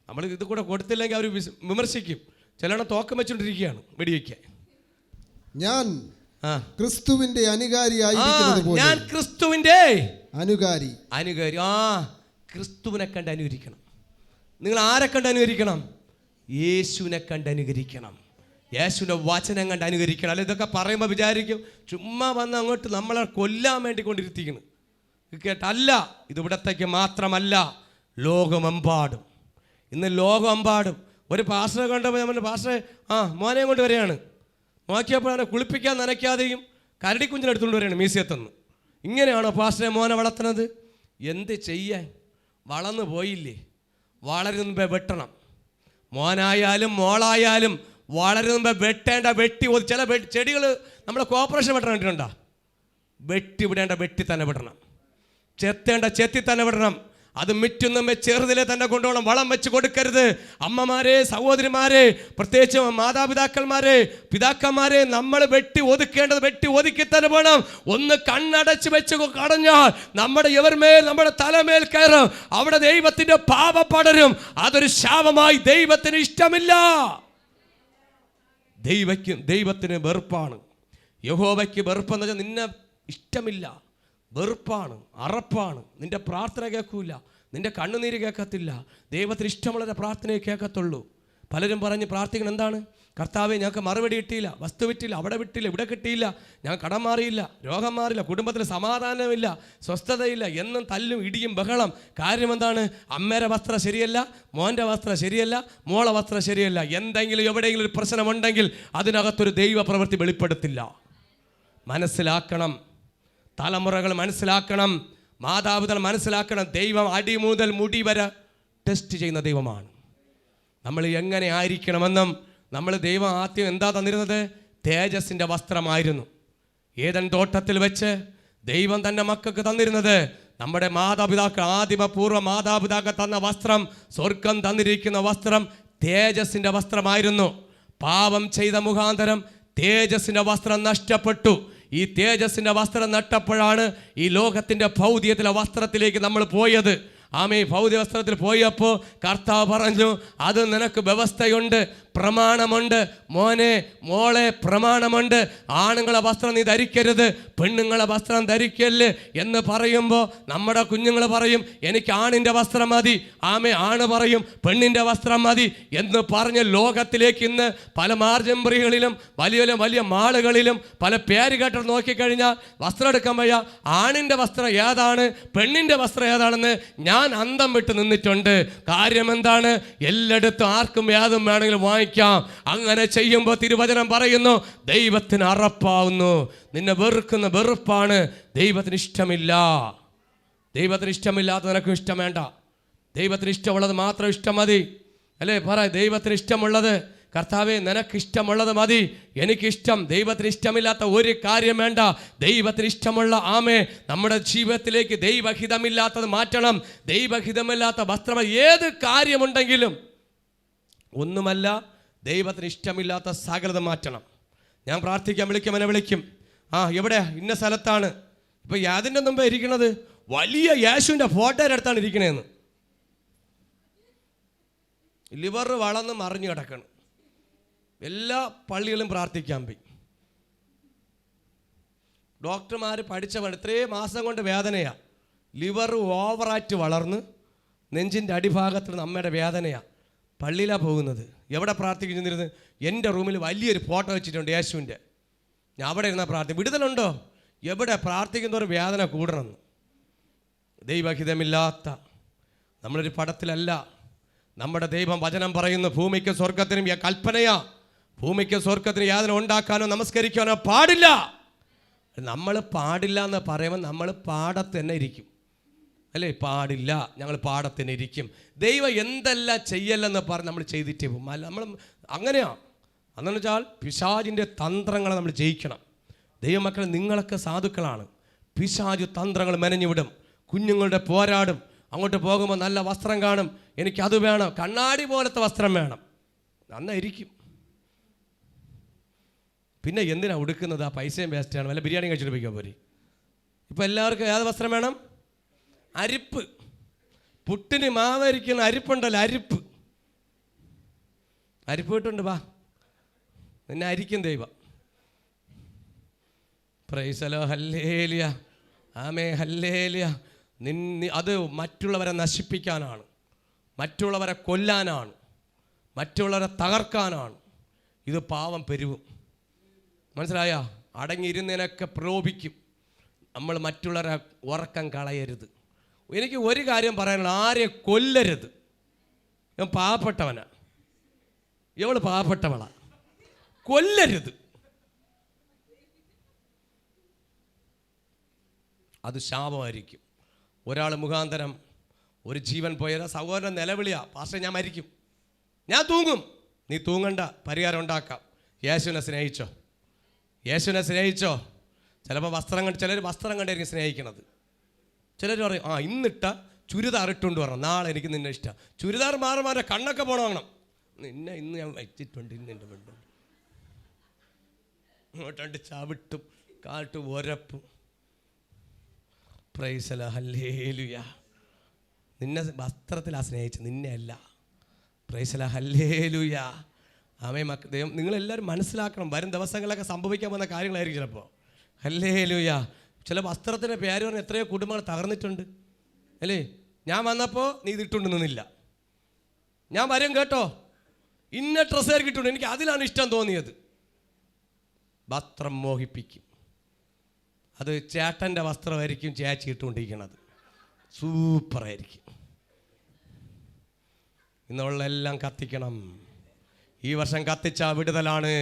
നമ്മൾ ഇത് കൂടെ കൊടുത്തില്ലെങ്കിൽ അവർ വിമർശിക്കും. ചിലണം തോക്കം വെച്ചുകൊണ്ടിരിക്കുകയാണ് വെടിവെക്കാൻ. ഞാൻ ക്രിസ്തുവിന്റെ അനുകാരിയായിരിക്കുന്നത് പോലെ, ഞാൻ ക്രിസ്തുവിന്റെ അനുകാരി. ക്രിസ്തുവിനെ കണ്ട് അനുകരിക്കണം. നിങ്ങൾ ആരെ കണ്ട് അനുകരിക്കണം? യേശുവിനെ കണ്ട് അനുകരിക്കണം. യേശുവിൻ്റെ വചനം കണ്ട് അനുകരിക്കണം. അല്ല, ഇതൊക്കെ പറയുമ്പോൾ വിചാരിക്കും ചുമ്മാ വന്ന് അങ്ങോട്ട് നമ്മളെ കൊല്ലാൻ വേണ്ടി കൊണ്ടിരുത്തിക്കണം. കേട്ടല്ല, ഇത് ഇവിടത്തേക്ക് മാത്രമല്ല, ലോകമെമ്പാടും. ഇന്ന് ലോകമെമ്പാടും ഒരു പാസ്റ്ററെ കണ്ടപ്പോൾ നമ്മൾ പാസ്റ്ററെ മോനെ കൊണ്ട് വരികയാണ്. നോക്കിയപ്പോൾ അവനെ കുളിപ്പിക്കാൻ നനയ്ക്കാതെയും കരടിക്കുഞ്ഞിനെടുത്തുകൊണ്ട് വരികയാണ് മ്യൂസിയത്തുനിന്ന്. ഇങ്ങനെയാണോ പാസ്റ്ററെ മോനെ വളർത്തുന്നത്? എന്ത് ചെയ്യാൻ? വളർന്നു പോയില്ലേ? വളരുന്ന വെട്ടണം. മോനായാലും മോളായാലും വളരുന്ന വെട്ടേണ്ട വെട്ടി ചില ചെടികൾ നമ്മളെ കോർപ്പറേഷൻ വെട്ടണം കണ്ടിട്ടുണ്ടോ? വെട്ടി വിടേണ്ട വെട്ടി തന്നെ വിടണം, ചെത്തേണ്ട ചെത്തി തന്നെ വിടണം. അത് മിറ്റുന്ന ചെറുതിലെ തന്നെ കൊണ്ടുപോകണം, വളം വെച്ച് കൊടുക്കരുത്. അമ്മമാരെ, സഹോദരിമാരെ, പ്രത്യേകിച്ച് മാതാപിതാക്കന്മാരെ, പിതാക്കന്മാരെ, നമ്മൾ വെട്ടി ഒതുക്കേണ്ടത് വെട്ടി ഒതുക്കി തന്നെ വേണം. ഒന്ന് കണ്ണടച്ച് വെച്ച് കടഞ്ഞാൽ നമ്മുടെ ഇവർമേൽ, നമ്മുടെ തലമേൽ കയറും. അവിടെ ദൈവത്തിന്റെ പാപം പടരും. അതൊരു ശാപമായി ദൈവത്തിന് ഇഷ്ടമില്ല. ദൈവത്തിന് വെറുപ്പാണ്. യഹോവയ്ക്ക് വെറുപ്പെന്ന് വെച്ചാൽ നിന്നെ ഇഷ്ടമില്ല, വെറുപ്പാണ്, അറപ്പാണ്. നിന്റെ പ്രാർത്ഥന കേൾക്കൂല, നിന്റെ കണ്ണുനീര് കേൾക്കത്തില്ല. ദൈവത്തിന് ഇഷ്ടമുള്ള പ്രാർത്ഥനയെ കേൾക്കത്തുള്ളൂ. പലരും പറഞ്ഞ് പ്രാർത്ഥിക്കണം എന്താണ്? കർത്താവെ, ഞങ്ങൾക്ക് മറുപടി കിട്ടിയില്ല, വസ്തു വിറ്റില്ല, അവിടെ വിട്ടില്ല, ഇവിടെ കിട്ടിയില്ല, ഞാൻ കടം മാറിയില്ല, രോഗം മാറില്ല, കുടുംബത്തിൽ സമാധാനമില്ല, സ്വസ്ഥതയില്ല, എന്നും തല്ലും ഇടിയും ബഹളം. കാര്യം എന്താണ്? അമ്മേരെ വസ്ത്രം ശരിയല്ല, മോൻ്റെ വസ്ത്രം ശരിയല്ല, മോളെ വസ്ത്രം ശരിയല്ല. എന്തെങ്കിലും എവിടെയെങ്കിലും ഒരു പ്രശ്നമുണ്ടെങ്കിൽ അതിനകത്തൊരു ദൈവ പ്രവൃത്തി വെളിപ്പെടുത്തില്ല. മനസ്സിലാക്കണം, തലമുറകൾ മനസ്സിലാക്കണം, മാതാപിതാക്കൾ മനസ്സിലാക്കണം. ദൈവം അടി മുതൽ മുടി വരെ ടെസ്റ്റ് ചെയ്യുന്ന ദൈവമാണ്. നമ്മൾ എങ്ങനെ ആയിരിക്കണമെന്നും നമ്മൾ ദൈവം ആദ്യം എന്താ തന്നിരുന്നത്? തേജസ്സിൻ്റെ വസ്ത്രമായിരുന്നു. ഏദൻ തോട്ടത്തിൽ വെച്ച് ദൈവം തൻ്റെ മക്കൾക്ക് തന്നിരുന്നത്, നമ്മുടെ മാതാപിതാക്കൾ, ആദിമപൂർവ്വ മാതാപിതാക്കൾ തന്ന വസ്ത്രം, സ്വർഗം തന്നിരിക്കുന്ന വസ്ത്രം തേജസ്സിൻ്റെ വസ്ത്രമായിരുന്നു. പാപം ചെയ്ത മുഖാന്തരം തേജസ്സിൻ്റെ വസ്ത്രം നഷ്ടപ്പെട്ടു. ഈ തേജസ്സിൻ്റെ വസ്ത്രം നട്ടപ്പോഴാണ് ഈ ലോകത്തിൻ്റെ ഭൗതികത്തിലെ വസ്ത്രത്തിലേക്ക് നമ്മൾ പോയത്. ആമേ, ഭൗതിക വസ്ത്രത്തിൽ പോയപ്പോൾ കർത്താവ് പറഞ്ഞു, അത് നിനക്ക് വ്യവസ്ഥയുണ്ട്, പ്രമാണമുണ്ട്, മോനെ മോളെ, പ്രമാണമുണ്ട്. ആണുങ്ങളെ വസ്ത്രം നീ ധരിക്കരുത്, പെണ്ണുങ്ങളെ വസ്ത്രം ധരിക്കല്ല് എന്ന് പറയുമ്പോൾ നമ്മുടെ കുഞ്ഞുങ്ങൾ പറയും, എനിക്ക് ആണിൻ്റെ വസ്ത്രം മതി. ആമേ, ആണ് പറയും, പെണ്ണിൻ്റെ വസ്ത്രം മതി എന്ന് പറഞ്ഞ് ലോകത്തിലേക്ക് ഇന്ന് പല മാർജംബറികളിലും വലിയ വലിയ മാളുകളിലും പല പേര് കേട്ട് നോക്കിക്കഴിഞ്ഞാൽ വസ്ത്രം എടുക്കാൻ വയ്യ. ആണിൻ്റെ വസ്ത്രം ഏതാണ്, പെണ്ണിൻ്റെ വസ്ത്രം ഏതാണെന്ന് ഞാൻ അന്തം വിട്ട് നിന്നിട്ടുണ്ട്. കാര്യം എന്താണ്? എല്ലായിടത്തും ആർക്കും യാതും വേണമെങ്കിലും വാങ്ങിക്കാം. അങ്ങനെ ചെയ്യുമ്പോൾ തിരുവചനം പറയുന്നു, ദൈവത്തിന് അറപ്പാവുന്നു. നിന്നെ വെറുക്കുന്ന വെറുപ്പാണ്. ദൈവത്തിന് ഇഷ്ടമില്ല. ദൈവത്തിന് ഇഷ്ടമില്ലാത്ത നിനക്കും ഇഷ്ടം വേണ്ട. ദൈവത്തിന് ഇഷ്ടമുള്ളത് മാത്രം ഇഷ്ടം മതി, അല്ലേ? പറ, ദൈവത്തിന് ഇഷ്ടമുള്ളത്. കർത്താവേ, നിനക്ക് ഇഷ്ടമുള്ളത് മതി, എനിക്കിഷ്ടം. ദൈവത്തിന് ഇഷ്ടമില്ലാത്ത ഒരു കാര്യം വേണ്ട. ദൈവത്തിന് ഇഷ്ടമുള്ള, ആമേ, നമ്മുടെ ജീവിതത്തിലേക്ക് ദൈവഹിതമില്ലാത്തത് മാറ്റണം. ദൈവഹിതമില്ലാത്ത വസ്ത്രം, ഏത് കാര്യമുണ്ടെങ്കിലും ഒന്നുമല്ല, ദൈവത്തിന് ഇഷ്ടമില്ലാത്ത സകലത മാറ്റണം. ഞാൻ പ്രാർത്ഥിക്കാൻ വിളിക്കും, എന്നെ വിളിക്കും. എവിടെ? ഇന്ന സ്ഥലത്താണ്. ഇപ്പം യാതിൻ്റെ മുമ്പേ ഇരിക്കുന്നത് വലിയ യേശുവിൻ്റെ ഫോട്ടോയുടെ അടുത്താണ് ഇരിക്കണേന്ന്. ലിവർ വളർന്ന് മറിഞ്ഞു കിടക്കണം. എല്ലാ പള്ളികളും പ്രാർത്ഥിക്കാൻ പോയി. ഡോക്ടർമാർ പഠിച്ചവർ ഇത്രയും മാസം കൊണ്ട് വേദനയാണ്. ലിവർ ഓവറായിട്ട് വളർന്ന് നെഞ്ചിൻ്റെ അടിഭാഗത്ത് അമ്മയുടെ വേദനയാണ്. പള്ളിയിലാണ് പോകുന്നത്. എവിടെ പ്രാർത്ഥിക്കുന്നിരുന്നത്? എൻ്റെ റൂമിൽ വലിയൊരു ഫോട്ടോ വെച്ചിട്ടുണ്ട് യേശുവിൻ്റെ. ഞാൻ അവിടെ ഇരുന്നാൽ പ്രാർത്ഥിക്കും. വിടുതലുണ്ടോ? എവിടെ? പ്രാർത്ഥിക്കുന്നവർ വേദന കൂടണമെന്ന്. ദൈവഹിതമില്ലാത്ത നമ്മളൊരു പടത്തിലല്ല. നമ്മുടെ ദൈവം വചനം പറയുന്നു, ഭൂമിക്ക് സ്വർഗത്തിനും കൽപ്പനയാ. ഭൂമിക്ക് സ്വർഗത്തിന് യാതൊരു ഉണ്ടാക്കാനോ നമസ്കരിക്കാനോ പാടില്ല. നമ്മൾ പാടില്ല എന്ന് പറയുമ്പോൾ നമ്മൾ പാടത്ത് തന്നെ ഇരിക്കും, അല്ലേ? പാടില്ല, ഞങ്ങൾ പാടത്ത് തന്നെ ഇരിക്കും. ദൈവം എന്തെല്ലാം ചെയ്യല്ലെന്ന് പറഞ്ഞ് നമ്മൾ ചെയ്തിട്ടേ പോകും. നമ്മൾ അങ്ങനെയാണ്. അതെന്ന് വെച്ചാൽ പിശാചിൻ്റെ തന്ത്രങ്ങളെ നമ്മൾ ജയിക്കണം. ദൈവമക്കൾ, നിങ്ങളൊക്കെ സാധുക്കളാണ്. പിശാചു തന്ത്രങ്ങൾ മെനഞ്ഞുവിടും. കുഞ്ഞുങ്ങളുടെ പോരാടും. അങ്ങോട്ട് പോകുമ്പോൾ നല്ല വസ്ത്രം കാണും, എനിക്കത് വേണം, കണ്ണാടി പോലത്തെ വസ്ത്രം വേണം, നന്നായിരിക്കും. പിന്നെ എന്തിനാ ഉടുക്കുന്നത്? ആ പൈസയും വേസ്റ്റാണ്. വല്ല ബിരിയാണി കഴിച്ചിട്ട് പോയിക്കാൻ പോരെ. ഇപ്പോൾ എല്ലാവർക്കും ഏത് വസ്ത്രം വേണം? അരിപ്പ്. പുട്ടിന് മാവരിക്കുന്ന അരിപ്പുണ്ടല്ലോ, അരിപ്പ്. അരിപ്പ് കിട്ടുണ്ട്, വാ, നിന്നെ അരിക്കും ദൈവം. പ്രൈസലോ, ഹല്ലേലൂയ, ആമേ, ഹല്ലേലൂയ. അത് മറ്റുള്ളവരെ നശിപ്പിക്കാനാണ്, മറ്റുള്ളവരെ കൊല്ലാനാണ്, മറ്റുള്ളവരെ തകർക്കാനാണ്. ഇത് പാവം പെരുവും. മനസ്സിലായ? അടങ്ങിയിരുന്നതിനൊക്കെ പ്രലോഭിക്കും. നമ്മൾ മറ്റുള്ളവരെ ഉറക്കം കളയരുത്. എനിക്ക് ഒരു കാര്യം പറയാനുള്ള, ആരെ കൊല്ലരുത്. ഞാൻ പാവപ്പെട്ടവനാ, ഇവള് പാവപ്പെട്ടവളാ, കൊല്ലരുത്. അത് ശാപമായിരിക്കും. ഒരാൾ മുഖാന്തരം ഒരു ജീവൻ പോയാൽ സഹോദരൻ നിലവിളിയാ, പാസ്റ്റർ ഞാൻ മരിക്കും, ഞാൻ തൂങ്ങും. നീ തൂങ്ങണ്ട, പരിഹാരം ഉണ്ടാക്കാം. യേശുവിനെ സ്നേഹിച്ചോ, യേശുവിനെ സ്നേഹിച്ചോ. ചിലപ്പോൾ ചിലർ വസ്ത്രം കണ്ടായിരിക്കും സ്നേഹിക്കണത്. ചിലർ പറയും, ഇന്നിട്ട ചുരിദാർ ഇട്ടുകൊണ്ട് വരണം, നാളെ എനിക്ക് നിന്നെ ഇഷ്ടം. ചുരിദാർ മാറി കണ്ണൊക്കെ പോകണം. നിന്നെ ഇന്ന് ഞാൻ വെച്ചിട്ടുണ്ട്, ഇന്ന് എൻ്റെ പെണ്ണു ഇങ്ങോട്ടുണ്ട് ചവിട്ടും കാട്ടും ഒരപ്പും. Price hallelujah. നിന്നെ വസ്ത്രത്തിലാണ് സ്നേഹിച്ചത്, നിന്നെ അല്ല. Praise hallelujah. ആമേൻ. ദൈവം നിങ്ങളെല്ലാവരും മനസ്സിലാക്കണം, വരും ദിവസങ്ങളൊക്കെ സംഭവിക്കാൻ പോകുന്ന കാര്യങ്ങളായിരിക്കും ചിലപ്പോൾ. ഹല്ലേലൂയ. ചില വസ്ത്രത്തിൻ്റെ പേര് പറഞ്ഞ് എത്രയോ കുടുംബങ്ങൾ തകർന്നിട്ടുണ്ട് അല്ലേ. ഞാൻ വന്നപ്പോൾ നീ ഇതിട്ടുകൊണ്ട് നിന്നില്ല, ഞാൻ വരും കേട്ടോ, ഇന്ന ഡ്രസ്സ് കിട്ടുന്നുണ്ട്, എനിക്ക് അതിലാണ് ഇഷ്ടം തോന്നിയത്. വസ്ത്രം മോഹിപ്പിക്കും. അത് ചേട്ടൻ്റെ വസ്ത്രമായിരിക്കും ചേച്ചി ഇട്ടുകൊണ്ടിരിക്കണത്, സൂപ്പറായിരിക്കും. ഇന്നുള്ള എല്ലാം കത്തിക്കണം. ഈ വർഷം കത്തിച്ച വിടുതലാണ്.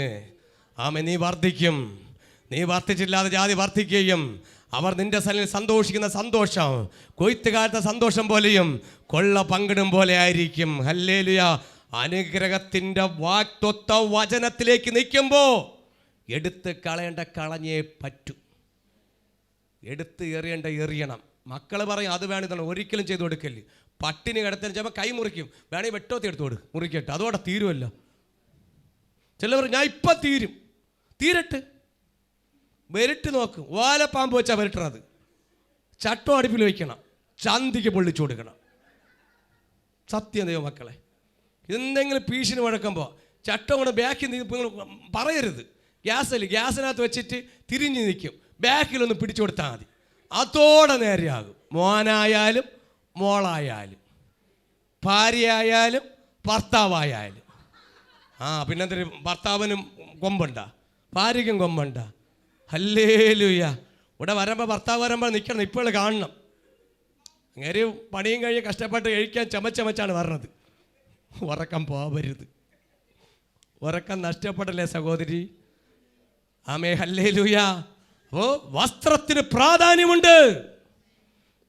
ആമേ. നീ വർദ്ധിക്കും. നീ വർദ്ധിച്ചില്ലാതെ ജാതി വർദ്ധിക്കുകയും അവർ നിന്റെ സന്നിധിയിൽ സന്തോഷിക്കുന്ന സന്തോഷം കൊയ്ത്തുകാലത്തെ സന്തോഷം പോലെയും കൊള്ള പങ്കിടും പോലെ ആയിരിക്കും. ഹല്ലേലൂയ. അനുഗ്രഹത്തിൻ്റെ വാക്തത്വ വചനത്തിലേക്ക് നിൽക്കുമ്പോൾ എടുത്ത് കളയേണ്ട കളഞ്ഞേ പറ്റൂ, എടുത്ത് എറിയേണ്ട എറിയണം. മക്കൾ പറയും അത് വേണം ഇതാണ്, ഒരിക്കലും ചെയ്ത് കൊടുക്കല്ലേ. പട്ടിണി കിടത്തിന് ചിലപ്പോൾ കൈ മുറിക്കും, വേണമെങ്കിൽ വെട്ടോത്തി എടുത്ത് കൊടുക്കും, മുറിക്കട്ടെ, അതോടെ തീരുമല്ലോ. ചിലവർ ഞാൻ ഇപ്പം തീരട്ട് വരട്ട് നോക്കും. ഓലപ്പാമ്പ് വെച്ചാൽ വരട്ടണത്. ചട്ടം അടുപ്പിൽ വയ്ക്കണം, ചന്തിക്ക് പൊള്ളിച്ചു കൊടുക്കണം. സത്യം ദൈവം മക്കളെ. എന്തെങ്കിലും ഭീഷണി മുഴക്കുമ്പോൾ ചട്ടം കൊണ്ട് ബാക്കിൽ പറയരുത്. ഗ്യാസിനകത്ത് വെച്ചിട്ട് തിരിഞ്ഞ് നിൽക്കും, ബാക്കിലൊന്ന് പിടിച്ചു കൊടുത്താൽ മതി, അതോടെ നേരെയാകും. മോനായാലും മോളായാലും ഭാര്യയായാലും ഭർത്താവായാലും. പിന്നെന്തൊരു ഭർത്താവിനും കൊമ്പുണ്ട, ഭാര്യയ്ക്കും കൊമ്പുണ്ട. ഹല്ലേലൂയ. ഇവിടെ വരുമ്പോൾ ഭർത്താവ് വരുമ്പോൾ നിൽക്കണം, ഇപ്പോൾ കാണണം. അങ്ങനെ പണിയും കഴിഞ്ഞ് കഷ്ടപ്പെട്ട് കഴിക്കാൻ ചമച്ചാണ് വരണത്. ഉറക്കം പോവരുത്, ഉറക്കം നഷ്ടപ്പെടല്ലേ സഹോദരി. ആമേ. ഹല്ലേലൂയ. അപ്പോൾ വസ്ത്രത്തിന് പ്രാധാന്യമുണ്ട്.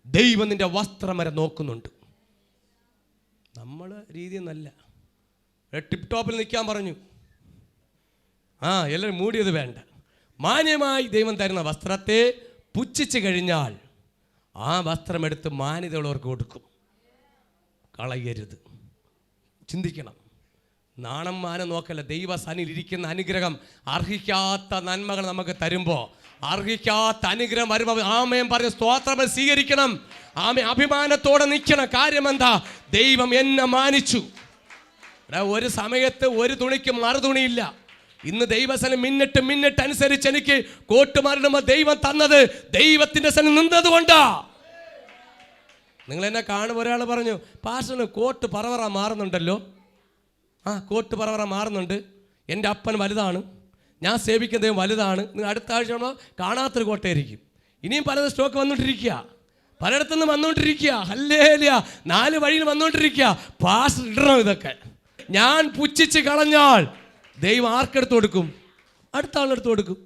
ദൈവം നിന്റെ വസ്ത്രം വരെ നോക്കുന്നുണ്ട്. നമ്മളെ രീതി നല്ല ടിപ് ടോപ്പിൽ നിൽക്കാൻ പറഞ്ഞു. എല്ലാവരും മൂടിയത് വേണ്ട. മാന്യമായി ദൈവം തരുന്ന വസ്ത്രത്തെ പുച്ഛിച്ച് കഴിഞ്ഞാൽ ആ വസ്ത്രം എടുത്ത് മാന്യതയുള്ളവർക്ക് കൊടുക്കും. കളയരുത്. ചിന്തിക്കണം. നാണം മാനം നോക്കല്ല. ദൈവസന്നിധിയിൽ ഇരിക്കുന്ന അനുഗ്രഹം അർഹിക്കാത്ത നന്മകൾ നമുക്ക് തരുമ്പോൾ, അർഹിക്കാത്ത അനുഗ്രഹം വരുമ്പോൾ ആമേൻ പറഞ്ഞ് സ്തോത്രം സ്വീകരിക്കണം. ആമേ. അഭിമാനത്തോടെ നിൽക്കണം. കാര്യം എന്താ? ദൈവം എന്നെ മാനിച്ചു. ഒരു സമയത്ത് ഒരു തുണിക്ക് മറുതുണിയില്ല. ഇന്ന് ദൈവസനം മിന്നിട്ട് അനുസരിച്ച് എനിക്ക് കോട്ട് മാറിടുമ്പോൾ ദൈവം തന്നത് ദൈവത്തിൻ്റെ സനം നിന്നതുകൊണ്ടാ. നിങ്ങൾ എന്നെ കാണുമ്പോൾ ഒരാൾ പറഞ്ഞു, പാസ്റ്ററിന് കോട്ട് പറവറ മാറുന്നുണ്ടല്ലോ. കോട്ട് പറവറ മാറുന്നുണ്ട്. എൻ്റെ അപ്പൻ വലുതാണ്, ഞാൻ സേവിക്കുന്ന ദൈവം വലുതാണ്. നിങ്ങൾ അടുത്ത ആഴ്ച കാണാത്തൊരു കോട്ടയായിരിക്കും. ഇനിയും പലതും സ്റ്റോക്ക് വന്നുകൊണ്ടിരിക്കുക, പലയിടത്തുനിന്ന് വന്നുകൊണ്ടിരിക്കുക. ഹല്ലേലൂയ. 4 വഴിയിൽ വന്നുകൊണ്ടിരിക്കുക. പാസ്റ്റർ ഇടണം ഇതൊക്കെ. ഞാൻ പുച്ഛിച്ച് കളഞ്ഞാൽ ദൈവം ആർക്കെടുത്ത് കൊടുക്കും? അടുത്ത ആളെടുത്ത് കൊടുക്കും.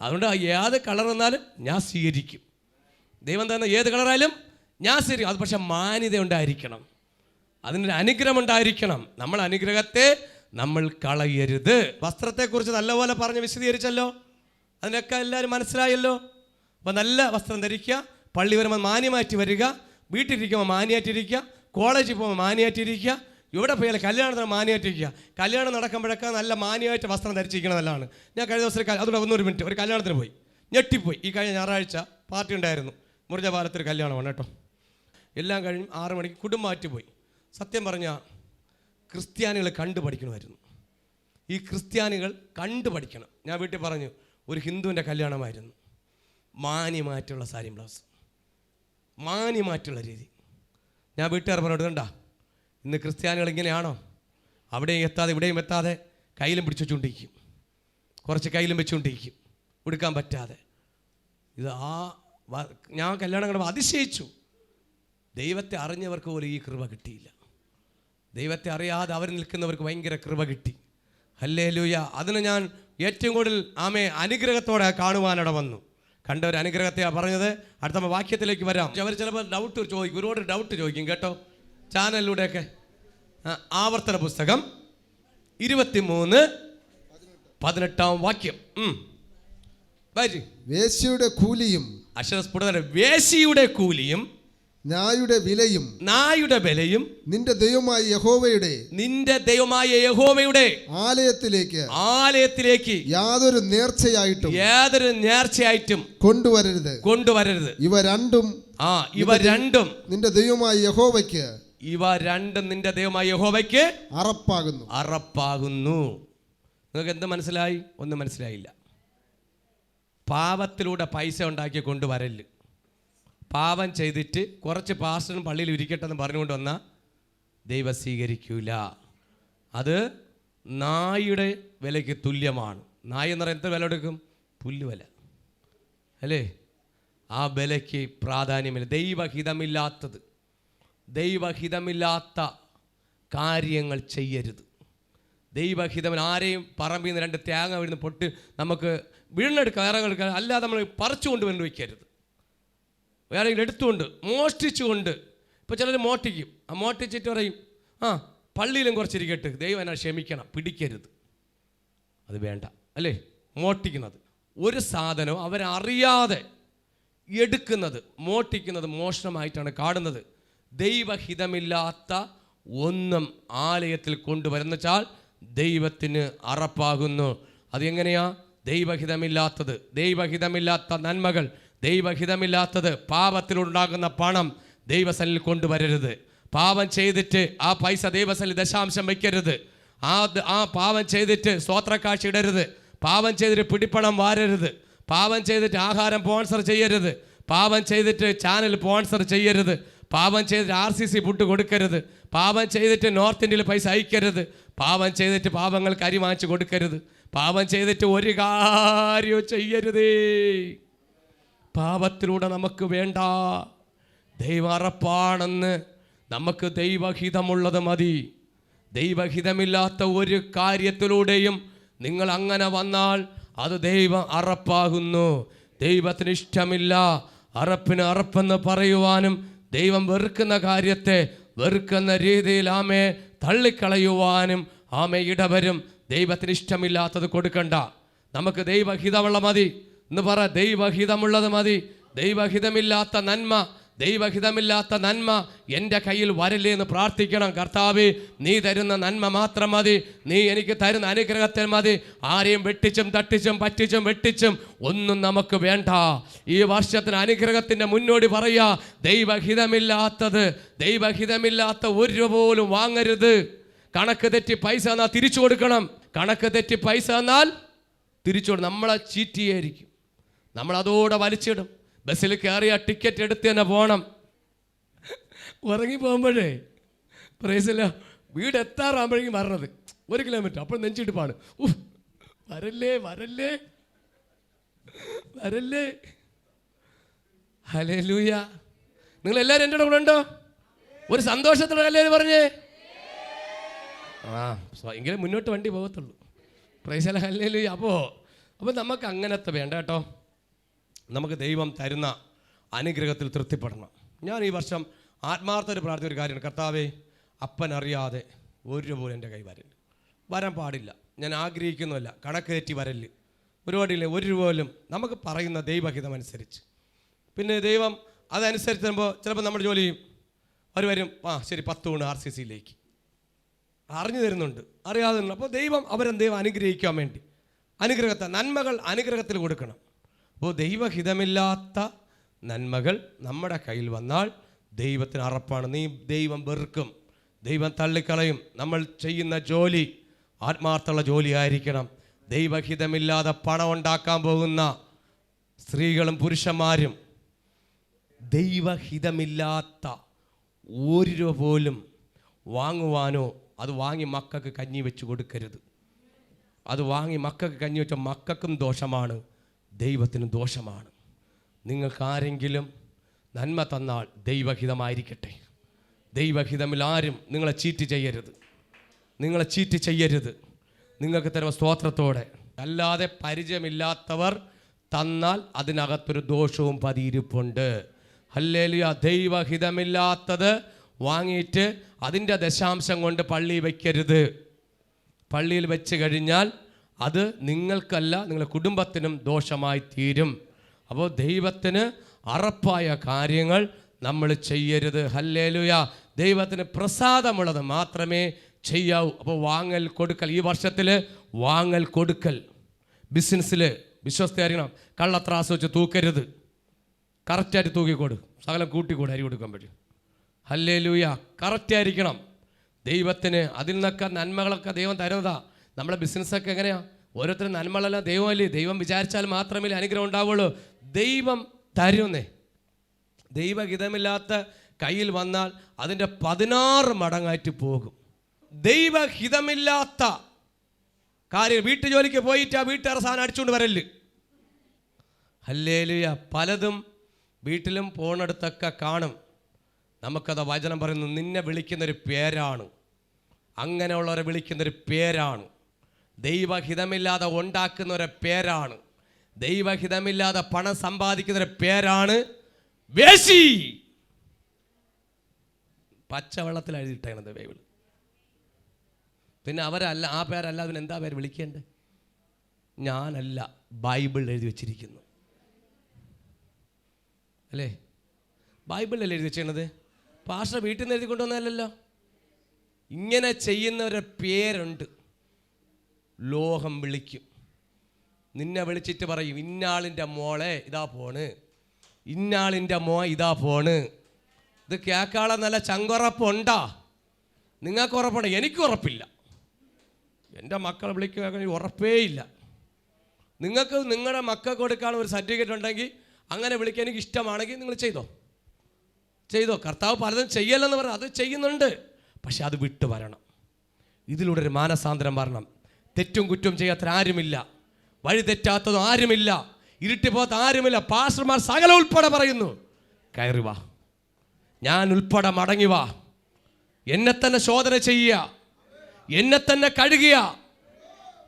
അതുകൊണ്ട് ഏത് കളർ വന്നാലും ഞാൻ സ്വീകരിക്കും. ദൈവം തന്നെ ഏത് കളറായാലും ഞാൻ സ്വീകരിക്കും. അത് പക്ഷെ മാന്യത ഉണ്ടായിരിക്കണം, അതിനൊരു അനുഗ്രഹം ഉണ്ടായിരിക്കണം. നമ്മൾ അനുഗ്രഹത്തെ നമ്മൾ കളയരുത്. വസ്ത്രത്തെക്കുറിച്ച് നല്ലപോലെ പറഞ്ഞ് വിശദീകരിച്ചല്ലോ, അതിനൊക്കെ എല്ലാവരും മനസ്സിലായല്ലോ. അപ്പോൾ നല്ല വസ്ത്രം ധരിക്കുക, പള്ളി വരുമ്പോൾ മാന്യമായിട്ട് വരിക, വീട്ടിലിരിക്കുമ്പോൾ മാന്യമായിട്ടിരിക്കുക, കോളേജിൽ പോകുമ്പോൾ മാന്യമായിട്ടിരിക്കുക, ഇവിടെ പോയാലും കല്യാണത്തിന് മാന്യമായിട്ടിരിക്കുക. കല്യാണം നടക്കുമ്പോഴൊക്കെ നല്ല മാന്യമായിട്ട് വസ്ത്രം ധരിച്ചിരിക്കണം നല്ലതാണ്. ഞാൻ കഴിഞ്ഞ ദിവസം അതുകൂടെ 1 മിനിറ്റ് ഒരു കല്യാണത്തിന് പോയി, ഞെട്ടിപ്പോയി. ഈ കഴിഞ്ഞ ഞായറാഴ്ച പാർട്ടി ഉണ്ടായിരുന്നു, മുറിഞ്ഞപാലത്തൊരു കല്യാണമാണ് കേട്ടോ. എല്ലാം കഴിഞ്ഞ് 6 മണിക്ക് കുടുംബമായിട്ട് പോയി. സത്യം പറഞ്ഞാൽ ക്രിസ്ത്യാനികൾ കണ്ടുപഠിക്കണമായിരുന്നു. ഈ ക്രിസ്ത്യാനികൾ കണ്ടുപഠിക്കണം. ഞാൻ വീട്ടിൽ പറഞ്ഞു, ഒരു ഹിന്ദുവിൻ്റെ കല്യാണമായിരുന്നു. മാന്യമായിട്ടുള്ള സാരി ബ്ലൗസ്, മാന്യമായിട്ടുള്ള രീതി. ഞാൻ വീട്ടുകാർ പറഞ്ഞോട്ട്, കണ്ടാ ഇന്ന് ക്രിസ്ത്യാനികൾ ഇങ്ങനെയാണോ? അവിടെയും എത്താതെ ഇവിടെയും എത്താതെ കയ്യിലും പിടിച്ചു വെച്ചുകൊണ്ടിരിക്കും, കുറച്ച് കയ്യിലും വെച്ചുകൊണ്ടിരിക്കും, ഉടുക്കാൻ പറ്റാതെ. ഇത് ഞാൻ കല്യാണം കണ്ടപ്പോൾ അതിശയിച്ചു. ദൈവത്തെ അറിഞ്ഞവർക്ക് പോലും ഈ കൃപ കിട്ടിയില്ല. ദൈവത്തെ അറിയാതെ അവർ നിൽക്കുന്നവർക്ക് ഭയങ്കര കൃപ കിട്ടി. ഹല്ലേലൂയ. അതിന് ഞാൻ ഏറ്റവും കൂടുതൽ അനുഗ്രഹത്തോടെ കാണുവാനിട വന്നു. കണ്ടവർ അനുഗ്രഹത്തെയാണ് പറഞ്ഞത്. അടുത്ത വാക്യത്തിലേക്ക് വരാം. അവർ ചിലപ്പോൾ ഡൗട്ട് ചോദിക്കും, ഒരുപാട് ഡൗട്ട് ചോദിക്കും കേട്ടോ, ചാനലിലൂടെയൊക്കെ. ആവർത്തന പുസ്തകം 23:18 വാക്യം. വേശ്യയുടെ കൂലിയും അക്ഷരസ്ഫുടം വേശ്യയുടെ കൂലിയും നായുടെ വിലയും നിന്റെ ദൈവമായ യഹോവയുടെ ആലയത്തിലേക്ക് യാതൊരു നേർച്ചയായിട്ടും കൊണ്ടുവരരുത്. ഇവ രണ്ടും നിന്റെ ദൈവമായ യഹോവയ്ക്ക് അറപ്പാകുന്നു. നിങ്ങൾക്ക് എന്ത് മനസ്സിലായി? ഒന്നും മനസ്സിലായില്ല. പാപത്തിലൂടെ പൈസ ഉണ്ടാക്കി കൊണ്ടുവരല്. പാപം ചെയ്തിട്ട് കുറച്ച് പാസ്റ്ററും പള്ളിയിൽ ഇരിക്കട്ടെ എന്ന് പറഞ്ഞുകൊണ്ട് വന്നാൽ ദൈവം സ്വീകരിക്കൂല. അത് നായുടെ വിലയ്ക്ക് തുല്യമാണ്. നായ എന്ന് പറയുന്നത് എന്ത് വില എടുക്കും? പുല്ലുവില അല്ലേ? ആ വിലയ്ക്ക് പ്രാധാന്യമില്ല. ദൈവഹിതമില്ലാത്ത കാര്യങ്ങൾ ചെയ്യരുത്. ദൈവഹിതമില്ല. ആരെയും പറമ്പിൽ നിന്ന് 2 തേങ്ങ വീഴുന്ന പൊട്ട് നമുക്ക് വീണെടുക്കാം, ഇറങ്ങെടുക്കാം, അല്ലാതെ നമ്മൾ പറിച്ചു കൊണ്ട് വേണ്ടി വയ്ക്കരുത്. വേറെങ്കിലും എടുത്തുകൊണ്ട് മോഷ്ടിച്ചുകൊണ്ട്. ഇപ്പോൾ ചിലർ മോഷ്ടിക്കും. ആ മോഷ്ടിച്ചിട്ട് പറയും പള്ളിയിലും കുറച്ചിരിക്കട്ടെ, ദൈവം എന്നെ ക്ഷമിക്കണം. പിടിക്കരുത്, അത് വേണ്ട അല്ലേ? മോഷ്ടിക്കുന്നത് ഒരു സാധനവും അവരറിയാതെ എടുക്കുന്നത്, മോഷ്ടിക്കുന്നത് മോഷണമായിട്ടാണ് കാണുന്നത്. ദൈവഹിതമില്ലാത്ത ഒന്നും ആലയത്തിൽ കൊണ്ടുവരുന്ന വെച്ചാൽ ദൈവത്തിന് അറപ്പാകുന്നു. അതെങ്ങനെയാ? ദൈവഹിതമില്ലാത്ത നന്മകൾ, ദൈവഹിതമില്ലാത്തത്, പാപത്തിലുണ്ടാകുന്ന പണം ദൈവസന്നിധിയിൽ കൊണ്ടുവരരുത്. പാപം ചെയ്തിട്ട് ആ പൈസ ദൈവസന്നിധിയിൽ ദശാംശം വയ്ക്കരുത്. ആ പാപം ചെയ്തിട്ട് സ്തോത്രക്കാഴ്ച ഇടരുത്. പാപം ചെയ്തിട്ട് പിടിപ്പണം വാരരുത്. പാപം ചെയ്തിട്ട് ആഹാരം സ്പോൺസർ ചെയ്യരുത്. പാപം ചെയ്തിട്ട് ചാനൽ സ്പോൺസർ ചെയ്യരുത്. പാപം ചെയ്തിട്ട് RCC ഫുഡ് കൊടുക്കരുത്. പാപം ചെയ്തിട്ട് നോർത്ത് ഇന്ത്യയിൽ പൈസ അയക്കരുത്. പാപം ചെയ്തിട്ട് പാപങ്ങൾക്ക് അരി വാങ്ങിച്ച് കൊടുക്കരുത്. പാപം ചെയ്തിട്ട് ഒരു കാര്യവും ചെയ്യരുതേ. പാപത്തിലൂടെ നമുക്ക് വേണ്ട. ദൈവം അറപ്പാണെന്ന് നമുക്ക് ദൈവഹിതമുള്ളത് മതി. ദൈവഹിതമില്ലാത്ത ഒരു കാര്യത്തിലൂടെയും നിങ്ങൾ അങ്ങനെ വന്നാൽ അത് ദൈവം അറപ്പാകുന്നു. ദൈവത്തിന് ഇഷ്ടമില്ല. അറപ്പിന് അറപ്പെന്ന് പറയുവാനും ദൈവം വെറുക്കുന്ന കാര്യത്തെ വെറുക്കുന്ന രീതിയിൽ ആമേ തള്ളിക്കളയുവാനും ആമേ ഇടവരും. ദൈവത്തിന് ഇഷ്ടമില്ലാത്തത് കൊടുക്കണ്ട. നമുക്ക് ദൈവഹിതമുള്ള മതി എന്ന് പറ. ദൈവഹിതമുള്ളത് മതി. ദൈവഹിതമില്ലാത്ത നന്മ എൻ്റെ കയ്യിൽ വരല്ലേ എന്ന് പ്രാർത്ഥിക്കണം. കർത്താവേ, നീ തരുന്ന നന്മ മാത്രം മതി. നീ എനിക്ക് തരുന്ന അനുഗ്രഹത്തിൽ മതി. ആരെയും വെട്ടിച്ചും തട്ടിച്ചും പറ്റിച്ചും വെട്ടിച്ചും ഒന്നും നമുക്ക് വേണ്ട. ഈ വർഷത്തിന് അനുഗ്രഹത്തിൻ്റെ മുന്നോടി പറയാ, ദൈവഹിതമില്ലാത്ത ഒരു രൂപ പോലും വാങ്ങരുത്. കണക്ക് തെറ്റി പൈസ എന്നാൽ തിരിച്ചു കൊടുക്കണം. കണക്ക് തെറ്റി പൈസ എന്നാൽ തിരിച്ചു കൊടുക്കും. നമ്മളെ ചീറ്റിയായിരിക്കും. നമ്മളതോടെ വലിച്ചിടും. ബസ്സിൽ കയറിയ ടിക്കറ്റ് എടുത്ത് തന്നെ പോകണം. ഉറങ്ങി പോകുമ്പോഴേ പ്രൈസില്ല, വീട് എത്താറാകുമ്പോഴേക്കും വരണത് 1 കിലോമീറ്റർ. അപ്പോൾ നെഞ്ചിടിപ്പാണ്. വരല്ലേ ഹല്ലേലൂയ. നിങ്ങളെല്ലാവരും എൻ്റെ കൂടെ ഉണ്ടോ? ഒരു സന്തോഷത്തോടെ എല്ലാവരും പറഞ്ഞേ എങ്കിലും മുന്നോട്ട് വണ്ടി പോകത്തുള്ളൂ. പ്രൈസല ഹല്ലേലൂയ. അപ്പോൾ നമുക്ക് അങ്ങനത്തെ വേണ്ട കേട്ടോ. നമുക്ക് ദൈവം തരുന്ന അനുഗ്രഹത്തിൽ തൃപ്തിപ്പെടണം. ഞാൻ ഈ വർഷം ആത്മാർത്ഥത പ്രാർത്ഥിച്ച ഒരു കാര്യമാണ്. കർത്താവേ, അപ്പനറിയാതെ ഒരു പോലും എൻ്റെ കൈ വരാൻ പാടില്ല. ഞാൻ ആഗ്രഹിക്കുന്നുമല്ല. കണക്ക് തെറ്റി വരല് ഒരുപാടില്ല. ഒരു പോലും നമുക്ക് പറയുന്ന ദൈവഹിതം അനുസരിച്ച്. പിന്നെ ദൈവം അതനുസരിച്ച് തരുമ്പോൾ ചിലപ്പോൾ നമ്മൾ ജോലി ചെയ്യും. അവർ വരും, ശരി 10 ഊണ് RCCയിലേക്ക് അറിഞ്ഞു തരുന്നുണ്ട്, അറിയാതെ. അപ്പോൾ ദൈവം അനുഗ്രഹിക്കാൻ വേണ്ടി നന്മകൾ അനുഗ്രഹത്തിൽ കൊടുക്കണം. അപ്പോൾ ദൈവഹിതമില്ലാത്ത നന്മകൾ നമ്മുടെ കയ്യിൽ വന്നാൽ ദൈവത്തിന് അറപ്പാണ്. ദൈവം വെറുക്കും, ദൈവം തള്ളിക്കളയും. നമ്മൾ ചെയ്യുന്ന ജോലി ആത്മാർത്ഥമുള്ള ജോലി ആയിരിക്കണം. ദൈവഹിതമില്ലാതെ പണം ഉണ്ടാക്കാൻ പോകുന്ന സ്ത്രീകളും പുരുഷന്മാരും ദൈവഹിതമില്ലാത്ത ഒരു രൂപ പോലും വാങ്ങുവാനോ അത് വാങ്ങി മക്കൾക്ക് കഞ്ഞി വെച്ച് കൊടുക്കരുത്. അത് വാങ്ങി മക്കൾക്ക് കഞ്ഞി വെച്ച മക്കൾക്കും ദോഷമാണ്, ദൈവത്തിനും ദോഷമാണ്. നിങ്ങൾക്കാരെങ്കിലും നന്മ തന്നാൽ ദൈവഹിതമായിരിക്കട്ടെ. ദൈവഹിതമിൽ ആരും നിങ്ങളെ ചീറ്റ് ചെയ്യരുത്. നിങ്ങൾക്ക് തരുന്ന സ്തോത്രത്തോടെ. അല്ലാതെ പരിചയമില്ലാത്തവർ തന്നാൽ അതിനകത്തൊരു ദോഷവും പതിയിരിപ്പുണ്ട്. ഹല്ലേലൂയ. ദൈവഹിതമില്ലാത്തത് വാങ്ങിയിട്ട് അതിൻ്റെ ദശാംശം കൊണ്ട് പള്ളി വയ്ക്കരുത്. പള്ളിയിൽ വെച്ച് കഴിഞ്ഞാൽ അത് നിങ്ങൾക്കല്ല, നിങ്ങളുടെ കുടുംബത്തിനും ദോഷമായി തീരും. അപ്പോൾ ദൈവത്തിന് അറപ്പായ കാര്യങ്ങൾ നമ്മൾ ചെയ്യരുത്. ഹല്ലേലൂയ. ദൈവത്തിന് പ്രസാദമുള്ളത് മാത്രമേ ചെയ്യാവൂ. അപ്പോൾ വാങ്ങൽ കൊടുക്കൽ, ഈ വർഷത്തിൽ വാങ്ങൽ കൊടുക്കൽ ബിസിനസ്സിൽ വിശ്വസ്തയായിരിക്കണം. കള്ളത്രാസ് വെച്ച് തൂക്കരുത്, കറക്റ്റായിട്ട് തൂക്കിക്കൊടു, സകലം കൂട്ടിക്കൂടെ അരി കൊടുക്കാൻ പറ്റും. ഹല്ലേലൂയ. കറക്റ്റായിരിക്കണം. ദൈവത്തിന് അതിൽ നിന്നൊക്കെ നന്മകളൊക്കെ ദൈവം തരുന്നതാ. നമ്മുടെ ബിസിനസ്സൊക്കെ എങ്ങനെയാണ്? ഓരോരുത്തരും നന്മകളെല്ലാം ദൈവമല്ലേ, ദൈവം വിചാരിച്ചാൽ മാത്രമേ അനുഗ്രഹം ഉണ്ടാവുള്ളൂ. ദൈവം തരുന്നേ. ദൈവഹിതമില്ലാത്ത കയ്യിൽ വന്നാൽ അതിൻ്റെ 16 മടങ്ങായിട്ട് പോകും. ദൈവഹിതമില്ലാത്ത കാര്യം, വീട്ടു ജോലിക്ക് പോയിട്ട് ആ വീട്ടുകാർ സാധനം അടിച്ചുകൊണ്ട് വരല്. ഹല്ലേലൂയ. പലതും വീട്ടിലും പോണടുത്തൊക്കെ കാണും. നമുക്കത് വചനം പറയുന്നു, നിന്നെ വിളിക്കുന്നൊരു പേരാണ്, അങ്ങനെയുള്ളവരെ വിളിക്കുന്നൊരു പേരാണ്. ദൈവഹിതമില്ലാതെ ഉണ്ടാക്കുന്നൊരു പേരാണ്, ദൈവഹിതമില്ലാതെ പണം സമ്പാദിക്കുന്നൊരു പേരാണ് വേശി. പച്ചവെള്ളത്തിൽ എഴുതിയിട്ടേണത് ബൈബിൾ. പിന്നെ അവരല്ല, ആ പേരല്ല, അതിനെന്താ പേര് വിളിക്കേണ്ടത്? ഞാനല്ല, ബൈബിൾ എഴുതി വെച്ചിരിക്കുന്നു അല്ലേ? ബൈബിളിലല്ലേ എഴുതി വെച്ചത്? പാസ്റ്റർ വീട്ടിൽ നിന്ന് എഴുതി കൊണ്ടുവന്നതല്ലോ. ഇങ്ങനെ ചെയ്യുന്നവരുടെ പേരുണ്ട്. ലോകം വിളിക്കും, നിന്നെ വിളിച്ചിട്ട് പറയും, ഇന്നാളിൻ്റെ മോളെ ഇതാ പോണ്, ഇന്നാളിൻ്റെ മോ ഇതാ പോണ്. ഇത് കേൾക്കാളെ നല്ല ചങ്കുറപ്പുണ്ടാ? നിങ്ങൾക്ക് ഉറപ്പുണ്ട്, എനിക്ക് ഉറപ്പില്ല. എൻ്റെ മക്കളെ വിളിക്കുക ഉറപ്പേ ഇല്ല. നിങ്ങൾക്ക് നിങ്ങളുടെ മക്കൾക്ക് കൊടുക്കാനുള്ള ഒരു സർട്ടിഫിക്കറ്റ് ഉണ്ടെങ്കിൽ അങ്ങനെ വിളിക്കാൻ എനിക്ക് ഇഷ്ടമാണെങ്കിൽ നിങ്ങൾ ചെയ്തോ. കർത്താവ് പലതും ചെയ്യല്ലെന്ന് പറഞ്ഞാൽ അത് ചെയ്യുന്നുണ്ട്. പക്ഷെ അത് വിട്ടു വരണം. ഇതിലൂടെ ഒരു മാനസാന്തരം വരണം. തെറ്റും കുറ്റവും ചെയ്യാത്ത ആരുമില്ല, വഴി തെറ്റാത്തതും ആരുമില്ല, ഇരുട്ടിപ്പോത്ത ആരുമില്ല. പാസ്റ്റർമാർ സകല ഉൾപ്പെടെ പറയുന്നു, കയറി വാ, ഞാൻ ഉൾപ്പെടെ മടങ്ങി വാ, എന്നെ തന്നെ ശോധന ചെയ്യുക, എന്നെ തന്നെ കഴുകുക.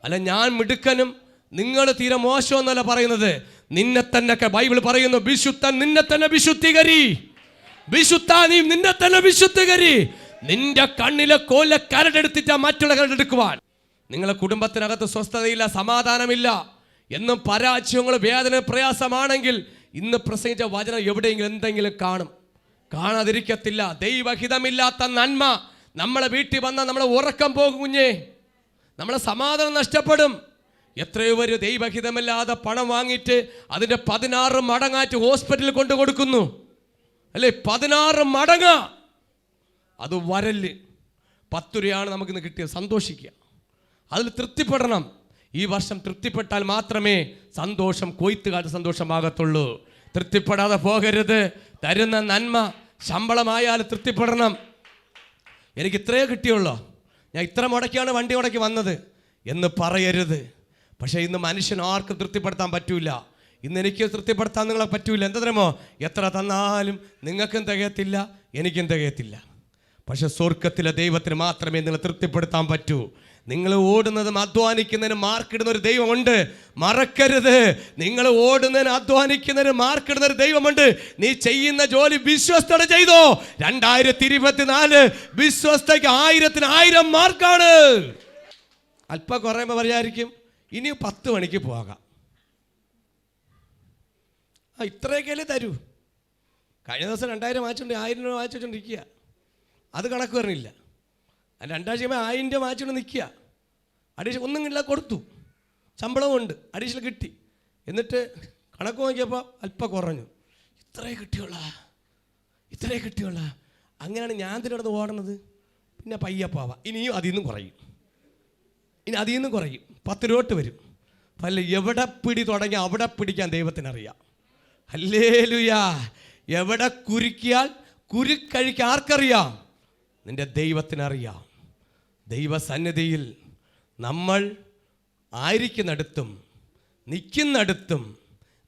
അല്ല ഞാൻ മിടുക്കനും നിങ്ങൾ തീരെ മോശമെന്നല്ല പറയുന്നത്. നിന്നെ തന്നെ ബൈബിൾ പറയുന്നു, വിശുദ്ധൻ നിന്നെ തന്നെ വിശുദ്ധീകരി, വിശുദ്ധ നീ നിന്നെ തന്നെ വിശുദ്ധീകരി. നിന്റെ കണ്ണിലെ കോല കരടെടുത്തിട്ട് മറ്റുള്ള കരടെടുക്കുവാൻ. നിങ്ങളെ കുടുംബത്തിനകത്ത് സ്വസ്ഥതയില്ല, സമാധാനമില്ല, എന്നും പരാജയങ്ങൾ, വേദന, പ്രയാസമാണെങ്കിൽ ഇന്ന് പ്രസംഗിച്ച വചനം എവിടെയെങ്കിലും എന്തെങ്കിലും കാണും, കാണാതിരിക്കത്തില്ല. ദൈവഹിതമില്ലാത്ത നന്മ നമ്മളെ വീട്ടിൽ വന്നാൽ നമ്മളെ ഉറക്കം പോകും കുഞ്ഞേ, നമ്മളെ സമാധാനം നഷ്ടപ്പെടും. എത്രയോ പേര് ദൈവഹിതമില്ലാതെ പണം വാങ്ങിയിട്ട് അതിൻ്റെ 16 മടങ്ങായിട്ട് ഹോസ്പിറ്റലിൽ കൊണ്ടു കൊടുക്കുന്നു അല്ലേ? 16 മടങ്ങ. അത് വരല് 10 രൂപയാണ് നമുക്കിന്ന് കിട്ടിയത്. സന്തോഷിക്കുക, അതിൽ തൃപ്തിപ്പെടണം. ഈ വർഷം തൃപ്തിപ്പെട്ടാൽ മാത്രമേ സന്തോഷം, കൊയ്ത്തുകാലത്ത് സന്തോഷമാകത്തുള്ളൂ. തൃപ്തിപ്പെടാതെ പോകരുത്. തരുന്ന നന്മ ശമ്പളമായാലും തൃപ്തിപ്പെടണം. എനിക്ക് ഇത്രയേ കിട്ടിയുള്ളൂ, ഞാൻ ഇത്ര മുടക്കിയാണ് വണ്ടി മുടക്കി വന്നത് എന്ന് പറയരുത്. പക്ഷേ ഇന്ന് മനുഷ്യൻ ആർക്കും തൃപ്തിപ്പെടുത്താൻ പറ്റൂല. ഇന്ന് എനിക്ക് തൃപ്തിപ്പെടുത്താൻ നിങ്ങളെ പറ്റൂല. എന്താ തരുമോ? എത്ര തന്നാലും നിങ്ങൾക്കും തികയത്തില്ല, എനിക്കും തികയത്തില്ല. പക്ഷെ സ്വർഗത്തിലെ ദൈവത്തിന് മാത്രമേ നിങ്ങളെ തൃപ്തിപ്പെടുത്താൻ പറ്റൂ. നിങ്ങൾ ഓടുന്നതും അധ്വാനിക്കുന്നതിന് മാർക്കിടുന്ന ഒരു ദൈവമുണ്ട്, മറക്കരുത്. നിങ്ങൾ ഓടുന്നതിന് അധ്വാനിക്കുന്നതിന് മാർക്കിടുന്ന ഒരു ദൈവമുണ്ട്. നീ ചെയ്യുന്ന ജോലി വിശ്വസ്തത ചെയ്തോ. 2024 വിശ്വസ്തയ്ക്ക് 1000-1000 മാർക്കാണ്. അല്പം കുറയുമ്പോൾ പറയായിരിക്കും ഇനി 10 മണിക്ക് പോകാം. ഇത്രയൊക്കെയല്ലേ തരൂ. കഴിഞ്ഞ ദിവസം 2000 വാങ്ങിച്ചുകൊണ്ട് 1000 രൂപ വാങ്ങിച്ചുകൊണ്ടിരിക്കുക. അത് കണക്ക് പറഞ്ഞില്ല. 2 ആഴ്ച 1000 രൂപ വാങ്ങിച്ചുകൊണ്ട് നിൽക്കുക. അഡീഷണൽ ഒന്നും ഇല്ല, കൊടുത്തു, ശമ്പളവും ഉണ്ട്, അഡീഷണൽ കിട്ടി. എന്നിട്ട് കണക്ക് നോക്കിയപ്പോൾ അല്പം കുറഞ്ഞു. ഇത്രയേ കിട്ടിയുള്ള. അങ്ങനെയാണ് ഞാൻ തിരടന്ന് ഓടണത്. പിന്നെ പയ്യപ്പാവാ. ഇനിയും അതിൽ നിന്നും കുറയും, 10 രൂപ വരും. അല്ല, എവിടെ പിടി തുടങ്ങി അവിടെ പിടിക്കാൻ ദൈവത്തിനറിയാം. ഹല്ലേലൂയ. എവിടെ കുരുക്കിയാൽ കുരുക്കഴിക്കാൻ ആർക്കറിയാം? നിന്റെ ദൈവത്തിനറിയാം. ദൈവസന്നിധിയിൽ നമ്മൾ ആയിരിക്കുന്നിടത്തും നിൽക്കുന്നിടത്തും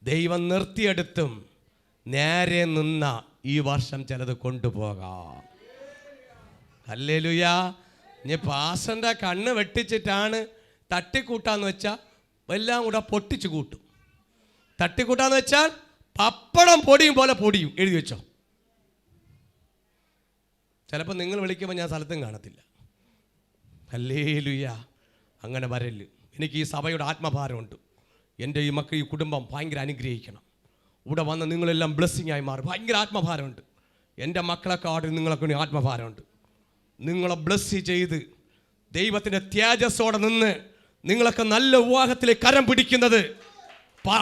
ദൈവം നിർത്തിയെടുത്തും നേരെ നിന്ന ഈ വർഷം ചിലത് കൊണ്ടുപോകാം. ഹല്ലേലൂയ. ഇനി പാസ്റ്ററിൻ്റെ കണ്ണ് വെട്ടിച്ചിട്ടാണ് തട്ടിക്കൂട്ടാന്ന് വെച്ചാൽ എല്ലാം കൂടെ പൊട്ടിച്ചു കൂട്ടും. തട്ടിക്കൂട്ടാന്ന് വെച്ചാൽ പപ്പടം പൊടിയും പോലെ പൊടിയും. എഴുതി വെച്ചോ. ചിലപ്പോൾ നിങ്ങൾ വിളിക്കുമ്പോൾ ഞാൻ സ്ഥലത്തും കാണത്തില്ല. ഹല്ലേലൂയ. അങ്ങനെ വരല്. എനിക്ക് ഈ സഭയുടെ ആത്മഭാരമുണ്ട്. എൻ്റെ ഈ മക്കൾ, ഈ കുടുംബം ഭയങ്കര അനുഗ്രഹിക്കണം. ഇവിടെ വന്ന് നിങ്ങളെല്ലാം ബ്ലെസ്സിങ് ആയി മാറും. ഭയങ്കര ആത്മഭാരമുണ്ട്. എൻ്റെ മക്കളെക്കാട്ടിൽ നിങ്ങളൊക്കെ ആത്മഭാരമുണ്ട്. നിങ്ങളെ ബ്ലെസ് ചെയ്ത് ദൈവത്തിൻ്റെ തേജസ്സോടെ നിന്ന് നിങ്ങളൊക്കെ നല്ല വിവാഹത്തിലേക്ക് കരം പിടിക്കുന്നത്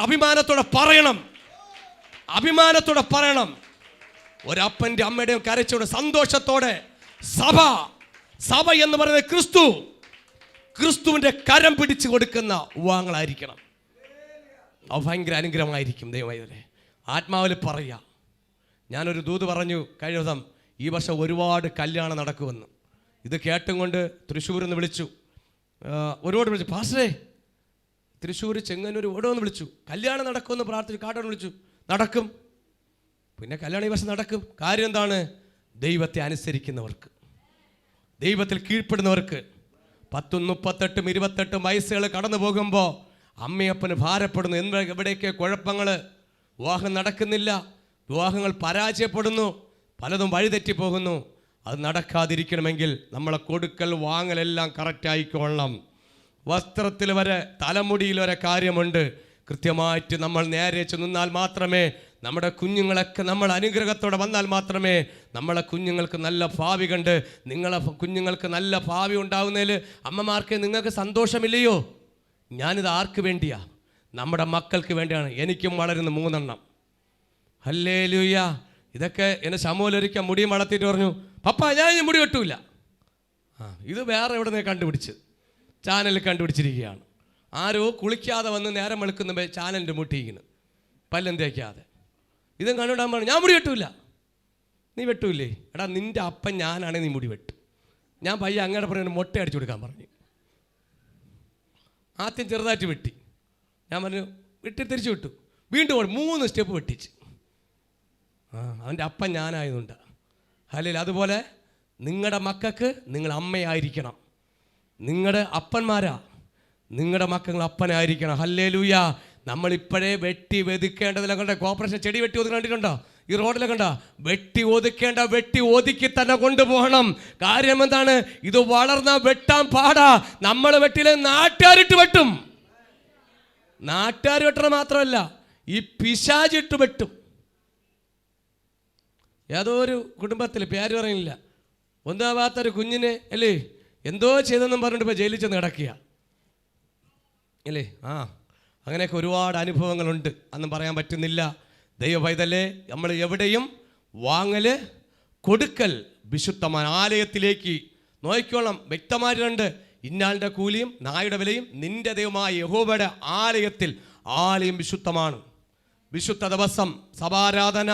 അഭിമാനത്തോടെ പറയണം. അഭിമാനത്തോടെ പറയണം. ഒരപ്പൻ്റെ അമ്മയുടെയും കരച്ചോടെ സന്തോഷത്തോടെ സഭ എന്ന് പറയുന്നത് ക്രിസ്തുവിൻ്റെ കരം പിടിച്ചു കൊടുക്കുന്ന വിവാഹങ്ങളായിരിക്കണം. അത് ഭയങ്കര അനുഗ്രഹമായിരിക്കും. ദൈവമേ, ആത്മാവിൽ പറയുക. ഞാനൊരു ദൂത് പറഞ്ഞു കഴിഞ്ഞ ദിവസം, ഈ വർഷം ഒരുപാട് കല്യാണം നടക്കുമെന്ന്. ഇത് കേട്ടും കൊണ്ട് തൃശ്ശൂരിൽ നിന്ന് വിളിച്ചു, ഒരുപാട് വിളിച്ചു. പാസ്റ്ററേ, തൃശ്ശൂർ, ചെങ്ങന്നൂർ ഓരോന്ന് വിളിച്ചു. കല്യാണം നടക്കുമെന്ന് പ്രാർത്ഥിച്ചു. കാട്ടോട് വിളിച്ചു. നടക്കും. പിന്നെ കല്യാണം ഈ വർഷം നടക്കും. കാര്യം എന്താണ്? ദൈവത്തെ അനുസരിക്കുന്നവർക്ക്, ദൈവത്തിൽ കീഴ്പ്പെടുന്നവർക്ക്. 10, 38, 28 വയസ്സുകൾ കടന്നു പോകുമ്പോൾ അമ്മയപ്പന് ഭാരപ്പെടുന്നു. എവിടെയൊക്കെ കുഴപ്പങ്ങൾ, വിവാഹം നടക്കുന്നില്ല, വിവാഹങ്ങൾ പരാജയപ്പെടുന്നു, പലതും വഴിതെറ്റിപ്പോകുന്നു. അത് നടക്കാതിരിക്കണമെങ്കിൽ നമ്മളെ കൊടുക്കൽ വാങ്ങലെല്ലാം കറക്റ്റായിക്കൊള്ളണം. വസ്ത്രത്തിൽ വരെ, തലമുടിയിൽ വരെ കാര്യമുണ്ട്. കൃത്യമായിട്ട് നമ്മൾ നേരെ നിന്നാൽ മാത്രമേ നമ്മുടെ കുഞ്ഞുങ്ങളൊക്കെ നമ്മൾ അനുഗ്രഹത്തോടെ വന്നാൽ മാത്രമേ നമ്മളെ കുഞ്ഞുങ്ങൾക്ക് നല്ല ഭാവി കണ്ട്, നിങ്ങളെ കുഞ്ഞുങ്ങൾക്ക് നല്ല ഭാവി ഉണ്ടാകുന്നതിൽ അമ്മമാർക്ക് നിങ്ങൾക്ക് സന്തോഷമില്ലയോ? ഞാനിത് ആർക്ക് വേണ്ടിയാ? നമ്മുടെ മക്കൾക്ക് വേണ്ടിയാണ്. എനിക്കും വളരുന്ന 3 എണ്ണം. ഹല്ലേലൂയ. ഇതൊക്കെ എന്നെ ശമൂലൊരിക്കൽ മുടിയും വളർത്തിയിട്ട് പറഞ്ഞു, പപ്പ ഞാൻ മുടി വെട്ടൂല. ഇത് വേറെ എവിടെ നിന്ന് കണ്ടുപിടിച്ച് ചാനലിൽ കണ്ടുപിടിച്ചിരിക്കുകയാണ്. ആരോ കുളിക്കാതെ വന്ന് നേരം വെളുക്കുന്ന ചാനലിൻ്റെ മുട്ടിയിരിക്കുന്നു, പല്ലും തേക്കാതെ. ഇതും കണ്ടുകൊണ്ടാൻ പറഞ്ഞു, ഞാൻ മുടി വെട്ടൂല. നീ വെട്ടൂല്ലേ? എടാ, നിൻ്റെ അപ്പൻ ഞാനാണെങ്കിൽ നീ മുടി വെട്ടും. ഞാൻ പയ്യ അങ്ങയുടെ പറഞ്ഞു മൊട്ട അടിച്ചു കൊടുക്കാൻ പറഞ്ഞു. ആദ്യം ചെറുതായിട്ട് വെട്ടി. ഞാൻ പറഞ്ഞു വെട്ടി തിരിച്ചു വിട്ടു. വീണ്ടും 3 സ്റ്റെപ്പ് വെട്ടിച്ച്. അവൻ്റെ അപ്പൻ ഞാനായതുകൊണ്ട്. അല്ലെങ്കിൽ അതുപോലെ നിങ്ങളുടെ മക്കൾക്ക് നിങ്ങൾ അമ്മയായിരിക്കണം. നിങ്ങളുടെ അപ്പന്മാരാ, നിങ്ങളുടെ മക്കൾ അപ്പനായിരിക്കണം. ഹല്ലേലൂയ. നമ്മളിപ്പോഴേ വെട്ടി ഒതുക്കേണ്ടതില്ല. കണ്ട കോർപ്പറേഷൻ ചെടി വെട്ടി ഒതുക്കി കണ്ടിട്ടുണ്ടോ? ഈ റോഡിലെ കണ്ട വെട്ടി ഒതുക്കേണ്ട, വെട്ടി ഒതുക്കി തന്നെ കൊണ്ടുപോകണം. കാര്യം എന്താണ്? ഇത് വളർന്ന വെട്ടാൻ പാടാ. നമ്മൾ വെട്ടിലെ നാട്ടുകാരിട്ട് വെട്ടും. നാട്ടുകാർ വെട്ടണം മാത്രമല്ല, ഈ പിശാചിട്ട് വെട്ടും. ഏതോ ഒരു കുടുംബത്തിൽ, പേര് പറയുന്നില്ല, ഒന്നാവാത്തൊരു കുഞ്ഞിനെ അല്ലേ എന്തോ ചെയ്തെന്നും പറഞ്ഞിട്ട് ഇപ്പോൾ ജയിലിൽ ചെന്ന് കിടക്കുക അല്ലേ. അങ്ങനെയൊക്കെ ഒരുപാട് അനുഭവങ്ങളുണ്ട്. അന്നും പറയാൻ പറ്റുന്നില്ല. ദൈവപൈതലേ, നമ്മൾ എവിടെയും വാങ്ങല് കൊടുക്കൽ വിശുദ്ധമായ ആലയത്തിലേക്ക് നോക്കിക്കോളാം. വ്യക്തമായിട്ടുണ്ട്. ഇന്നാളുടെ കൂലിയും നായുടെ വിലയും നിന്റെ ദൈവമായ യഹോവയുടെ ആലയം വിശുദ്ധമാണ്. വിശുദ്ധ ദിവസം സഭാരാധന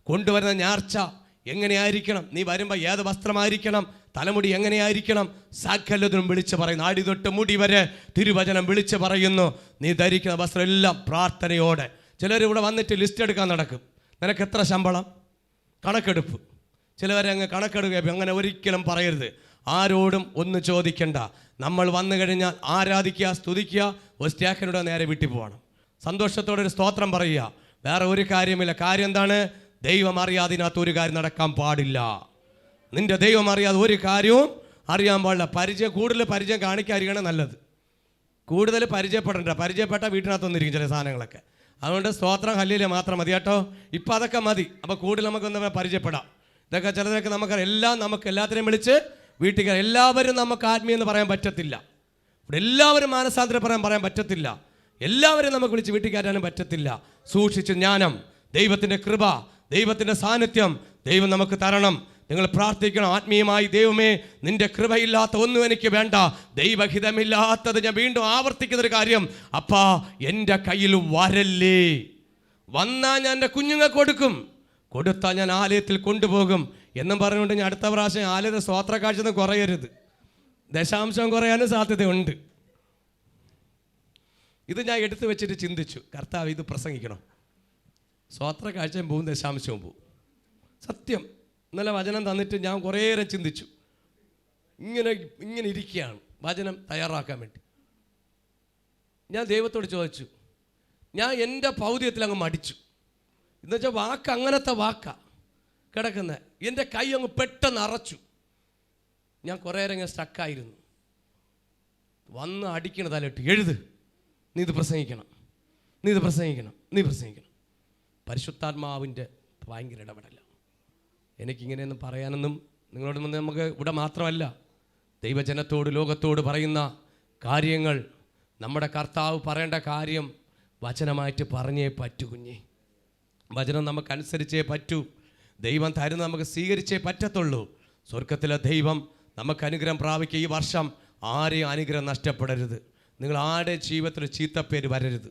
കൊണ്ടുവരുന്ന ഞാർച്ച എങ്ങനെയായിരിക്കണം? നീ വരുമ്പോൾ ഏത് വസ്ത്രമായിരിക്കണം? തലമുടി എങ്ങനെയായിരിക്കണം? സകലതും വിളിച്ച് പറയുന്നു. അടി തൊട്ട് മുടി വരെ തിരുവചനം വിളിച്ച് പറയുന്നു. നീ ധരിക്കുന്ന വസ്ത്രം എല്ലാം പ്രാർത്ഥനയോടെ. ചിലർ ഇവിടെ വന്നിട്ട് ലിസ്റ്റ് എടുക്കാൻ നടക്കും. നിനക്ക് എത്ര ശമ്പളം? കണക്കെടുപ്പ്. ചിലവരെ അങ്ങ് കണക്കെടുക്കുക. അങ്ങനെ ഒരിക്കലും പറയരുത്. ആരോടും ഒന്നും ചോദിക്കണ്ട. നമ്മൾ വന്നു കഴിഞ്ഞാൽ ആരാധിക്കുക, സ്തുതിക്കുക, ഒരു സ്റ്റാക്കിനോട് നേരെ വീട്ടിൽ പോകണം. സന്തോഷത്തോടെ ഒരു സ്തോത്രം പറയുക. വേറെ ഒരു കാര്യമില്ല. കാര്യം എന്താണ്? ദൈവം അറിയാതെ ഇതിനകത്ത് ഒരു കാര്യം നടക്കാൻ പാടില്ല. നിന്റെ ദൈവം അറിയാതെ ഒരു കാര്യവും അറിയാൻ പാടില്ല. കൂടുതൽ പരിചയം കാണിക്കാതിരിക്കണം നല്ലത്. കൂടുതൽ പരിചയപ്പെട്ട വീട്ടിനകത്തൊന്നിരിക്കും ചില സാധനങ്ങളൊക്കെ. അതുകൊണ്ട് സ്തോത്രം ഹല്ലേലൂയ മാത്രം മതി കേട്ടോ. ഇപ്പം അതൊക്കെ മതി. അപ്പോൾ കൂടുതൽ നമുക്കൊന്ന് പരിചയപ്പെടാം. ഇതൊക്കെ ചിലതൊക്കെ നമുക്ക് എല്ലാത്തിനെയും വിളിച്ച് വീട്ടിൽ എല്ലാവരും നമുക്ക് ആത്മീയെന്ന് പറയാൻ പറ്റത്തില്ല. ഇവിടെ എല്ലാവരും മാനസാന്തരം പറയാൻ പറ്റത്തില്ല. എല്ലാവരും നമുക്ക് വിളിച്ച് വീട്ടിൽ കയറ്റാനും പറ്റത്തില്ല. സൂക്ഷിച്ച് ജ്ഞാനം, ദൈവത്തിൻ്റെ കൃപ, ദൈവത്തിൻ്റെ സാന്നിധ്യം ദൈവം നമുക്ക് തരണം. നിങ്ങൾ പ്രാർത്ഥിക്കണം ആത്മീയമായി. ദൈവമേ, നിന്റെ കൃപയില്ലാത്ത ഒന്നും എനിക്ക് വേണ്ട. ദൈവഹിതമില്ലാത്തത് ഞാൻ വീണ്ടും ആവർത്തിക്കുന്നൊരു കാര്യം, അപ്പാ എൻ്റെ കയ്യിൽ വരല്ലേ. വന്നാൽ ഞാൻ എൻ്റെ കുഞ്ഞുങ്ങൾക്ക് കൊടുത്താൽ ഞാൻ ആലയത്തിൽ കൊണ്ടുപോകും എന്നും പറഞ്ഞുകൊണ്ട് ഞാൻ അടുത്ത പ്രാവശ്യം ആലയത്തെ സ്തോത്ര കാഴ്ച കുറയരുത്. ദശാംശം കുറയാനും സാധ്യതയുണ്ട്. ഇത് ഞാൻ എടുത്തു വെച്ചിട്ട് ചിന്തിച്ചു, കർത്താവ് ഇത് പ്രസംഗിക്കണം. സ്തോത്ര കാഴ്ചയും പോവും, ദശാംശവും പോവും. സത്യം. ഇന്നലെ വചനം തന്നിട്ട് ഞാൻ കുറേയേറെ ചിന്തിച്ചു. ഇങ്ങനെ ഇരിക്കുകയാണ് വചനം തയ്യാറാക്കാൻ വേണ്ടി. ഞാൻ ദൈവത്തോട് ചോദിച്ചു. ഞാൻ എൻ്റെ പൗദ്യത്തിൽ അങ്ങ് മടിച്ചു. എന്നുവെച്ചാൽ വാക്ക് അങ്ങനത്തെ വാക്കാണ് കിടക്കുന്നത്. എൻ്റെ കൈ അങ്ങ് പെട്ടെന്ന് അറച്ചു. ഞാൻ കുറേയേറെ ഇങ്ങനെ സ്റ്റക്കായിരുന്നു. വന്ന് അടിക്കണ തലയിട്ട് എഴുത്, നീ ഇത് പ്രസംഗിക്കണം, നീ ഇത് പ്രസംഗിക്കണം, നീ പ്രസംഗിക്കണം. പരിശുദ്ധാത്മാവിൻ്റെ ഭയങ്കര ഇടപെടല. എനിക്കിങ്ങനെയൊന്നും പറയാനൊന്നും നിങ്ങളോട് നമുക്ക് ഇവിടെ മാത്രമല്ല, ദൈവജനത്തോട് ലോകത്തോട് പറയുന്ന കാര്യങ്ങൾ, നമ്മുടെ കർത്താവ് പറയേണ്ട കാര്യം വചനമായിട്ട് പറഞ്ഞേ പറ്റൂ കുഞ്ഞേ. വചനം നമുക്കനുസരിച്ചേ പറ്റൂ. ദൈവം തരുന്ന നമുക്ക് സ്വീകരിച്ചേ പറ്റത്തുള്ളൂ. സ്വർഗത്തിലെ ദൈവം നമുക്ക് അനുഗ്രഹം പ്രാപിക്കുക. ഈ വർഷം ആരെയും അനുഗ്രഹം നഷ്ടപ്പെടരുത്. നിങ്ങൾ ആരുടെയും ജീവിതത്തിൽ ചീത്തപ്പേര് വരരുത്.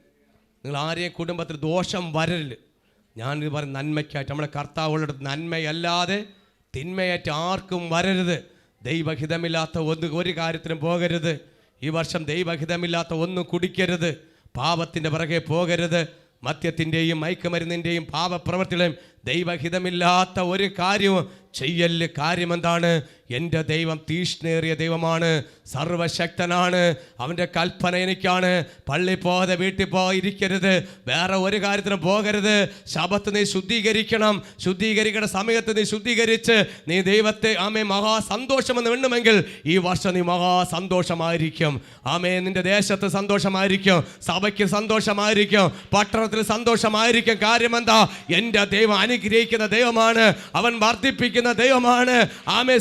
നിങ്ങൾ ആരെയും കുടുംബത്തിൽ ദോഷം വരരുത്. ഞാനിത് പറയും നന്മയ്ക്കായിട്ട്, നമ്മുടെ കർത്താവുള്ള നന്മയല്ലാതെ തിന്മയായിട്ട് ആർക്കും വരരുത്. ദൈവഹിതമില്ലാത്ത ഒരു കാര്യത്തിനും പോകരുത്. ഈ വർഷം ദൈവഹിതമില്ലാത്ത ഒന്നും കുടിക്കരുത്. പാപത്തിൻ്റെ പിറകെ പോകരുത്. മദ്യത്തിൻ്റെയും മയക്കുമരുന്നിൻ്റെയും പാപപ്രവൃത്തികളെയും ദൈവഹിതമില്ലാത്ത ഒരു കാര്യവും ചെയ്യല്. കാര്യം എന്താണ്? എൻ്റെ ദൈവം തീഷ്ണേറിയ ദൈവമാണ്, സർവശക്തനാണ്. അവൻ്റെ കൽപ്പന എനിക്കാണ്. പള്ളി പോകാതെ വീട്ടിൽ പോയിരിക്കരുത്, വേറെ ഒരു കാര്യത്തിനും പോകരുത്. ശബത്ത് നീ ശുദ്ധീകരിക്കണം. ശുദ്ധീകരിക്കേണ്ട സമയത്ത് നീ ശുദ്ധീകരിച്ച് നീ ദൈവത്തെ മഹാസന്തോഷമെന്ന് എണ്ണുമെങ്കിൽ ഈ വർഷം നീ മഹാസന്തോഷമായിരിക്കും. നിന്റെ ദേശത്ത് സന്തോഷമായിരിക്കും, സഭയ്ക്ക് സന്തോഷമായിരിക്കും, പട്ടണത്തിൽ സന്തോഷമായിരിക്കും. കാര്യം എന്താ? എൻ്റെ ദൈവം അനുഗ്രഹിക്കുന്ന ദൈവമാണ്, അവൻ വർദ്ധിപ്പിക്കുന്ന ദൈവമാണ്.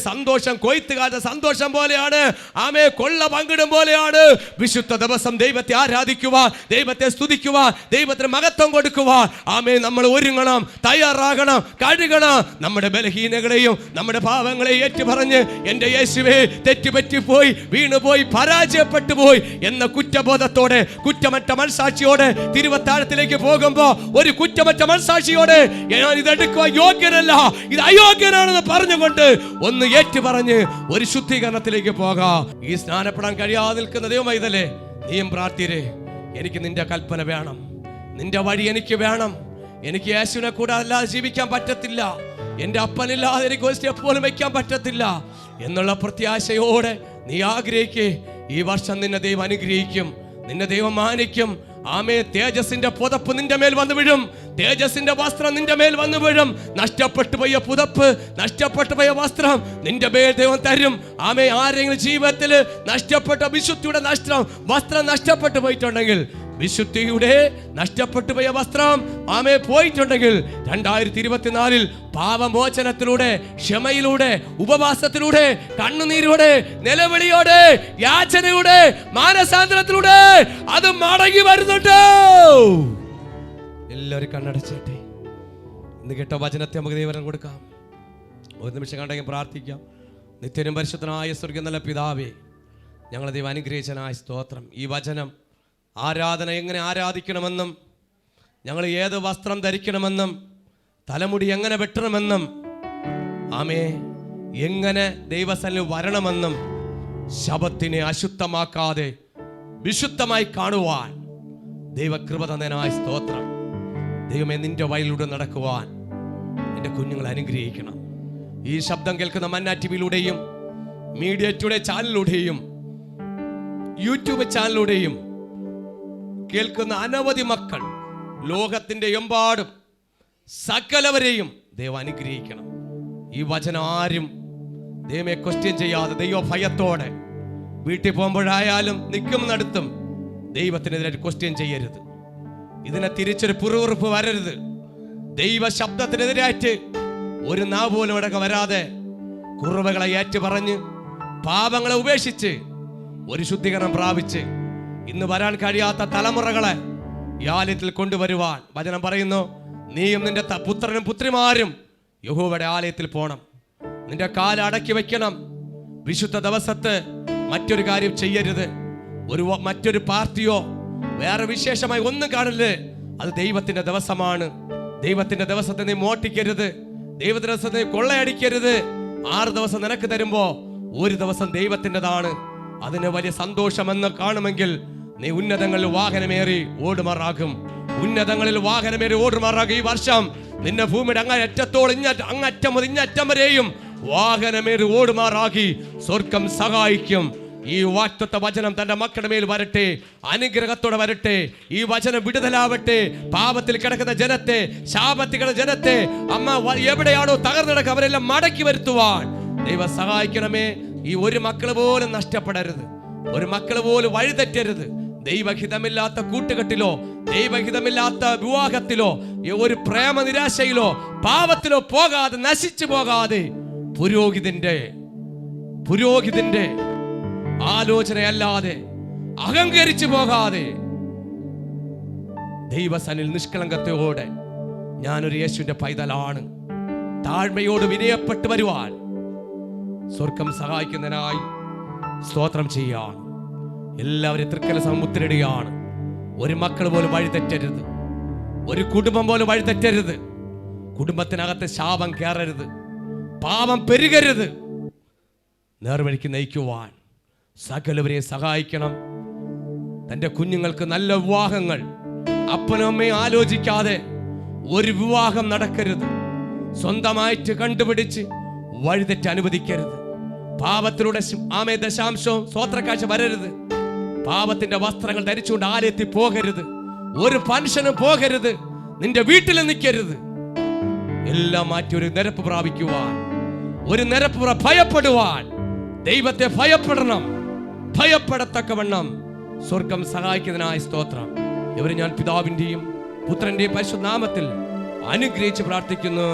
സന്തോഷം കൊയ്ത്തുകാരുടെ സന്തോഷം പോലെയാണ്. കൊള്ള പങ്കിടും പോലെയാണ്. വിശുദ്ധ ദിവസം ദൈവത്തെ ആരാധിക്കുവാൻ, ദൈവത്തെ സ്തുതിക്കുവാൻ, ദൈവത്തിന് മഹത്വം കൊടുക്കുവാൻ നമ്മൾ ഒരുങ്ങണം, തയ്യാറാകണം, കഴുകണം. നമ്മുടെ ബലഹീനതകളെയും നമ്മുടെ പാവങ്ങളെയും ഏറ്റുപറഞ്ഞ് എൻ്റെ യേശുവേ തെറ്റുപറ്റിപ്പോയി, വീണുപോയി, പരാജയപ്പെട്ടു പോയി എന്ന കുറ്റബോധത്തോടെ, കുറ്റമറ്റ മനസാക്ഷിയോടെ തിരുവത്താഴത്തിലേക്ക് പോകുമ്പോ ഒരു കുറ്റമറ്റ മനസാക്ഷിയോടെ ഞാൻ ഇതെടുക്കുവാൻ യോഗ്യനല്ല, ഇത് അയോഗ്യനാണെന്ന് പറഞ്ഞുകൊണ്ട് ഒന്ന് ഏറ്റുപറഞ്ഞ് ഒരു ശുദ്ധീകരണത്തിലേക്ക് പോകാം. ഈ സ്നാനപ്പെടാൻ കഴിയാതെ നിൽക്കുന്ന ദൈവമൈതലേ, നീയും പ്രാർത്ഥിരേ, എനിക്ക് നിന്റെ കൽപ്പന വേണം, നിന്റെ വഴി എനിക്ക് വേണം. എനിക്ക് യേശുവിനെ കൂടെ അല്ലാതെ ജീവിക്കാൻ പറ്റത്തില്ല, എൻ്റെ അപ്പനില്ലാതെ എനിക്ക് ഒരു സ്റ്റെപ്പ് പോലും വയ്ക്കാൻ പറ്റത്തില്ല എന്നുള്ള പ്രത്യാശയോടെ നീ ആഗ്രഹിക്കേ. ഈ വർഷം നിന്നെ ദൈവം അനുഗ്രഹിക്കും, നിന്നെ ദൈവം മാനിക്കും. തേജസ്സിന്റെ പുതപ്പ് നിന്റെ മേൽ വന്നു വീഴും, തേജസ്സിന്റെ വസ്ത്രം നിന്റെ മേൽ വന്നു വീഴും. നഷ്ടപ്പെട്ടു പോയ പുതപ്പ്, നഷ്ടപ്പെട്ടു പോയ വസ്ത്രം നിന്റെ മേൽ ദൈവം തരും. ആരെങ്കിലും ജീവിതത്തിൽ നഷ്ടപ്പെട്ട വിശുദ്ധിയുടെ വസ്ത്രം നഷ്ടപ്പെട്ടു പോയിട്ടുണ്ടെങ്കിൽ, വിശുദ്ധിയുടെ നഷ്ടപ്പെട്ടു പോയ വസ്ത്രം പോയിട്ടുണ്ടെങ്കിൽ 2024 പാപമോചനത്തിലൂടെ, ക്ഷമയിലൂടെ, ഉപവാസത്തിലൂടെ, കണ്ണുനീരോടെ, നിലവിളിയോടെ, യാചനയുടെ, മാനസാന്തരത്തിലൂടെ അത് മടങ്ങി വരുന്നുണ്ട്. എല്ലാവരും കണ്ണടച്ചേട്ടെ. ഇന്ന് കേട്ട വചനത്തെ നമുക്ക് ദൈവം കൊടുക്കാം. ഒരു നിമിഷം കണ്ടെങ്കിൽ പ്രാർത്ഥിക്കാം. നിത്യനും പരിശുദ്ധനായ സ്വർഗ്ഗീയ നല്ല പിതാവേ, ഞങ്ങളെ ദൈവം അനുഗ്രഹിച്ചനായ സ്തോത്രം. ഈ വചനം ആരാധന എങ്ങനെ ആരാധിക്കണമെന്നും, ഞങ്ങൾ ഏത് വസ്ത്രം ധരിക്കണമെന്നും, തലമുടി എങ്ങനെ വെട്ടണമെന്നും, എങ്ങനെ ദൈവസന്നിധിയിൽ വരണമെന്നും, ശബത്തിനെ അശുദ്ധമാക്കാതെ വിശുദ്ധമായി കാണുവാൻ ദൈവകൃപ തന്നതിനായ സ്തോത്രം. ദൈവമേ, നിന്റെ വഴിയിലൂടെ നടക്കുവാൻ എൻ്റെ കുഞ്ഞുങ്ങളെ അനുഗ്രഹിക്കണം. ഈ ശബ്ദം കേൾക്കുന്ന മന്ന ടിവിയിലൂടെയും, മീഡിയ ടുഡേ ചാനലിലൂടെയും, യൂട്യൂബ് ചാനലിലൂടെയും കേൾക്കുന്ന അനവധി മക്കൾ, ലോകത്തിൻ്റെ എമ്പാടും സകലവരെയും ദൈവം അനുഗ്രഹിക്കണം. ഈ വചനം ആരും ദൈവമേ ക്വസ്റ്റ്യൻ ചെയ്യാതെ, ദൈവ ഭയത്തോടെ വീട്ടിൽ പോകുമ്പോഴായാലും നിൽക്കുന്നിടത്തും ദൈവത്തിനെതിരെ ക്വസ്റ്റ്യൻ ചെയ്യരുത്. ഇതിനെ തിരിച്ചൊരു പുറവുറുപ്പ് വരരുത്. ദൈവ ശബ്ദത്തിനെതിരായിട്ട് ഒരു നാ പോലും ഇടക വരാതെ കുറവുകളെ ഏറ്റു പറഞ്ഞ് പാപങ്ങളെ ഉപേക്ഷിച്ച് ഒരു ശുദ്ധീകരണം പ്രാപിച്ച് ഇന്ന് വരാൻ കഴിയാത്ത തലമുറകളെ ഈ ആലയത്തിൽ കൊണ്ടുവരുവാൻ വചനം പറയുന്നു. നീയും നിന്റെ പുത്രനും പുത്രിമാരും യഹോവയുടെ ആലയത്തിൽ പോണം, നിന്റെ കാല് അടക്കി വെക്കണം. വിശുദ്ധ ദിവസത്ത് മറ്റൊരു കാര്യം ചെയ്യരുത്. മറ്റൊരു പാർട്ടിയോ വേറെ വിശേഷമായി ഒന്നും കാണില്ല. അത് ദൈവത്തിന്റെ ദിവസമാണ്. ദൈവത്തിന്റെ ദിവസത്തെ നീ മോട്ടിക്കരുത്, ദൈവത്തിന്റെ ദിവസത്തെ നീ കൊള്ളയടിക്കരുത്. 6 ദിവസം നിനക്ക് തരുമ്പോ ഒരു ദിവസം ദൈവത്തിൻ്റെതാണ്. അതിന് വലിയ സന്തോഷമെന്ന് കാണുമെങ്കിൽ നീ ഉന്നതങ്ങളിൽ വാഹനമേറി ഓടുമാറാകും. ഉന്നതങ്ങളിൽ വാഹനമേറി ഓടുമാറാകും. ഈ വർഷം നിന്നെ ഭൂമിയുടെ അങ്ങറ്റത്തോളം അങ്ങറ്റം മുതൽ ഇങ്ങറ്റം വരെയും വാഹനമേറി ഓടുമാറാകി സ്വർഗം സഹായിക്കും. ഈ വാഗ്ദത്ത വചനം തന്റെ മക്കളുടെ മേൽ വരട്ടെ, അനുഗ്രഹത്തോടെ വരട്ടെ. ഈ വചനം വിടുതലാവട്ടെ. പാപത്തിൽ കിടക്കുന്ന ജനത്തെ, ശാപത്തിലുള്ള ജനത്തെ എവിടെയാണോ തകർന്നിടക്കുക അവരെല്ലാം മടക്കി വരുത്തുവാൻ ദൈവം സഹായിക്കണമേ. ഈ ഒരു മക്കൾ പോലും നഷ്ടപ്പെടരുത്. ഒരു മക്കൾ പോലും വഴിതെറ്റരുത്. ദൈവഹിതമില്ലാത്ത കൂട്ടുകെട്ടിലോ ദൈവഹിതമില്ലാത്ത വിവാഹത്തിലോ ഒരു പ്രേമ നിരാശയിലോ പാപത്തിലോ പോകാതെ, നശിച്ചു പോകാതെ, പുരോഹിതന്റെ ആലോചനയല്ലാതെ അഹങ്കരിച്ചു പോകാതെ ദൈവസനിൽ നിഷ്കളങ്കത്തോടെ ഞാനൊരു യേശുവിന്റെ പൈതലാണ്, താഴ്മയോട് വിനയപ്പെട്ട് വരുവാൻ സ്വർഗം സഹായിക്കുന്നതിനായി സ്തോത്രം ചെയ്യുകയാണ്. എല്ലാവരും തൃക്കല സമുദ്രടിയാണ്. ഒരു മക്കൾ പോലും വഴിതെറ്റരുത്, ഒരു കുടുംബം പോലും വഴിതെറ്റരുത്. കുടുംബത്തിനകത്ത് ശാപം കയറരുത്, പാപം പെരുകരുത്. നേർവഴിക്ക് നയിക്കുവാൻ സകലവരെയും സഹായിക്കണം. തൻ്റെ കുഞ്ഞുങ്ങൾക്ക് നല്ല വിവാഹങ്ങൾ, അപ്പനും അമ്മയും ആലോചിക്കാതെ ഒരു വിവാഹം നടക്കരുത്. സ്വന്തമായിട്ട് കണ്ടുപിടിച്ച് വഴിതെറ്റ് അനുവദിക്കരുത്. പാപത്തിലൂടെ ദശാംശവും സ്വോത്രക്കാഴ്ച വരരുത്. പാപത്തിന്റെ വസ്ത്രങ്ങൾ ധരിച്ചുകൊണ്ട് ആലയത്തിൽ പോകരുത്. ഒരു ഫംഗ്ഷനും പോകരുത്. നിന്റെ വീട്ടിൽ നിൽക്കരുത്. എല്ലാം മാറ്റി ഒരു നിരപ്പ് പ്രാപിക്കുവാൻ, ഒരു നിരപ്പ് ഭയപ്പെടുവാൻ, ദൈവത്തെ ഭയപ്പെടണം. ഭയപ്പെടത്തക്കവണ്ണം സ്വർഗം സഹായിക്കുന്നതിനായി സ്തോത്രം. ഇവരെ ഞാൻ പിതാവിന്റെയും പുത്രന്റെയും പരിശുദ്ധ നാമത്തിൽ അനുഗ്രഹിച്ച് പ്രാർത്ഥിക്കുന്നു.